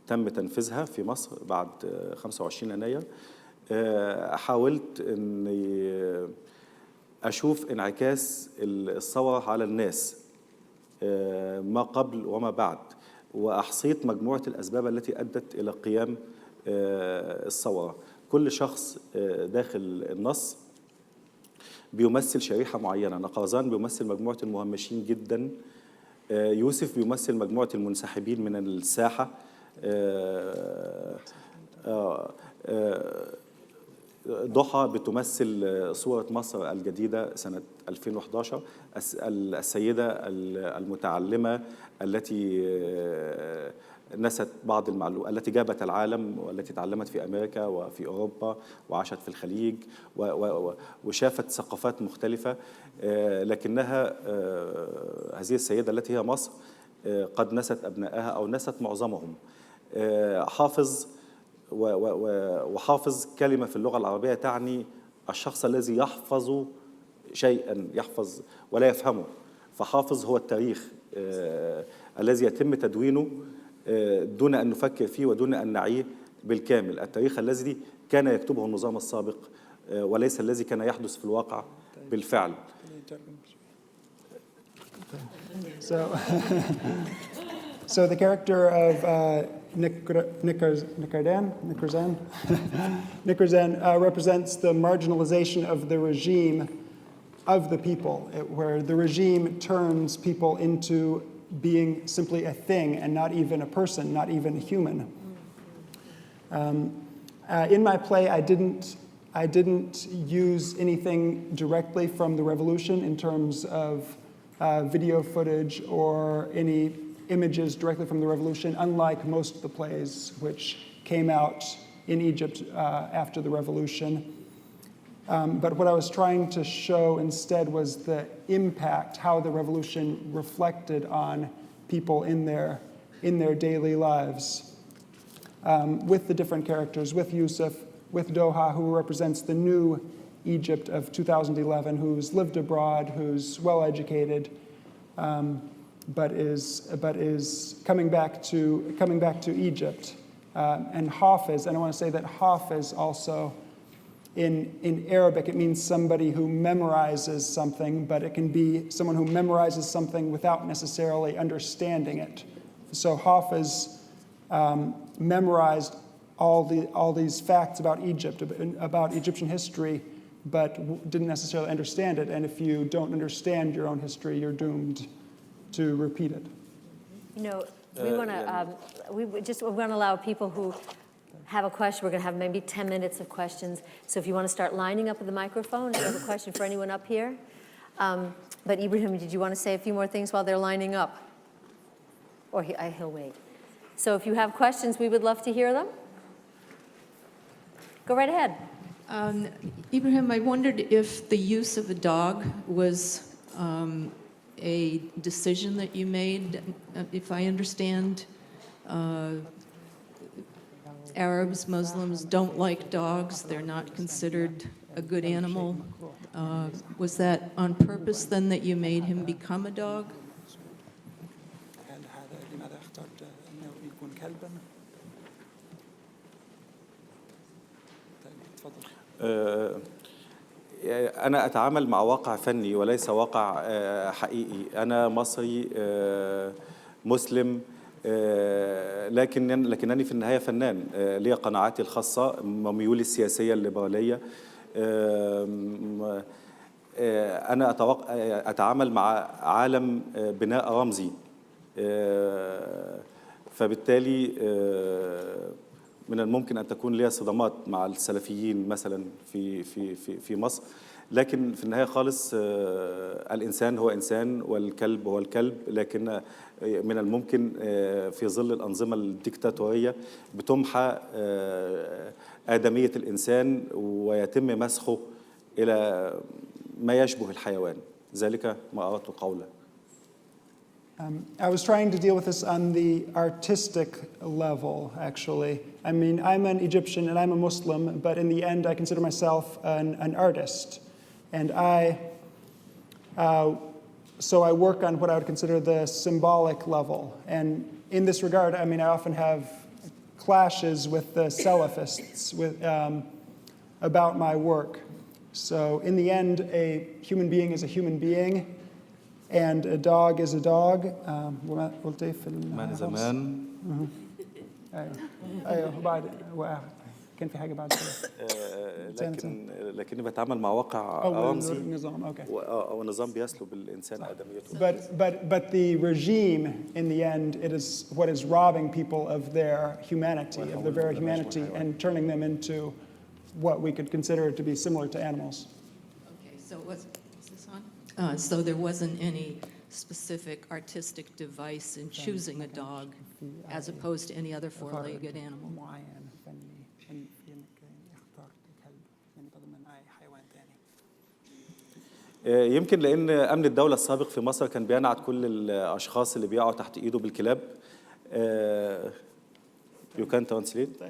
Speaker 14: تم تنفيذها في مصر بعد 25 يناير. حاولت أني أشوف انعكاس الثورة على الناس ما قبل وما بعد، وأحصيت مجموعة الأسباب التي أدت إلى قيام الثورة. كل شخص داخل النص بيمثل شريحة معينة. نقرزان بيمثل مجموعة المهمشين جدا، يوسف بيمثل مجموعة المنسحبين من الساحة، ضحى بتمثل صورة مصر الجديدة سنة 2011، السيدة المتعلمة التي نست بعض المعلومات، التي جابت العالم والتي تعلمت في أمريكا وفي أوروبا وعاشت في الخليج وشافت ثقافات مختلفة، لكنها هذه السيدة التي هي مصر قد نست أبنائها أو نست معظمهم. حافظ وحافظ كلمة في اللغة العربية تعني الشخص الذي يحفظ شيئا، يحفظ ولا يفهمه. فحافظ هو التاريخ الذي يتم تدوينه دون أن نفكر فيه ودون أن نعيه بالكامل، التاريخ الذي كان يكتبه النظام السابق وليس الذي كان يحدث في الواقع بالفعل.
Speaker 15: So the character of Nikrzan represents the marginalization of the regime of the people, where the regime turns people into being simply a thing and not even a person, not even a human. In my play, I didn't use anything directly from the revolution in terms of video footage or any images directly from the revolution, unlike most of the plays which came out in Egypt after the revolution. But what I was trying to show instead was the impact, how the revolution reflected on people in their daily lives. With the different characters, with Yusuf, with Doha, who represents the new Egypt of 2011, who's lived abroad, who's well-educated, but is coming back to Egypt. And Hafiz, and I want to say that Hafiz also, in Arabic, it means somebody who memorizes something, but it can be someone who memorizes something without necessarily understanding it. So Hafiz memorized all these facts about Egypt, about Egyptian history, but didn't necessarily understand it. And if you don't understand your own history, you're doomed to repeat it.
Speaker 11: You know, we want to allow people who have a question. We're going to have maybe 10 minutes of questions. So if you want to start lining up at the microphone, if you have a question for anyone up here. But Ibrahim, did you want to say a few more things while they're lining up? Or he'll wait. So if you have questions, we would love to hear them. Go right ahead.
Speaker 16: Ibrahim, I wondered if the use of a dog was a decision that you made. If I understand, Arabs, Muslims don't like dogs. They're not considered a good animal. Was that on purpose then that you made him become a dog?
Speaker 14: أنا أتعامل مع واقع فني وليس واقع حقيقي. أنا مصري مسلم لكنني في النهاية فنان. لي قناعاتي الخاصة وميولي السياسية الليبرالية. أنا أتعامل مع عالم بناء رمزي. فبالتالي من الممكن أن تكون لي صدامات مع السلفيين مثلا في مصر، لكن في النهاية خالص الإنسان هو إنسان والكلب هو الكلب. لكن من الممكن في ظل الأنظمة الديكتاتورية بتمحى آدمية الإنسان ويتم مسخه إلى ما يشبه الحيوان. ذلك ما أردت قوله.
Speaker 15: I was trying to deal with this on the artistic level, actually. I mean, I'm an Egyptian and I'm a Muslim, but in the end, I consider myself an artist. And so I work on what I would consider the symbolic level. And in this regard, I mean, I often have clashes with the Salafists about my work. So in the end, a human being is a human being, and a dog is a dog. قلت إيه في
Speaker 14: من زمان.
Speaker 15: أيوه بعد كان في حاجة بعد كده.
Speaker 14: لكني بتعامل مع واقع رمزي. ونظام بيسلب الإنسان آدميته.
Speaker 15: But the regime, in the end, it is what is robbing people of their humanity, of their very humanity, and turning them into what we could consider to be similar to animals.
Speaker 16: Okay, so is this on? So there wasn't any specific artistic device in choosing a dog as opposed to any other four-legged animal?
Speaker 14: يمكن لأن أمن الدولة السابق في مصر كان بينعت كل الأشخاص اللي بيقعوا تحت إيده بالكلاب. You can translate?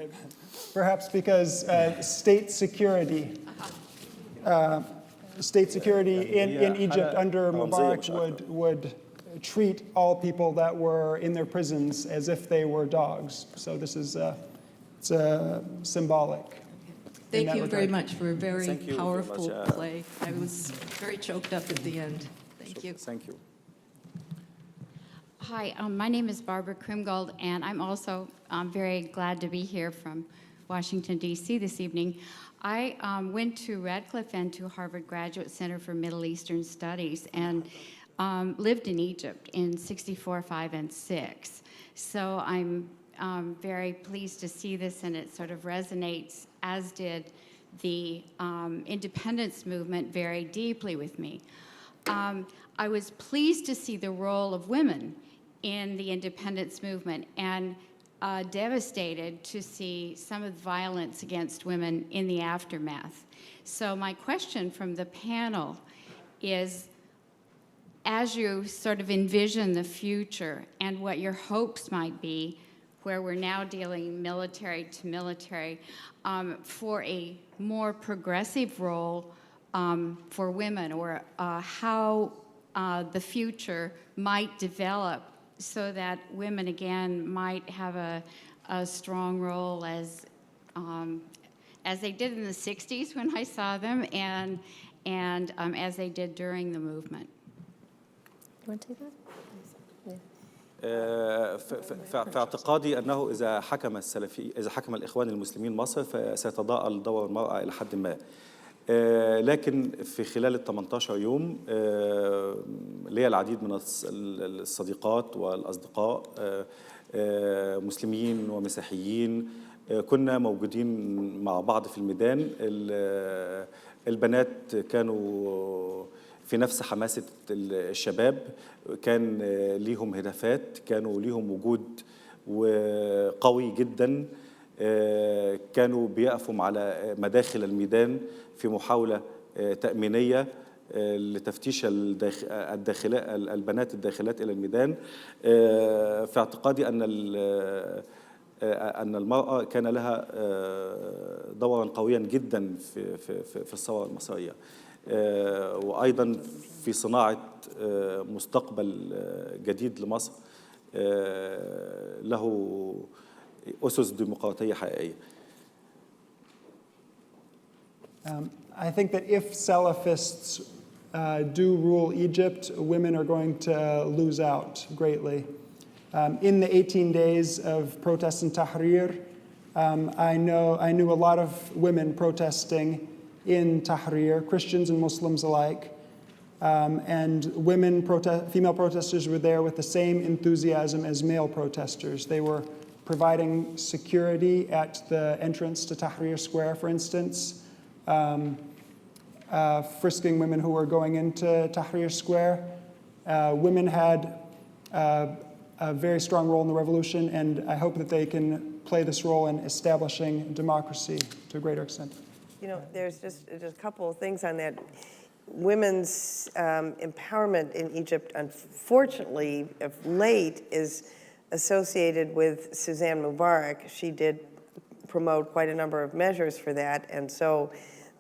Speaker 15: Perhaps because state security in Egypt under Mubarak would treat all people that were in their prisons as if they were dogs. So this is it's symbolic.
Speaker 16: Thank you very much for a very powerful play. I was very choked up at the end. Thank you.
Speaker 14: Thank you.
Speaker 17: Hi, my name is Barbara Krimgold, and I'm also very glad to be here from Washington, D.C. this evening. I went to Radcliffe and to Harvard Graduate Center for Middle Eastern Studies and lived in Egypt in 64, 5, and 6. So I'm very pleased to see this, and it sort of resonates, as did the independence movement, very deeply with me. I was pleased to see the role of women in the independence movement, and devastated to see some of the violence against women in the aftermath. So my question from the panel is, as you sort of envision the future and what your hopes might be, where we're now dealing military to military, for a more progressive role for women, or how the future might develop so that women again might have a strong role as they did in the 60s when I saw them, and as they did during the movement.
Speaker 11: You want to take that?
Speaker 14: في اعتقادي أنه إذا حكم الإخوان المسلمين مصر فسيتضاءل دور المرأة إلى حد ما. لكن في خلال ال 18 يوم لي العديد من الصديقات والأصدقاء مسلمين ومسيحيين، كنا موجودين مع بعض في الميدان. البنات كانوا في نفس حماسة الشباب، كان ليهم هدفات، كانوا ليهم وجود وقوي جدا، كانوا بيقفوا على مداخل الميدان في محاولة تأمينية لتفتيش البنات الداخلات إلى الميدان. في اعتقادي أن المرأة كان لها دورا قويا جدا في الثورة المصرية، وأيضا في صناعة مستقبل جديد لمصر له أسس ديمقراطية حقيقية.
Speaker 15: I think that if Salafists do rule Egypt, women are going to lose out greatly. In the 18 days of protests in Tahrir, I knew a lot of women protesting in Tahrir, Christians and Muslims alike, and female protesters were there with the same enthusiasm as male protesters. They were providing security at the entrance to Tahrir Square, for instance, frisking women who were going into Tahrir Square. Women had a very strong role in the revolution, and I hope that they can play this role in establishing democracy to a greater extent.
Speaker 13: You know, there's just a couple of things on that. Women's empowerment in Egypt, unfortunately, of late, is associated with Suzanne Mubarak. She did promote quite a number of measures for that, and so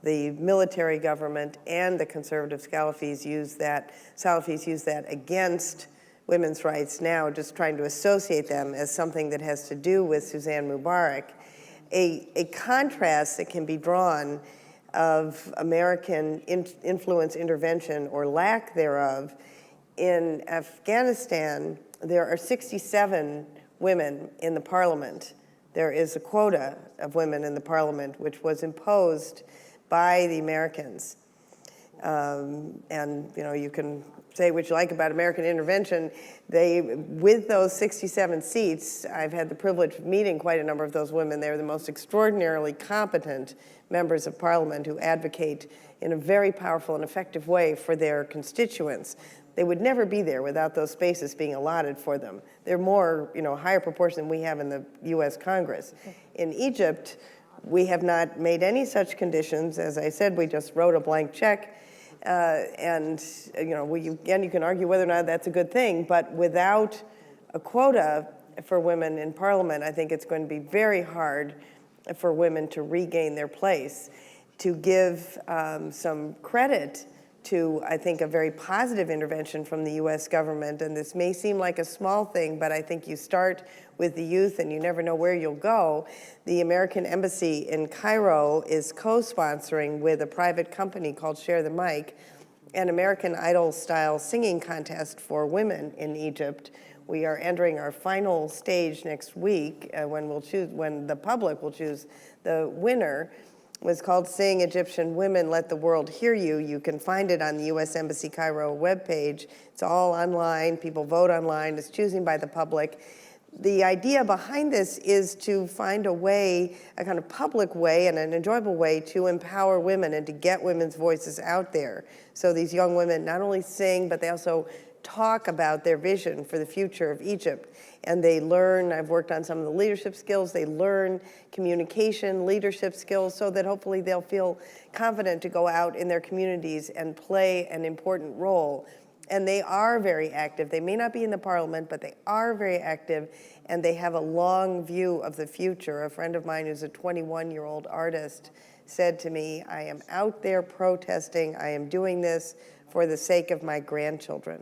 Speaker 13: the military government and the conservative Salafis use that against women's rights now, just trying to associate them as something that has to do with Suzanne Mubarak. A contrast that can be drawn of American influence, intervention, or lack thereof. In Afghanistan, there are 67 women in the parliament. There is a quota of women in the parliament, which was imposed by the Americans. And you know, you can say what you like about American intervention. With those 67 seats, I've had the privilege of meeting quite a number of those women. They're the most extraordinarily competent members of parliament who advocate in a very powerful and effective way for their constituents. They would never be there without those spaces being allotted for them. They're more, a higher proportion than we have in the U.S. Congress. In Egypt, we have not made any such conditions. As I said, we just wrote a blank check. And you can argue whether or not that's a good thing, but without a quota for women in parliament, I think it's going to be very hard for women to regain their place. To give some credit to, I think, a very positive intervention from the U.S. government, and this may seem like a small thing, but I think you start with the youth and you never know where you'll go. The American Embassy in Cairo is co-sponsoring with a private company called Share the Mic an American Idol-style singing contest for women in Egypt. We are entering our final stage next week when the public will choose the winner. It was called Sing Egyptian Women, Let the World Hear You. You can find it on the U.S. Embassy Cairo webpage. It's all online. People vote online. It's choosing by the public. The idea behind this is to find a way, a kind of public way and an enjoyable way to empower women and to get women's voices out there. So these young women not only sing, but they also talk about their vision for the future of Egypt. And they learn, I've worked on some of the leadership skills, they learn communication, leadership skills, so that hopefully they'll feel confident to go out in their communities and play an important role. And they are very active. They may not be in the parliament, but they are very active, and they have a long view of the future. A friend of mine who's a 21-year-old artist said to me, I am out there protesting, I am doing this for the sake of my grandchildren.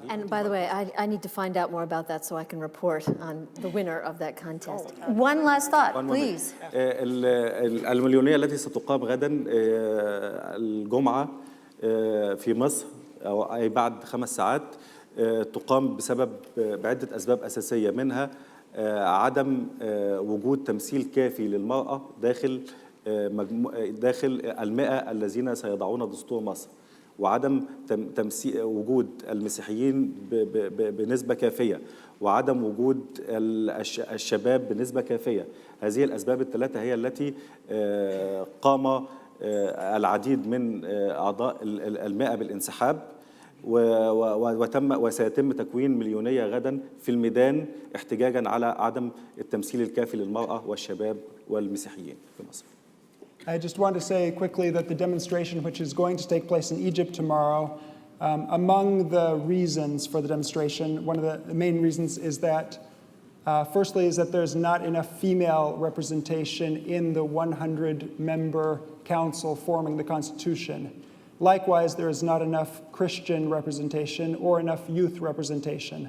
Speaker 11: And by the way, I need to find out more about that so I can report on the winner of that contest. One last thought, please.
Speaker 14: المليونية التي ستقام غدا الجمعة في مصر أي بعد 5 ساعات تقام بعدة أسباب أساسية، منها عدم وجود تمثيل كافي للمرأة داخل المئة الذين سيضعون دستور مصر، وعدم وجود المسيحيين بنسبة كافية، وعدم وجود الشباب بنسبة كافية. هذه الأسباب الثلاثة هي التي قام العديد من أعضاء المئة بالانسحاب، وسيتم تكوين مليونية غدا في الميدان احتجاجا على عدم التمثيل الكافي للمرأة والشباب والمسيحيين في مصر.
Speaker 15: I just want to say quickly that the demonstration, which is going to take place in Egypt tomorrow, among the reasons for the demonstration, one of the main reasons is that, firstly, is that there's not enough female representation in the 100-member council forming the Constitution. Likewise, there is not enough Christian representation or enough youth representation.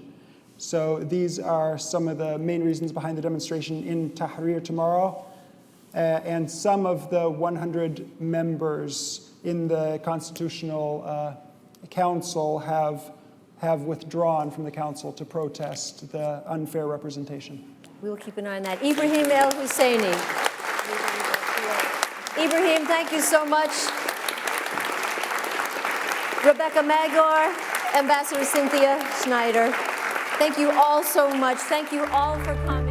Speaker 15: So these are some of the main reasons behind the demonstration in Tahrir tomorrow. And some of the 100 members in the Constitutional Council have withdrawn from the council to protest the unfair representation.
Speaker 11: We will keep an eye on that. Ibrahim El Husseini. Ibrahim, thank you so much. Rebecca Magor, Ambassador Cynthia Schneider, thank you all so much. Thank you all for coming.